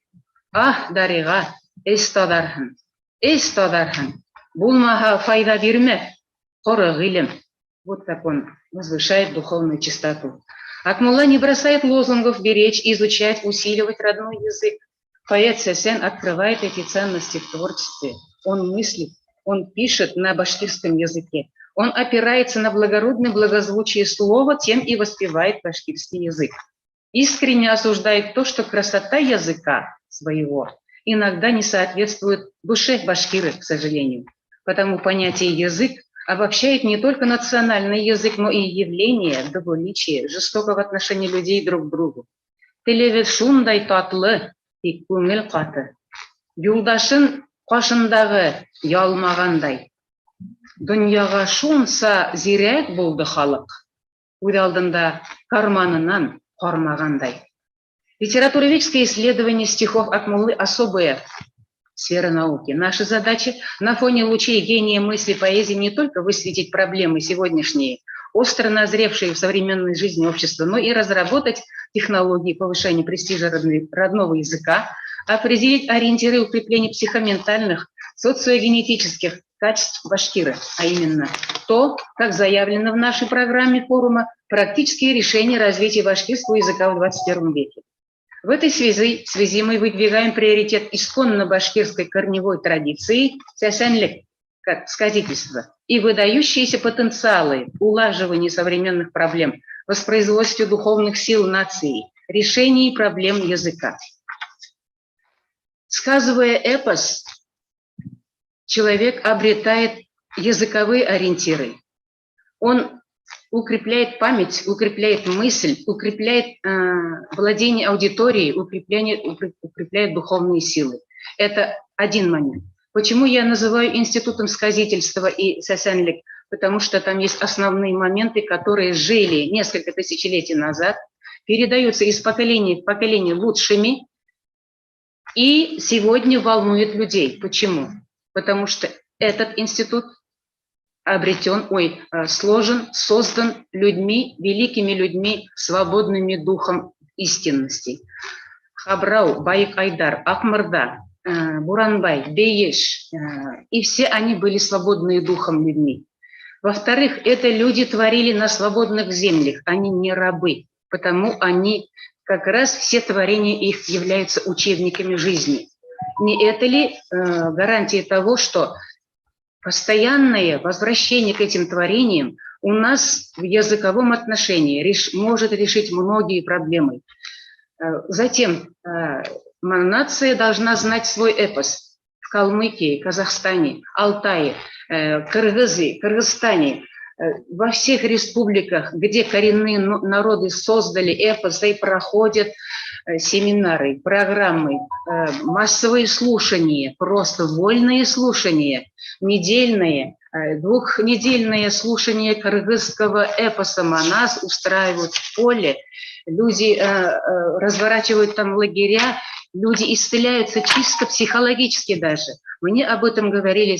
Ах, дариға, эстадарһын. Булмаһа файда бирмәҫ, ҡоро ғилем. Вот как он возвышает духовную чистоту. Акмулла не бросает лозунгов беречь, изучать, усиливать родной язык. Поэт Сесен открывает эти ценности в творчестве. Он мыслит, он пишет на башкирском языке. Он опирается на благородное благозвучие слова, тем и воспевает башкирский язык. Искренне осуждает то, что красота языка своего иногда не соответствует душе башкиры, к сожалению. Потому понятие «язык» обобщает не только национальный язык, но и явление двуличия, жестокого отношения людей друг к другу. Телевед шундай татлы, тик күңел каты. Юлдашын кашындагы ялмагандай. Дөньяга шунса зирәк булды халык. Үз алдында карманынан кармагандай. Литературоведческое исследование стихов Акмуллы – особая сфера науки. Наша задача на фоне лучей гения мысли поэзии не только высветить проблемы сегодняшние, остро назревшие в современной жизни общества, но и разработать технологии повышения престижа родного языка, определить ориентиры укрепления психоментальных, социогенетических качеств башкиры, а именно то, как заявлено в нашей программе форума, практические решения развития башкирского языка в 21 веке. В этой связи мы выдвигаем приоритет исконно башкирской корневой традиции сесенлик, как сказительство, и выдающиеся потенциалы улаживания современных проблем, воспроизводстве духовных сил нации, решении проблем языка. Сказывая эпос, человек обретает языковые ориентиры. Он укрепляет память, укрепляет мысль, укрепляет владение аудиторией, укрепляет духовные силы. Это один момент. Почему я называю институтом сказительства и сесенлик? Потому что там есть основные моменты, которые жили несколько тысячелетий назад, передаются из поколения в поколение лучшими и сегодня волнует людей. Почему? Потому что этот институт создан людьми, великими людьми, свободными духом истинности. Хабрау, Байык Айдар, Ахмарда, Буранбай, Бейеш, и все они были свободные духом людьми. Во-вторых, это люди творили на свободных землях, они не рабы, потому они как раз все творения их являются учебниками жизни. Не это ли гарантия того, что постоянное возвращение к этим творениям у нас в языковом отношении может решить многие проблемы. Затем нация должна знать свой эпос. В Калмыкии, Казахстане, Алтае, Кыргызстане, во всех республиках, где коренные народы создали эпосы и проходят семинары, программы, массовые слушания, просто вольные слушания, недельные, двухнедельные слушания кыргызского эпоса Манас устраивают в поле, люди разворачивают там лагеря, люди исцеляются чисто психологически даже. Мне об этом говорили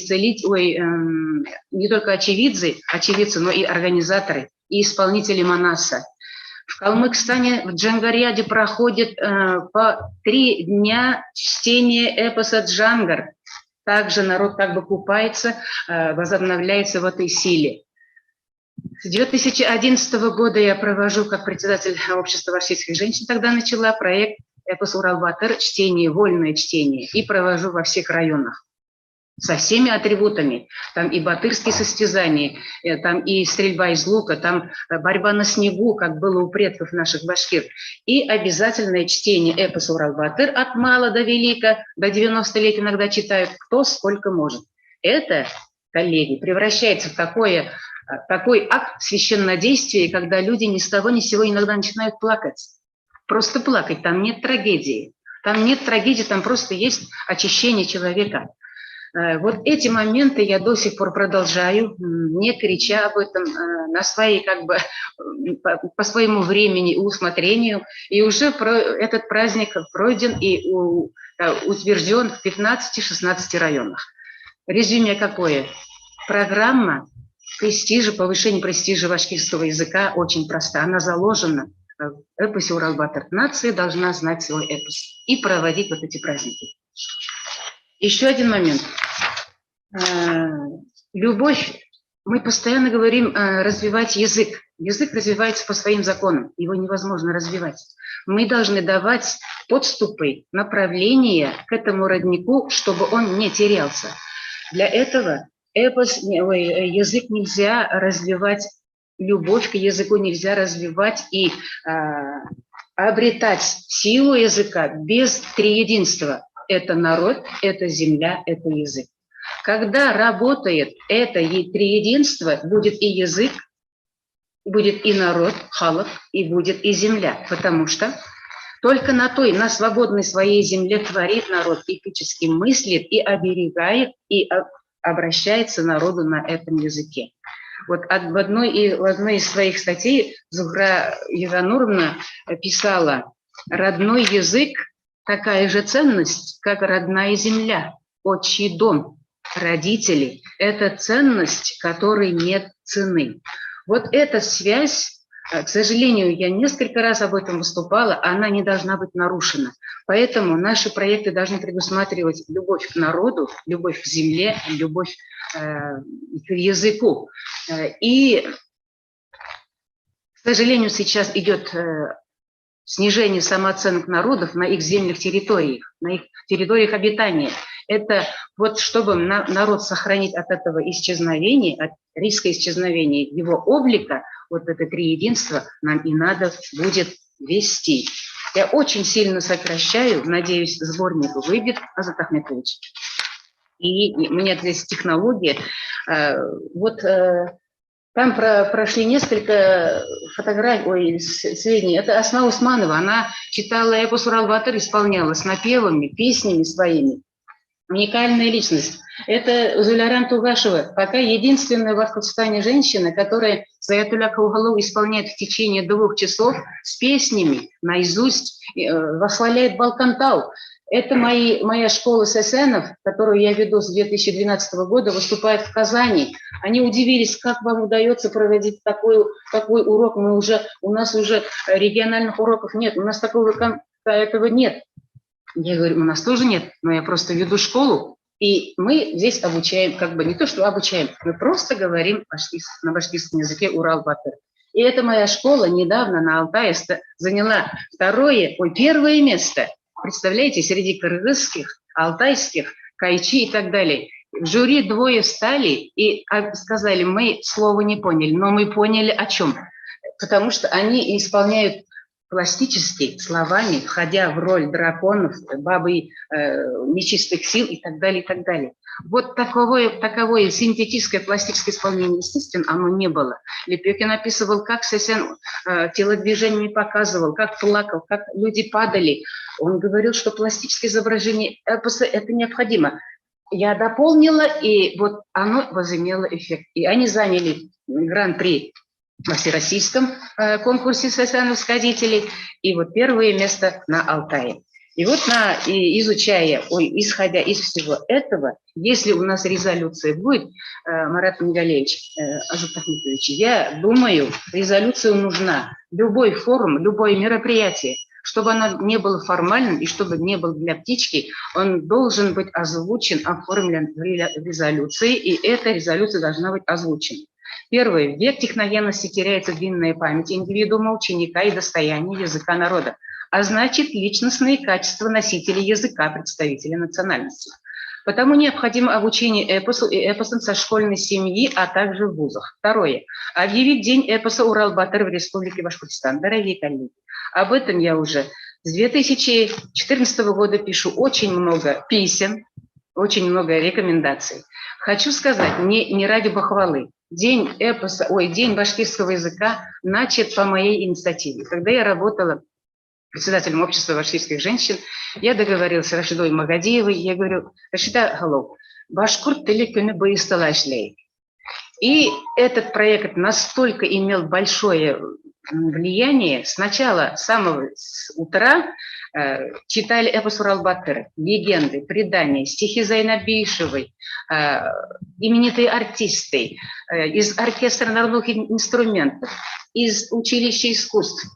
не только очевидцы, но и организаторы, и исполнители Манаса. В Калмыкстане, в Джангарьяде проходит по 3 дня чтения эпоса Джангар. Также народ как бы купается, возобновляется в этой силе. С 2011 года я провожу, как председатель общества башкирских женщин, тогда начала проект «Эпос Урал-Батыр», чтение, вольное чтение, и провожу во всех районах. Со всеми атрибутами. Там и батырские состязания, там и стрельба из лука, там борьба на снегу, как было у предков наших башкир. И обязательное чтение эпоса Урал-Батыр от мала до велика, до 90 лет иногда читают, кто сколько может. Это, коллеги, превращается в такой акт священнодействия, когда люди ни с того ни с сего иногда начинают плакать. Просто плакать, там нет трагедии. Там нет трагедии, там просто есть очищение человека. Вот эти моменты я до сих пор продолжаю, не крича об этом, на своей, по своему времени и усмотрению. И уже этот праздник пройден и утвержден в 15-16 районах. Резюме какое? Программа повышения престижа башкирского языка очень проста. Она заложена в эпосе Урал-Батыр. Нация должна знать свой эпос и проводить вот эти праздники. Еще один момент. Любовь. Мы постоянно говорим развивать язык. Язык развивается по своим законам. Его невозможно развивать. Мы должны давать подступы, направления к этому роднику, чтобы он не терялся. Для этого язык нельзя развивать, любовь к языку нельзя развивать и обретать силу языка без триединства. Это народ, это земля, это язык. Когда работает это триединство, будет и язык, будет и народ, халак, и будет и земля. Потому что только на свободной своей земле творит народ, эпически мыслит и оберегает, и обращается народу на этом языке. Вот в одной из своих статей Зухра Егонуровна писала: «Родной язык – такая же ценность, как родная земля, отчий дом, родители – это ценность, которой нет цены». Вот эта связь, к сожалению, я несколько раз об этом выступала, она не должна быть нарушена. Поэтому наши проекты должны предусматривать любовь к народу, любовь к земле, любовь к языку. И, к сожалению, сейчас идет снижение самооценок народов на их земных территориях, на их территориях обитания. Это вот чтобы народ сохранить от этого исчезновения, от риска исчезновения его облика, вот это триединство нам и надо будет вести. Я очень сильно сокращаю, надеюсь, сборник выйдет, Азат Ахметович. И у меня здесь технология. Там прошли несколько фотографий, сведений. Это Асма Усманова, она читала эпос Урал-Батыр, исполняла с напевами, песнями своими. Уникальная личность. Это Зуляран Тугашева, пока единственная в Башкортостане женщина, которая с Саятуля Каугалу исполняет в течение 2 часов с песнями наизусть, восхваляет Балкантау. Это моя школа сесенов, которую я веду с 2012 года, выступает в Казани. Они удивились, как вам удается проводить такой урок. У нас уже региональных уроков нет, у нас этого нет. Я говорю, у нас тоже нет, но я просто веду школу, и мы здесь обучаем, не то, что обучаем, мы просто говорим на башкирском языке Урал-Батыр. И эта моя школа недавно на Алтае заняла первое место. Представляете, среди кыргызских, алтайских, кайчи и так далее. В жюри 2 встали и сказали, мы слова не поняли, но мы поняли о чем. Потому что они исполняют пластически, словами, входя в роль драконов, бабы нечистых сил и так далее, и так далее. Вот таковое синтетическое пластическое исполнение, естественно, оно не было. Лепёкин описывал, как Сесен телодвижениями показывал, как плакал, как люди падали. Он говорил, что пластическое изображение эпоса – это необходимо. Я дополнила, и вот оно возымело эффект. И они заняли гран-при во всероссийском конкурсе сесеновских, и вот первое место на Алтае. И вот исходя из всего этого, если у нас резолюция будет, Марат Мигалевич, Азат Ахметович, я думаю, резолюция нужна. Любой форум, любое мероприятие, чтобы оно не было формальным и чтобы не был для птички, он должен быть озвучен, оформлен в резолюции, и эта резолюция должна быть озвучена. Первое. В век техногенности теряется длинная память индивидуума, ученика и достояние языка народа, а значит личностные качества носителей языка, представителей национальности. Потому необходимо обучение эпосу и эпосам со школьной семьи, а также в вузах. Второе. Объявить День эпоса Урал-Батыр в Республике Башкортостан. Дорогие коллеги, об этом я уже с 2014 года пишу очень много писем, очень много рекомендаций. Хочу сказать, не ради похвалы. День башкирского языка начат по моей инициативе. Когда я работала председателем общества башкирских женщин, я договорилась с Рашидой Магадиевой, я говорю, Рашида Халов, башкурт тілі күні быйыстала эшлей. И этот проект настолько имел большое влияние, сначала с самого утра читали эпос Урал-Батыр, легенды, предания, стихи Зайнабишевой, именитые артисты, из оркестра народных инструментов, из училища искусств.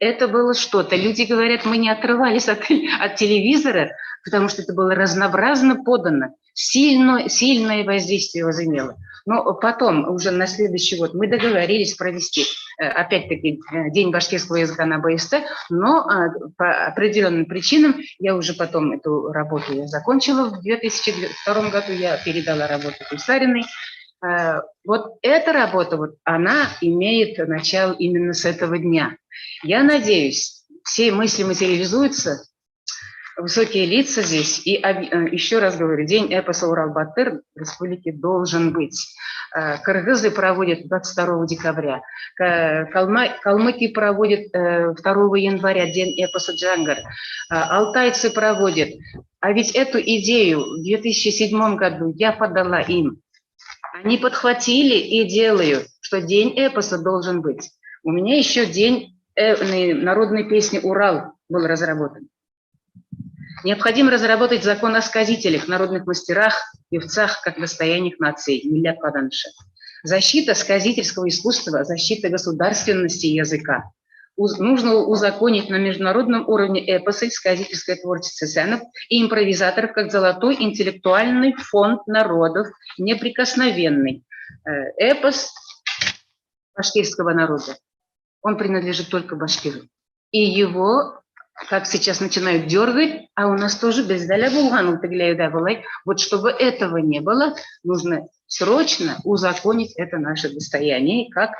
Это было что-то. Люди говорят, мы не отрывались от телевизора, потому что это было разнообразно подано, сильное воздействие возымело. Но потом, уже на следующий год, мы договорились провести, опять-таки, День башкирского языка на БСТ, но по определенным причинам я уже потом эту работу закончила. В 2002 году я передала работу Пульсариной. Вот эта работа, она имеет начало именно с этого дня. Я надеюсь, все мысли материализуются, высокие лица здесь. И еще раз говорю, День эпоса Урал-Батыр в республике должен быть. Кыргызы проводят 22 декабря, калмыки проводят 2 января День эпоса Джангар, алтайцы проводят. А ведь эту идею в 2007 году я подала им. Они подхватили и делают, что День эпоса должен быть. У меня еще День народной песни «Урал» был разработан. Необходимо разработать закон о сказителях, народных мастерах, певцах, как достояниях нации, миллят паданша. Защита сказительского искусства, защита государственности языка. Нужно узаконить на международном уровне эпосы, сказительское творчество сценов и импровизаторов как золотой интеллектуальный фонд народов, неприкосновенный. Эпос башкирского народа, он принадлежит только башкиру. И его, как сейчас начинают дергать, а у нас тоже бездаля булгану тыгляюда былай. Вот чтобы этого не было, нужно срочно узаконить это наше достояние, как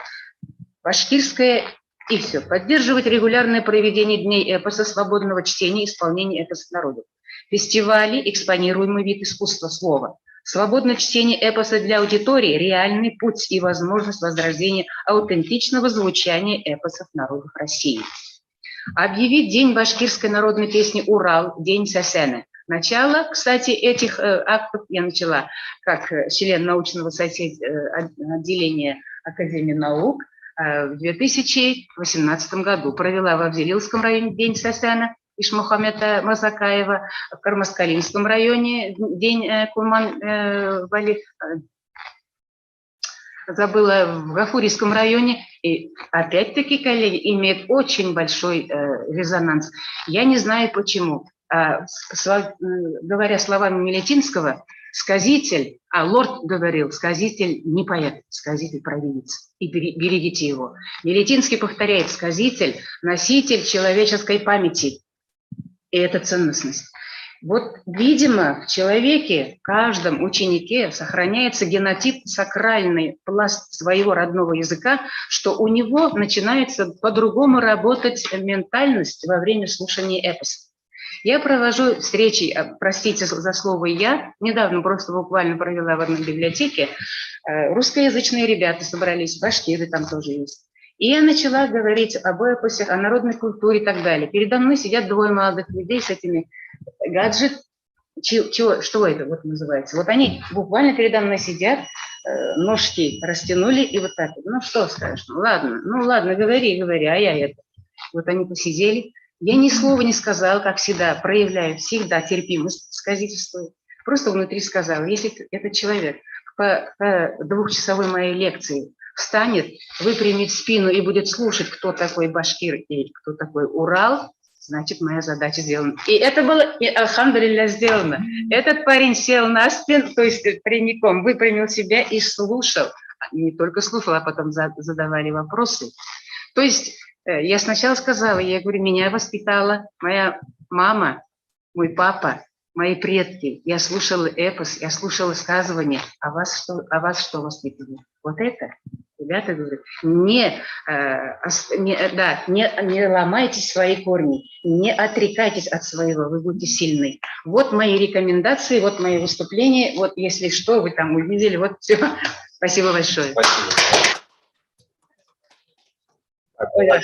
башкирское. И все. Поддерживать регулярное проведение дней эпоса, свободного чтения и исполнения эпосов народов. Фестивали, экспонируемый вид искусства слова. Свободное чтение эпоса для аудитории – реальный путь и возможность возрождения аутентичного звучания эпосов народов России. Объявить День башкирской народной песни «Урал», День Сесены. Начало, кстати, этих актов я начала как член научного отделения Академии наук. в 2018 году провела в Абзелилском районе День Сасяна Ишмухамеда Мазакаева, в Кармаскалинском районе День Кулман Вали, забыла, в Гафурийском районе. И опять-таки, коллеги, имеет очень большой резонанс. Я не знаю почему. Говоря словами Мелетинского, сказитель, лорд говорил, сказитель не поэт, сказитель провидец. И берегите его. Мелетинский повторяет, сказитель, носитель человеческой памяти. И это ценностность. Вот, видимо, в человеке, в каждом ученике сохраняется генотип, сакральный пласт своего родного языка, что у него начинается по-другому работать ментальность во время слушания эпоса. Я провожу встречи, простите за слово «я», недавно просто буквально провела в одной библиотеке, русскоязычные ребята собрались, башкиры там тоже есть. И я начала говорить об эпосах, о народной культуре и так далее. Передо мной сидят двое молодых людей с этими гаджет. Что это вот называется? Вот они буквально передо мной сидят, ножки растянули и вот так. Ну что скажешь? Ну ладно, говори, а я это. Вот они посидели. Я ни слова не сказала, как всегда, проявляю всегда терпимость, сказительствую. Просто внутри сказала, если этот человек по двухчасовой моей лекции встанет, выпрямит спину и будет слушать, кто такой башкир и кто такой Урал, значит, моя задача сделана. И это было, альхамдулилля, сделано. Этот парень сел на спину, то есть прямиком выпрямил себя и слушал. Не только слушал, а потом задавали вопросы. То есть я сначала сказала, я говорю, меня воспитала моя мама, мой папа, мои предки. Я слушала эпос, я слушала сказывания. А вас что воспитывали? Вот это. Ребята говорят, не ломайте свои корни, не отрекайтесь от своего, вы будете сильны. Вот мои рекомендации, вот мои выступления, вот если что, вы там увидели, вот все. Спасибо большое. Спасибо.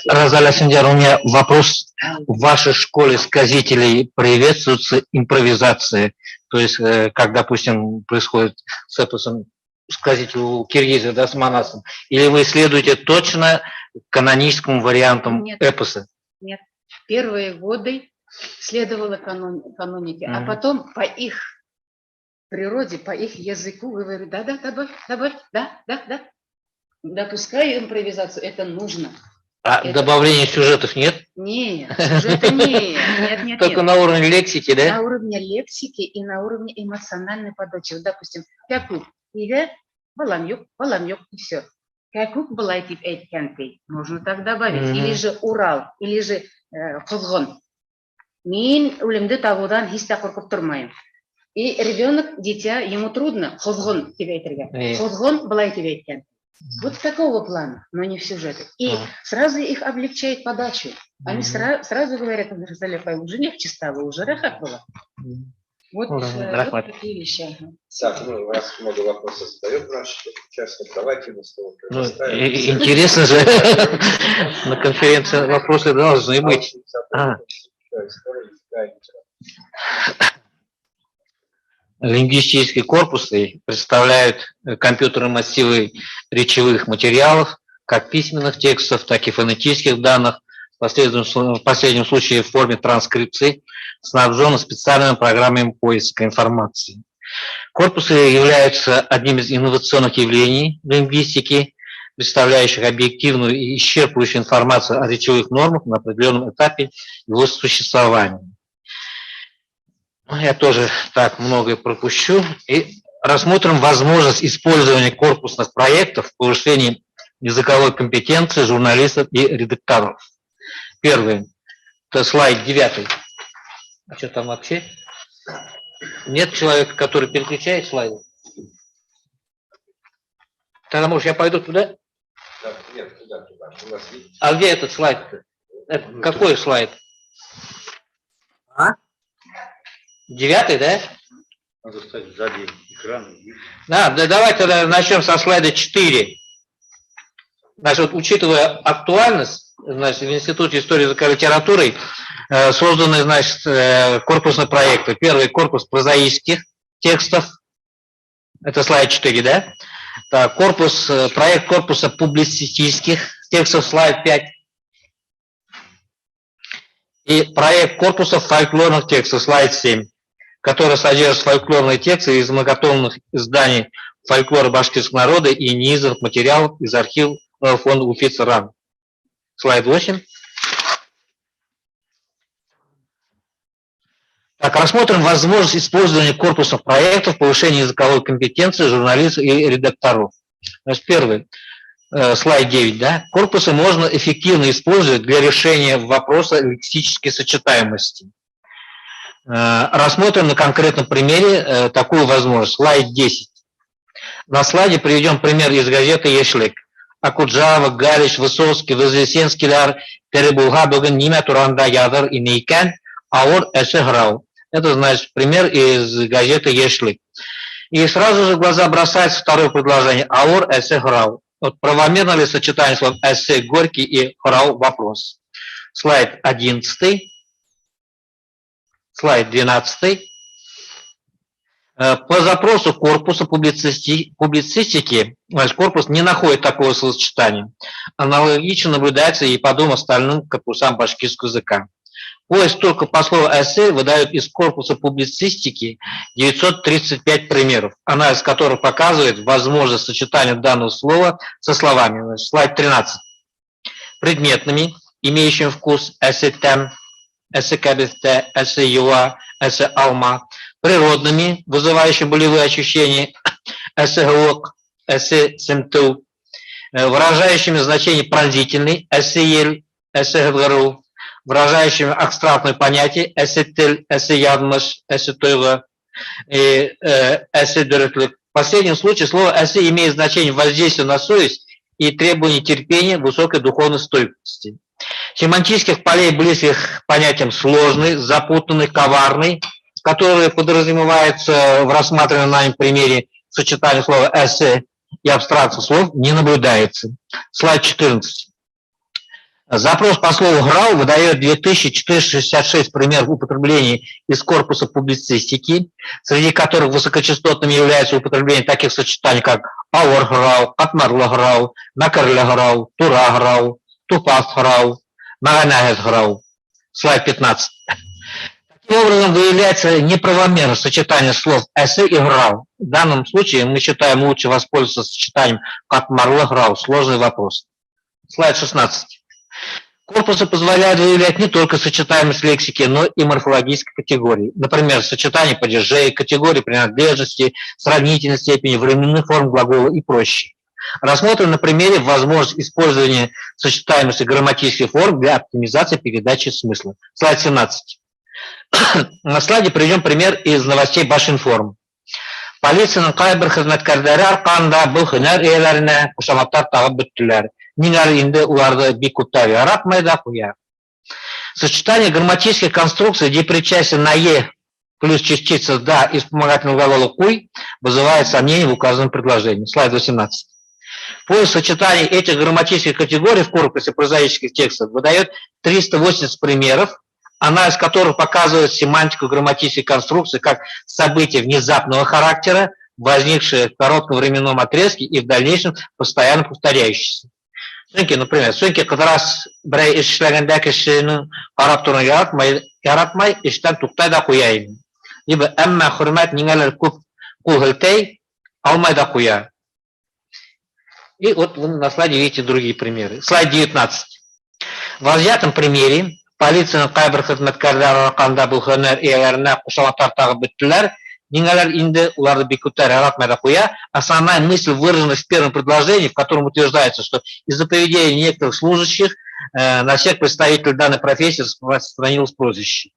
Разаля Синдяр, у меня вопрос. В вашей школе сказителей приветствуется импровизация? То есть, как, допустим, происходит с эпосом сказителя у киргизов, да, с манасом? Или вы следуете точно каноническим вариантам эпоса? Нет. Первые годы следовала канонике, а потом по их природе, по их языку говорю, добавь, да. Допускаю импровизацию, это нужно. А добавления сюжетов нет? Нет, сюжета нет. Только на уровне лексики, да? На уровне лексики и на уровне эмоциональной подачи. Вот, допустим, Кякук, Баламюк, и все. Кякук Балайтип Эйткянкей. Можно так добавить. Или же Урал, или же Хозгон. Мин улемды тавудан хиста коркуп турмайым. И ребенок, дитя, ему трудно Хозгон тебе эйтерган. Хозгон Балайтип Эйткянкей. Вот такого плана, но не в сюжете. И сразу их облегчает подачу. Они сразу говорят, уже легче стало, уже рахат было. Вот такие вещи. Так, у вас много вопросов задает наш участник. Давайте на слово. Интересно же, на конференции вопросы должны быть. Лингвистические корпусы представляют компьютерные массивы речевых материалов, как письменных текстов, так и фонетических данных, в последнем случае в форме транскрипции, снабжены специальными программами поиска информации. Корпусы являются одним из инновационных явлений лингвистики, представляющих объективную и исчерпывающую информацию о речевых нормах на определенном этапе его существования. Я тоже так многое пропущу. И рассмотрим возможность использования корпусных проектов в повышении языковой компетенции журналистов и редакторов. Первый. Это слайд 9. А что там вообще? Нет человека, который переключает слайды? Тогда, может, я пойду туда? Нет, туда. А где этот слайд? Какой слайд? 9, да? Надо стать сзади экрана. Да, давайте тогда начнем со слайда 4. Значит, вот, учитывая актуальность, значит, в Институте истории языка и литературы созданы, значит, корпусные проекты. Первый — корпус прозаических текстов. Это слайд 4, да? Так, проект корпуса публицистических текстов, слайд 5. И проект корпуса фольклорных текстов, слайд 7, который содержит фольклорные тексты из многотомных изданий фольклора башкирского народа и неизданных материалов из архива фонда Уфиц-РАН. Слайд 8. Так, рассмотрим возможность использования корпуса проектов, повышения языковой компетенции журналистов и редакторов. Значит, первый, слайд 9, да. Корпусы можно эффективно использовать для решения вопроса лексической сочетаемости. Рассмотрим на конкретном примере такую возможность. Слайд 10. На слайде приведем пример из газеты «Ешлик». Акуджава, Галич, Высоцкий, Вознесенскийлер, Перебулга, бүгін неме туранда языр инейкен, ауыр эші грау. Это значит пример из газеты «Ешлик». И сразу же в глаза бросается второе предложение. Аур эссе грау. Вот правомерно ли сочетание слов эссе горький и грау? Вопрос. Слайд 11. Слайд 12. По запросу корпуса публицистики, значит, корпус не находит такого словосочетания. Аналогично наблюдается и по двум остальным корпусам башкирского языка. Поиск только по слову эссе выдает из корпуса публицистики 935 примеров, анализ которых показывает возможность сочетания данного слова со словами. Значит, слайд 13. Предметными, имеющими вкус эссе тем, эссе кабесте, эссе юа, эссе алма, природными, вызывающими болевые ощущения, эссе гуок, эссе симту, выражающими значение пронзительный, эссе ель, эссе гвару, выражающими абстрактное понятие эссе-тель, эссе-ядмыш, эссе-тойга и эссе-дөрөтлік. В последнем случае слово эссе имеет значение воздействия на совесть и требование терпения, высокой духовной стойкости. Семантических полей близких понятиям сложный, запутанный, коварный, которые подразумеваются в рассматриваемом нами примере сочетания слова эссе и абстракции слов, не наблюдается. Слайд 14. Запрос по слову «грау» выдает 2466 примеров употребления из корпуса публицистики, среди которых высокочастотными являются употребления таких сочетаний, как «ауыр-грау», «катмарлы-грау», «накарлы-грау», «тура-грау», «тупас-грау», «маганагет-грау». Слайд 15. Таким образом, выявляется неправомерность сочетания слов «эссе» и «грау». В данном случае мы считаем лучше воспользоваться сочетанием «катмарлы-грау». Сложный вопрос. Слайд 16. Корпусы позволяют выявлять не только сочетаемость лексики, но и морфологической категории. Например, сочетание падежей, категории принадлежности, сравнительной степени, временных форм глагола и прочее. Рассмотрим на примере возможность использования сочетаемости грамматических форм для оптимизации передачи смысла. Слайд 17. На слайде приведем пример из новостей Башинформ. Полицияның кайбер хезмәткәрләре арканда был һөнәр ияләренә кушаматтар тагып беттеләр. Ниңәр инде уларны бик күптәр яратмый да куя. Сочетание грамматических конструкций, где причастие на «е» плюс частица «да» и вспомогательного глагола «куй» вызывает сомнения в указанном предложении. Слайд 18. Поиск сочетаний этих грамматических категорий в корпусе прозаических текстов выдает 380 примеров, анализ которых показывает семантику грамматической конструкции как события внезапного характера, возникшие в коротком временном отрезке и в дальнейшем постоянно повторяющиеся. Например, сөйки қыдырас бірай іш ішләгенде кішінің қарап тұрын яратмай, іштен тұқтай да қояйын. Либо әммә хұрмәт неңәлер көп қулғылтай, алмай да қоя. И вот вы на слайде видите другие примеры. Слайд 19. В взятом примере полицияның кайбер хезмәткәрләре арканда был һөнәр ияләренә кушаматтар тагып беттеләр. Ниңәләр инде уларды бик күптәр яратмай да куя. Основная мысль выражена в первом предложении, в котором утверждается, что из-за поведения некоторых служащих на всех представителей данной профессии распространилось прозвище.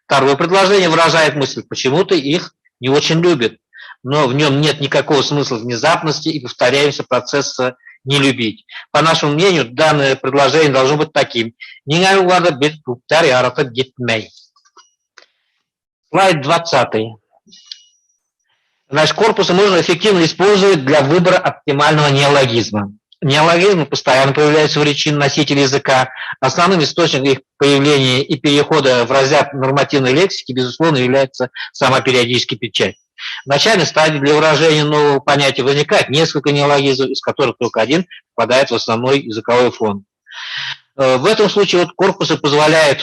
Второе предложение выражает мысль, почему-то их не очень любят, но в нем нет никакого смысла внезапности и повторяемся процесса не любить. По нашему мнению, данное предложение должно быть таким. Ниңәләр уларды бик күптәр яратып гитмәй. Слайд 20. Значит, корпусы можно эффективно использовать для выбора оптимального неологизма. Неологизмы постоянно появляются в речи носителей языка. Основным источником их появления и перехода в разряд нормативной лексики, безусловно, является сама периодическая печать. В начальной стадии для выражения нового понятия возникает несколько неологизмов, из которых только один попадает в основной языковой фонд. В этом случае вот корпусы позволяют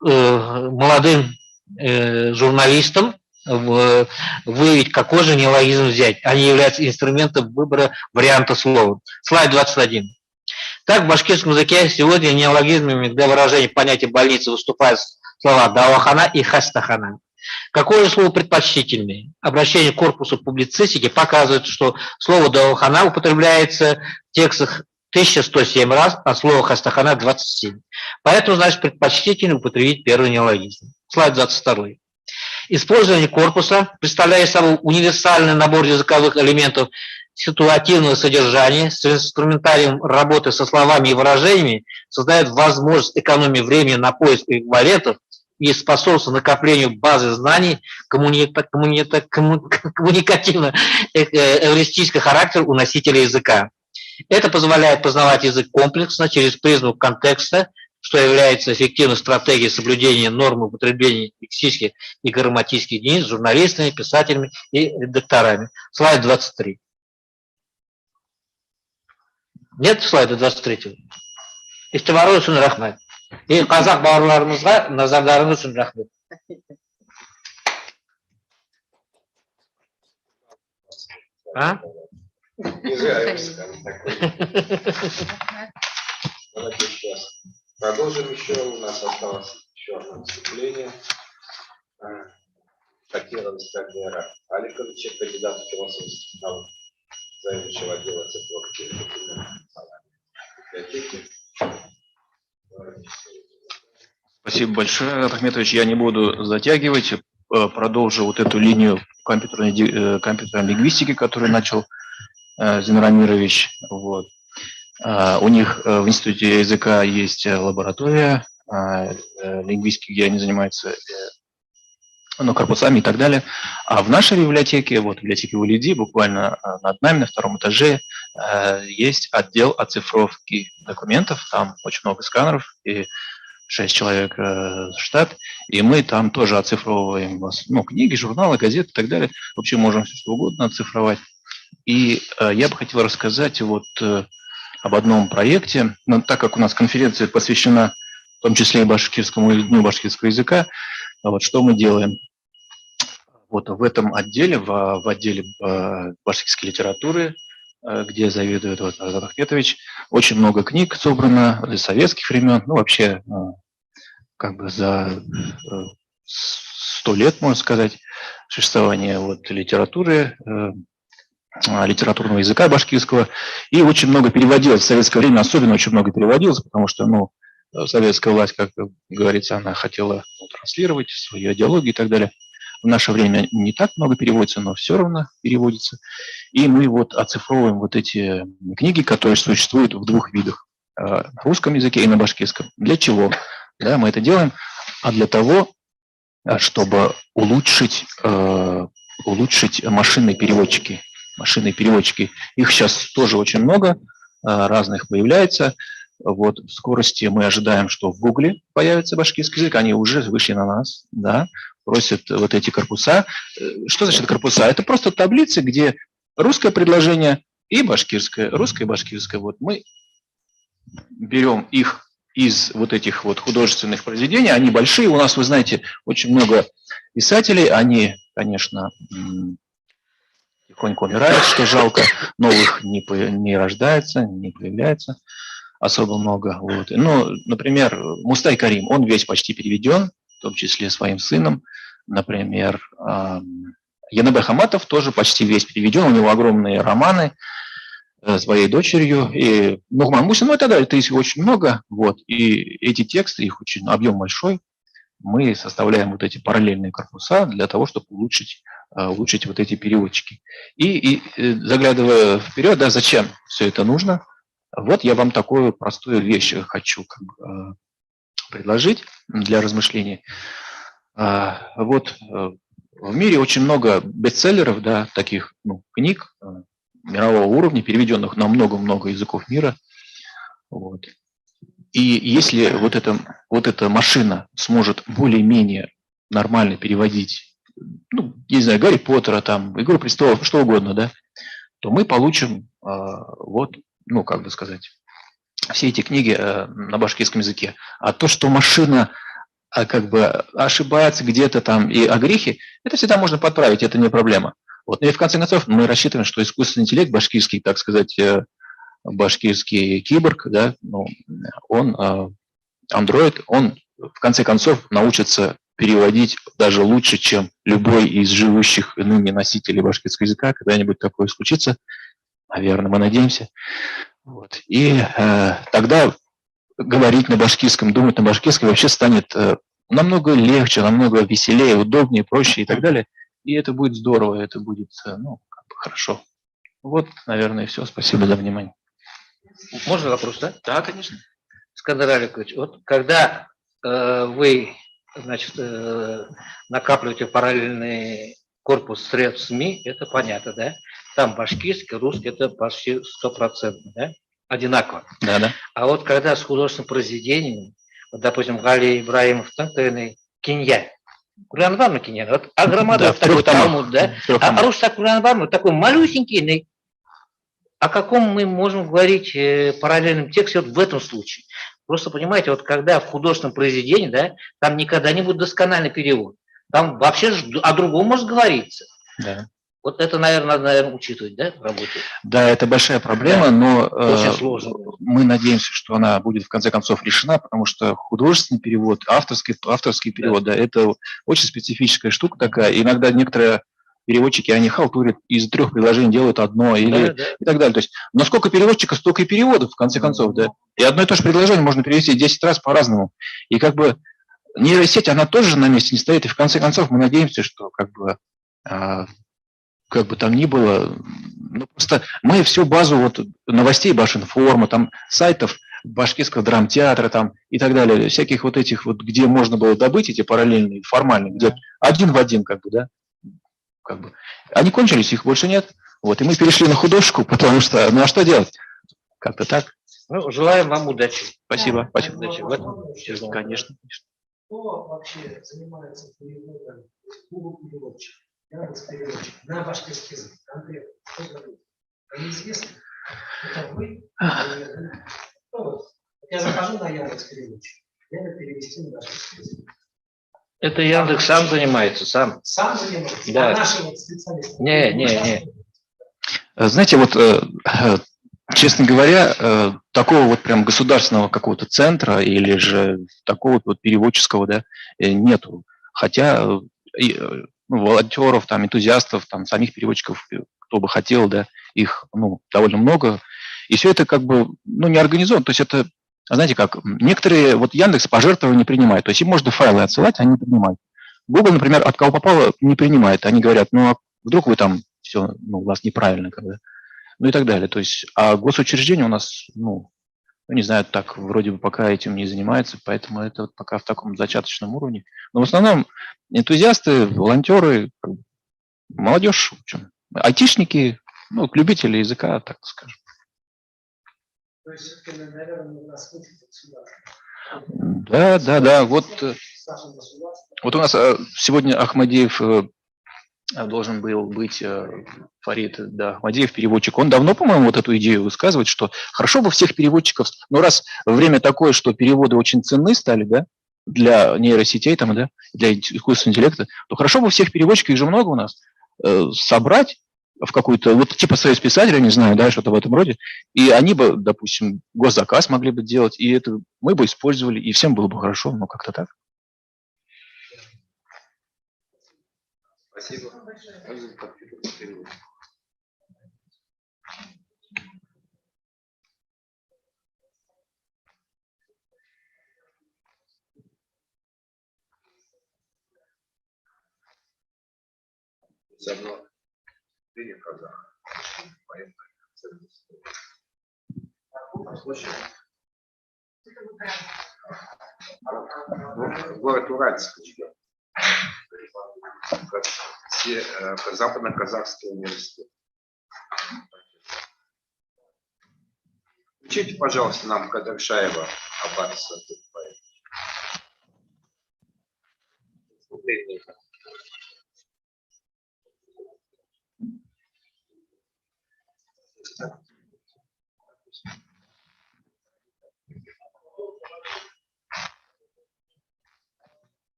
молодым журналистам выявить, какой же неологизм взять. Они являются инструментом выбора варианта слова. Слайд 21. Так, в башкирском языке сегодня неологизмами для выражения понятия больницы выступают слова «давахана» и «хастахана». Какое же слово предпочтительнее? Обращение к корпусу публицистики показывает, что слово «давахана» употребляется в текстах 1107 раз, а слово «хастахана» 27. Поэтому, значит, предпочтительнее употребить первый неологизм. Слайд 22. Использование корпуса, представляя собой универсальный набор языковых элементов ситуативного содержания с инструментарием работы со словами и выражениями, создает возможность экономии времени на поиск эквивалентов и способствует накоплению базы знаний коммуникативно-эвристического характера у носителя языка. Это позволяет познавать язык комплексно через призму контекста, что является эффективной стратегией соблюдения норм употребления лексических и грамматических единиц журналистами, писателями и редакторами. Слайд 23. Нет слайда 23. Истибарлы үшін рахмет. И қазақ бауырларымызға назарларыңыз үшін рахмет. Давайте сейчас продолжим еще. У нас осталось еще одно выступление. Шакира Вискардера Аликовича, кандидата философских наук, заведующего отдела цифровки библиотеки. Спасибо большое, Рад Ахметович. Я не буду затягивать. Продолжу вот эту линию компьютерной лингвистики, которую начал Зинур Амирович. Вот. У них в Институте языка есть лаборатория лингвистики, где они занимаются корпусами и так далее. А в нашей библиотеке, вот в библиотеке Улиди, буквально над нами, на втором этаже, есть отдел оцифровки документов. Там очень много сканеров и 6 человек штат. И мы там тоже оцифровываем книги, журналы, газеты и так далее. Вообще можем все что угодно оцифровать. И я бы хотел рассказать вот об одном проекте. Но так как у нас конференция посвящена в том числе и башкирскому дню башкирского языка, вот что мы делаем. Вот в этом отделе, в отделе башкирской литературы, где заведует Рад Ахметович, очень много книг собрано из советских времен, вообще как бы за 100 лет, можно сказать, существования литературы, литературного языка башкирского, и очень много переводилось в советское время, особенно очень много переводилось, потому что, советская власть, как говорится, она хотела транслировать свою идеологию и так далее. В наше время не так много переводится, но все равно переводится. И мы оцифровываем эти книги, которые существуют в двух видах. На русском языке и на башкирском. Для чего? Да, мы это делаем, для того, чтобы улучшить машинные переводчики. Машинные переводчики. Их сейчас тоже очень много, разных появляется. В скорости мы ожидаем, что в Гугле появится башкирский язык. Они уже вышли на нас, да, просят эти корпуса. Что значит корпуса? Это просто таблицы, где русское предложение и башкирское, русское и башкирское. Мы берем их из этих художественных произведений. Они большие. У нас, вы знаете, очень много писателей. Они, конечно, тихонько умирают, что жалко. Новых не рождается, не появляется особо много. Например, Мустай Карим, он весь почти переведен, в том числе своим сыном. Например, Янабе Хаматов тоже почти весь переведен, у него огромные романы своей дочерью. И Нурман Мусин, и так далее, их очень много. И эти тексты, их объем большой. Мы составляем эти параллельные корпуса для того, чтобы улучшить эти переводчики. И заглядывая вперед, да, зачем все это нужно? Я вам такую простую вещь хочу предложить для размышлений. В мире очень много бестселлеров, да, таких книг мирового уровня, переведенных на много-много языков мира. И если эта машина сможет более-менее нормально переводить ну, не знаю, Гарри Поттера, там, Игру престолов, что угодно, да, то мы получим вот, ну, как бы сказать, все эти книги на башкирском языке. А то, что машина как бы ошибается где-то там и огрехи, это всегда можно подправить, это не проблема. Вот. И в конце концов мы рассчитываем, что искусственный интеллект башкирский, так сказать, башкирский киборг, да, ну, он, андроид, он в конце концов научится переводить даже лучше, чем любой из живущих ныне носителей башкирского языка. Когда-нибудь такое случится, наверное, мы надеемся. Вот. И тогда говорить на башкирском, думать на башкирском вообще станет намного легче, намного веселее, удобнее, проще и так далее. И это будет здорово, это будет, ну, как бы хорошо. Вот, наверное, все. Спасибо за внимание. Можно вопрос, да? Да, конечно. Скандар Аликович, вот когда вы, значит, накапливаете параллельный корпус средств СМИ, это понятно, да? Там башкирский, русский, это почти 100%, да? Одинаково. Да, да. А вот когда с художественным произведением, вот, допустим, Гали Ибраимов, Кинья, Кур'ан-Бармы Кинья, вот Аграмадов, да, такой Талмуд, да? А Рустак Кур'ан-Бармы такой малюсенький. О каком мы можем говорить параллельном тексте вот в этом случае? Просто понимаете, вот когда в художественном произведении, да, там никогда не будет доскональный перевод. Там вообще о другом может говориться. Да. Вот это, наверное, надо, учитывать, да, в работе? Да, это большая проблема, да, но очень сложно. Мы надеемся, что она будет в конце концов решена, потому что художественный перевод, авторский перевод, да, это очень специфическая штука такая. Иногда некоторые переводчики, они халтурят, из 3 предложений делают одно или и так далее. То есть, но сколько переводчиков, столько и переводов, в конце концов, да. И одно и то же предложение можно перевести 10 раз по-разному. И как бы нейросеть, она тоже на месте не стоит. И в конце концов мы надеемся, что как бы там ни было, ну, просто мы всю базу вот новостей Башинформа, там сайтов Башкирского драмтеатра там и так далее, всяких вот этих вот, где можно было добыть эти параллельные, формальные, где один в один, как бы, да, как бы. Они кончились, их больше нет. Вот, и мы перешли на художку, потому что, ну а что делать? Как-то так. Ну, желаем вам удачи. Спасибо. Да, спасибо. Удачи в этом. Конечно. Кто вообще занимается переводом, переводчик, переводчик на башкирский язык? Конкретно, кто зовут? Неизвестно. Это вы? Я захожу на Яндекс.Переводчик. Надо перевести на башкирский язык. Это Яндекс сам занимается, сам. Сам занимается? Да. А наши вот специалисты? Не. Знаете, вот, честно говоря, такого вот прям государственного какого-то центра или же такого вот переводческого, да, нету. Хотя волонтеров, там, энтузиастов, там, самих переводчиков, кто бы хотел, да, их, ну, довольно много. И все это как бы, ну, не организовано. То есть это, знаете как, некоторые, вот Яндекс пожертвования не принимает. То есть им можно файлы отсылать, они принимают. Google, например, от кого попало, не принимает. Они говорят, ну, а вдруг вы там все, ну, у вас неправильно, когда, ну и так далее. То есть, а госучреждения у нас, ну, не знаю, так вроде бы пока этим не занимается, поэтому это вот пока в таком зачаточном уровне. Но в основном энтузиасты, волонтеры, молодежь, в общем, айтишники, ну, любители языка, так скажем. То есть, наверное, у нас Да. Вот у нас сегодня Ахмадеев должен был быть, Фарид, да, Ахмадеев, переводчик. Он давно, по-моему, вот эту идею высказывает, что хорошо бы всех переводчиков, но раз время такое, что переводы очень ценны стали, да, для нейросетей, там, да, для искусственного интеллекта, то хорошо бы всех переводчиков, их же много у нас, собрать в какую-то, вот типа союз писателей, не знаю, да, что-то в этом роде, и они бы, допустим, госзаказ могли бы делать, и это мы бы использовали, и всем было бы хорошо, ну, как-то так. Спасибо. Заодно ты казах. Город Уральск. Западно-казахский университет. Включите, пожалуйста, нам Кадыршаева Аббаса.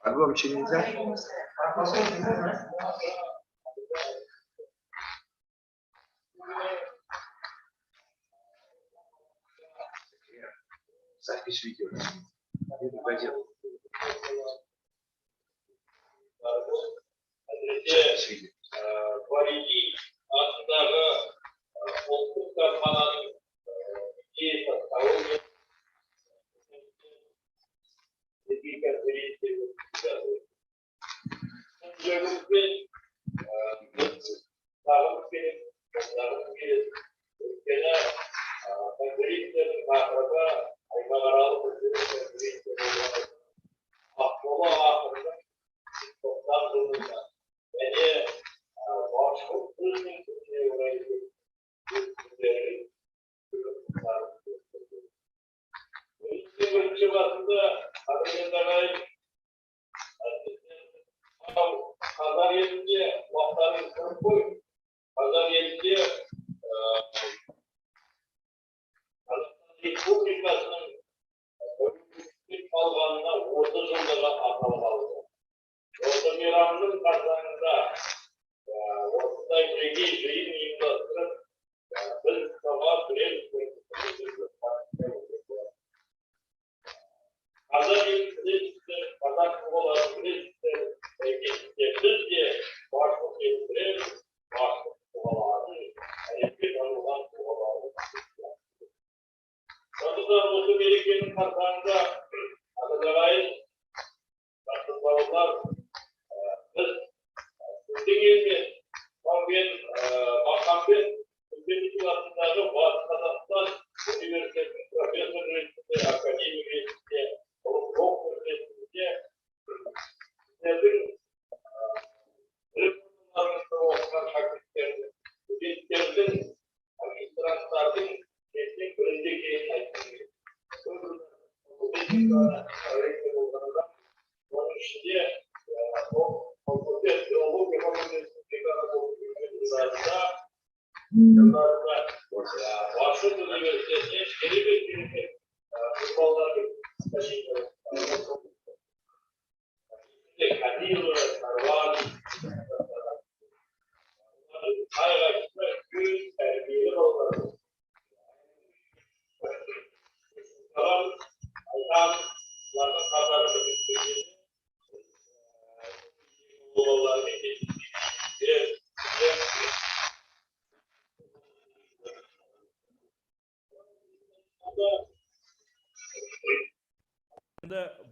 Погромче нельзя? Запись видео.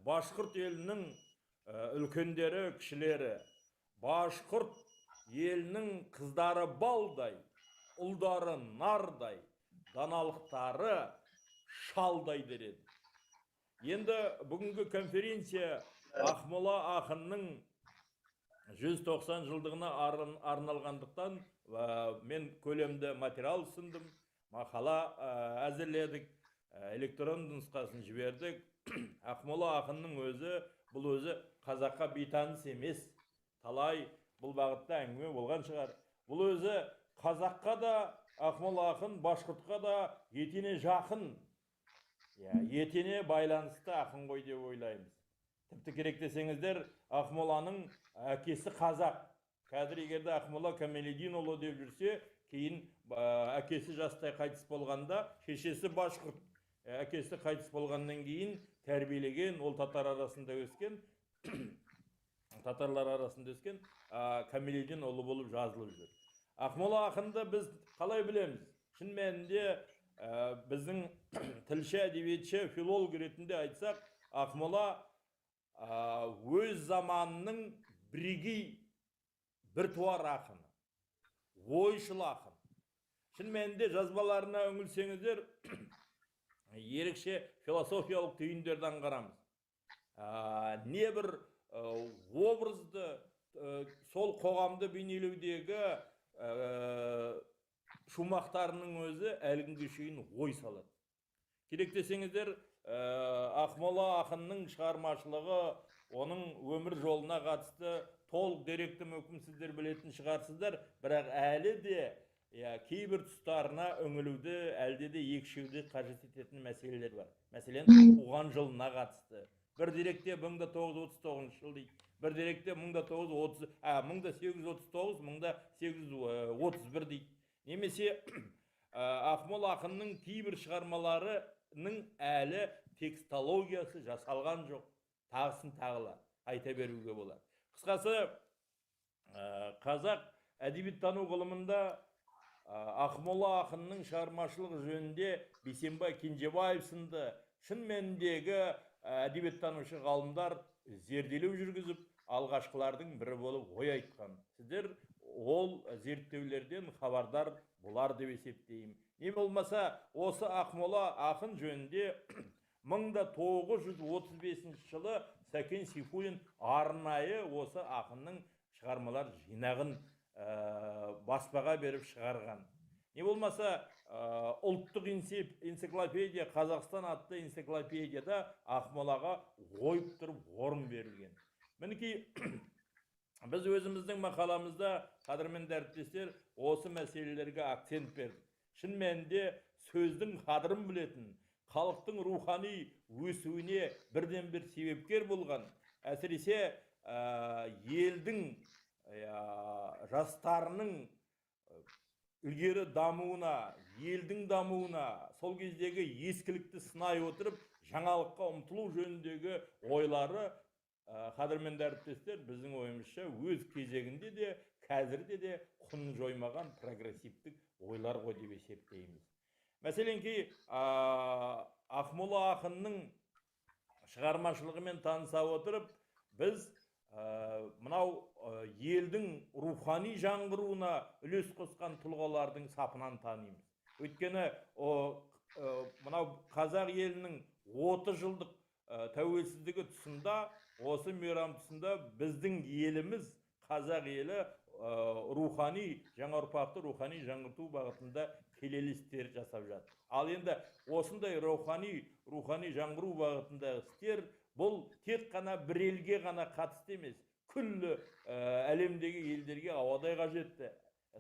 Башқұрт елінің үлкендері, кішілері, Башқұрт елінің қыздары балдай, ұлдары нардай, даналықтары шалдай дереді. Енді бүгінгі конференция Ақмола ақынның 190 жылдығына арналғандықтан мен көлемді материал ұсындым, мақала әзірледік, электронды нұсқасын жібердік. Ақмола ақынның бұл өзі қазаққа бейтаныс емес. Талай бұл бағытта әңгіме болған шығар. Бұл өзі қазаққа да, Ақмола ақын Башқұртқа да етене жақын, етене байланысты ақын ғой деп ойлаймыз. Тіпті керек десеңіздер, Ақмоланың әкесі қазақ. Қазір егерде Ақмола Камалетдинұлы деп жүрсе, кейін әкесі жастай қайтыс болғанда, шешесі Башқұрт. Әкесі қайтыс болғаннан кейін тәрбиелеген, ол татарлар арасында өскен Камалетдин ұлы болып жазылып жүр. Ақмола ақынды біз қалай білеміз? Шын мәнінде біздің тілші, әдебиетші, филолог ретінде айтсақ, Ақмола өз заманының бірегей біртуар ақыны, ойшыл ақын. Шын мәнінде жазбаларына үңілсеңіздер, ерекше философиялық түйіндерді аңғарамыз. Не бір образды, сол қоғамды бейнелеудегі шумақтарының өзі әлгінге шейін ой салады. Керек десеңіздер, Ақмола ақынның шығармашылығы, оның өмір жолына қатысты толық деректі мүмкін сіздер білетін шығарсыздар, бірақ әлі де кейбір тұстарына үңілуді әлде де екшеуді қажет ететін мәселелер бар. Мәселен, туған жылына қатысты. Бір деректе 1939 жыл дейді. Бір деректе 1839-1831 дейді. Немесе Ақмол ақынның кейбір шығармаларының әлі текстологиясы жасалған жоқ. Тағысын тағыла айта беруге болады. Қысқасы, қазақ әдебиеттану ғылымында Ақмола ақынның шығармашылығы жөнінде Бейсенбай Кенжебаев сынды шын мәніндегі әдебиеттанушы ғалымдар зерделеу жүргізіп, алғашқылардың бірі болып ой айтқан. Сіздер ол зерттеулерден хабардар болар деп есептеймін. Не болмаса, осы Ақмола ақын жөнінде 1935 жылы Сәкен Сейфуллин арнайы осы ақынның шығармалар жинағын баспаға беріп шығарған. Не болмаса, ұлттық энциклопедия Қазақстан атты энциклопедияда Ақмолаға ойып тұрып орын берілген. Мінекей, біз өзіміздің мақаламызда, қадірменді әріптестер, осы мәселелерге акцент бердік. Шын мәнінде сөздің қадірін білетін, халықтың рухани өсуіне бірден бір себепкер болған, әсіресе елдің жастарының ілгері дамуына, елдің дамуына, сол кездегі ескілікті сынай отырып, жаңалыққа ұмтылу жөніндегі ойлары, қадірменді әріптестер, біздің ойымызша өз кезегінде де, қазірде де құнын жоймаған прогрессивтік ойлар ғой деп есептейміз. Мәселенки, Ақмола ақынның шығармашылығымен таныса отырып, біз мынау елдің рухани жаңғыруына үлес қосқан тұлғалардың сапынан танимыз. Өйткені мынау қазақ елінің 30 жылдық тәуелсіздігі тұсында, осы мейрам тұсында біздің еліміз, қазақ елі рухани, жаңа ұрпақты рухани жаңғырту бағытында келелі істер жасап жатыр. Ал енді осындай рухани жаңғыру бағытында істер бұл тек қана бір елге ғана қатысты емес, күллі әлемдегі елдерге ауадай қажетті.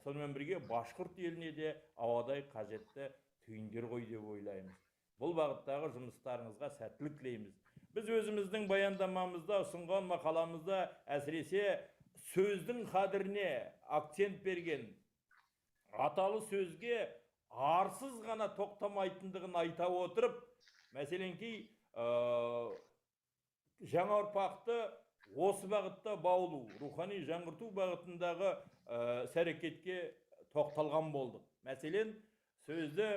Сонымен бірге Башқұрт еліне де ауадай қажетті түйіндер ғой деп ойлаймыз. Бұл бағыттағы жұмыстарыңызға сәттілік тілейміз. Біз өзіміздің баяндамамызда, ұсынған мақаламызда әсіресе сөздің қадіріне акцент берген, аталы сөзге арсыз ғана тоқтамайтындығын айта отырып, мәселенки жаңа ұрпақты осы бағытта баулу, рухани жаңғырту бағытындағы іс-әрекетке тоқталған болдық. Мәселен, сөзді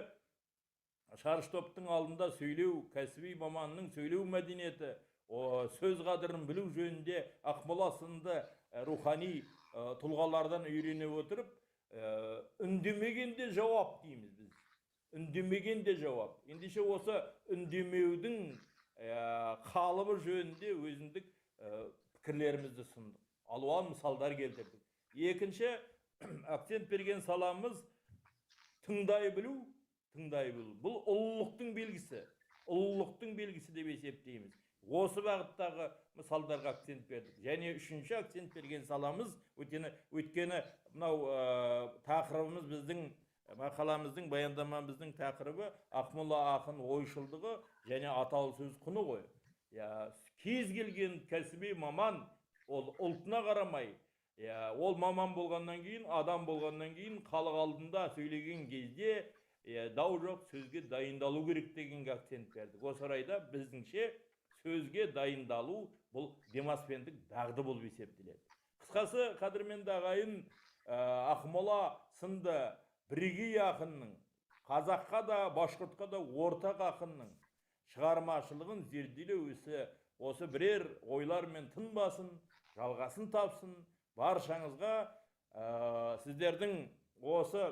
шаршы топтың алдында сөйлеу, кәсіби маманның сөйлеу мәдениеті, сөз қадірін білу жөнінде Ақмола сынды рухани тұлғалардан үйрене отырып, үндемегенде жауап дейміз біз. Үндемегенде жауап. Ендеше осы үндемеудің қалыбы жөнінде өзіндік пікірлерімізді сұндық. Алуан мысалдар келтірдік. Екінші, акцент берген саламыз тыңдай білу. Бұл ұлылықтың белгісі. Ұлылықтың белгісі деп есептейміз. Осы бағыттағы мысалдарға акцент бердік. Және үшінші акцент берген саламыз, өйткені мынау тақырыбымыз біздің мақаламыздың, баяндамамыздың тақырыбы Ақмола ақын ойшылдығы және аталы сөз құны ғой. Кез келген кәсіби маман, ол ұлтына қарамай, ол маман болғаннан кейін, адам болғаннан кейін, халық алдында сөйлеген кезде дау жоқ, сөзге дайындалу керек дегенге акцент бердік. Осы орайда біздіңше сөзге дайындалу бұл демаспендік дағды болып есептеледі. Қысқасы, қадірменді ағайын, Ақмола сынды бірегей ақынның, қазаққа да, башқұртқа да ортақ ақынның шығармашылығын зерделеу ісі осы бірер ойлармен тынбасын, жалғасын тапсын, баршаңызға сіздердің осы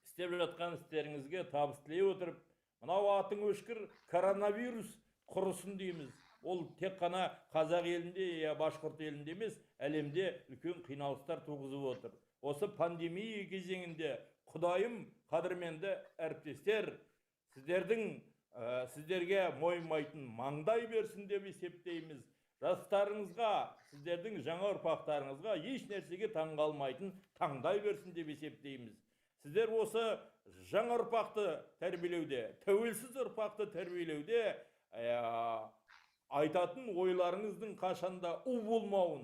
істеп жатқан істеріңізге табыс тілей отырып, мынау атың өшкір коронавирус құрысын дейміз. Ол тек қана қазақ елінде, башқұрт елінде емес, әлемде үлкен қиналыстар туғызып отыр. Осы пандемия кезеңінде Құдайым, қадірменді әріптестер, сіздерге мойымайтын маңдай берсін деп есептейміз. Жастарыңызға, сіздердің жаңа ұрпақтарыңызға еш нәрсеге таңғалмайтын таңдай берсін деп есептейміз. сіздер осы жаңа ұрпақты тәрбиелеуде, тәуелсіз ұрпақты тәрбиелеуде айтатын ойларыңыздың қашанда у болмауын,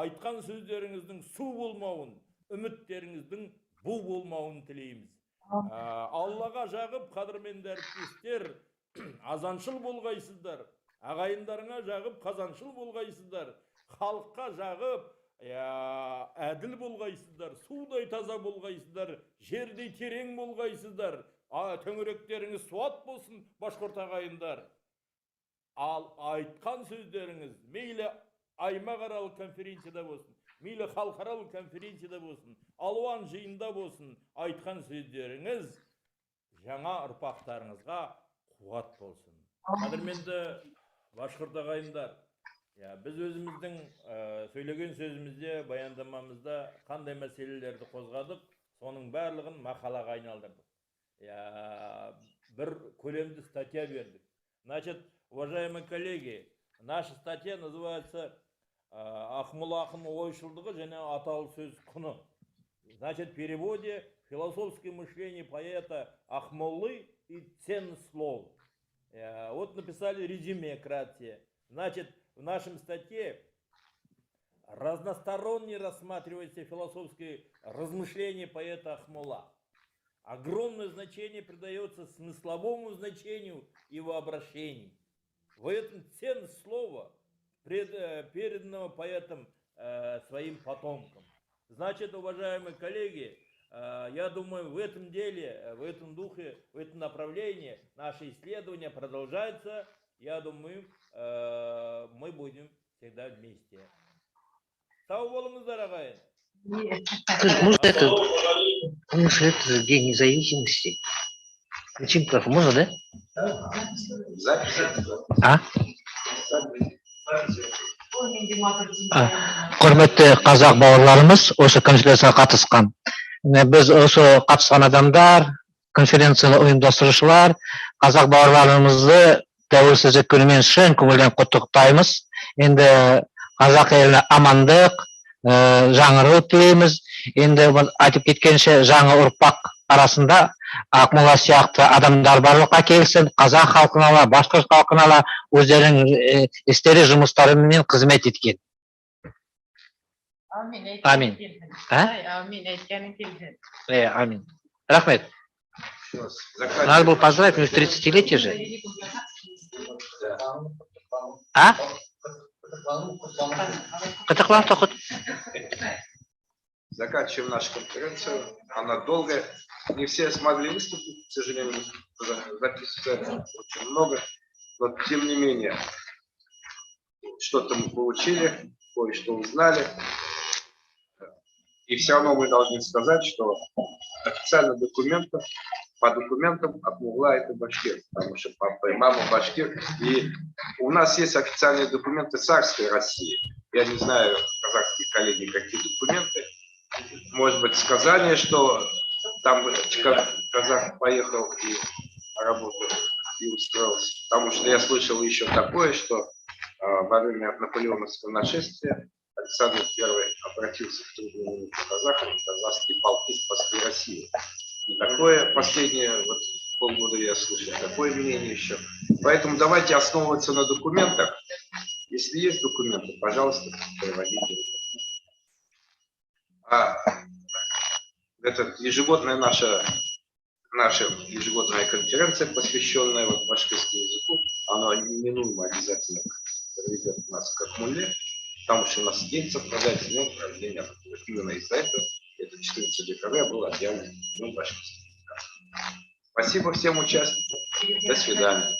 айтқан сөздеріңіздің су болмауын, үміттеріңіздің бу болмауын тілейміз. Аллаға жағып, қадірменді әріптестер, азаншыл болғайсыздар, ағайындарыңа жағып, қазаншыл болғайсыздар, халыққа жағып, әділ болғайсыздар, судай таза болғайсыздар, жердей терең болғайсыздар, төңіректеріңіз суат болсын, башқұрт ағайындар. Ал айтқан сөздеріңіз мейлі аймақаралық конференцияда болсын, мейлі халықаралық конференцияда болсын, алуан жиында болсын, айтқан сөздеріңіз жаңа ұрпақтарыңызға қуат болсын. Қадірменді башқұрт ағайындар, біз өзіміздің сөйлеген сөзімізде, баяндамамызда қандай мәселелерді қозғадық, соның барлығын мақалаға айналдырдық. Бір көлемді статья бердік. Значит, уважаемые коллеги, наша статья называется «Ақмола ақынның ойшылдығы және аталы сөз құны». Значит, в переводе «Философское мышление поэта Ахмолы и ценность слов». Вот написали резюме краткое. Значит, в нашем статье разносторонне рассматривается философское размышление поэта Ахмола. Огромное значение придается смысловому значению его обращений. В этом ценность слова, переданного поэтом своим потомкам. Значит, уважаемые коллеги, я думаю, в этом деле, в этом духе, в этом направлении наши исследования продолжаются. Я думаю, мы будем всегда вместе. Сау болыңыздар, ағайын. Может, это День независимости? Включим микрофон, можно, да? Құрметті қазақ бауырларымыз, осы конференцияға қатысқан. Біз осы қатысқан адамдар, конференцияны ұйымдастырушылар, қазақ бауырларымызды тәуелсіздік күнімен шын көңілден құттықтаймыз. Енді қазақ еліне амандық, жаңғыру тілейміз. Енді айтып кеткенше жаңа ұрпақ арасында Ақмола сияқты адамдар барлыққа келсін, қазақ халқына ала, башқұрт халқына ала өздерінің істері жұмыстарымен қызмет еткен. Амин. Амин. Рахмет. Надо было поздравить, у них 30-летие же. Заканчиваем нашу конференцию. Она долгая. Не все смогли выступить, к сожалению, записывается очень много. Но тем не менее, что-то мы получили, кое-что узнали. И все равно мы должны сказать, что официально по документам Ақмола это башкир, потому что папа и мама башкир. И у нас есть официальные документы царской России. Я не знаю, казахские коллеги, какие документы. Может быть, сказание, что там казах поехал и работал и устроился. Потому что я слышал еще такое, что во время наполеоновского нашествия Александр I обратился к трудным казахам, казахские полки спасли Россию. И такое последнее, вот полгода я слышал, такое мнение еще. Поэтому давайте основываться на документах. Если есть документы, пожалуйста, приводите. Это ежегодная наша ежегодная конференция, посвященная башкирскому языку, она неминуемо обязательно приведет нас к Акмоле, потому что у нас день совпадает с днем рождения. Именно из-за этого это 14 декабря был объявлен днем башкирского языка. Спасибо всем участникам. До свидания.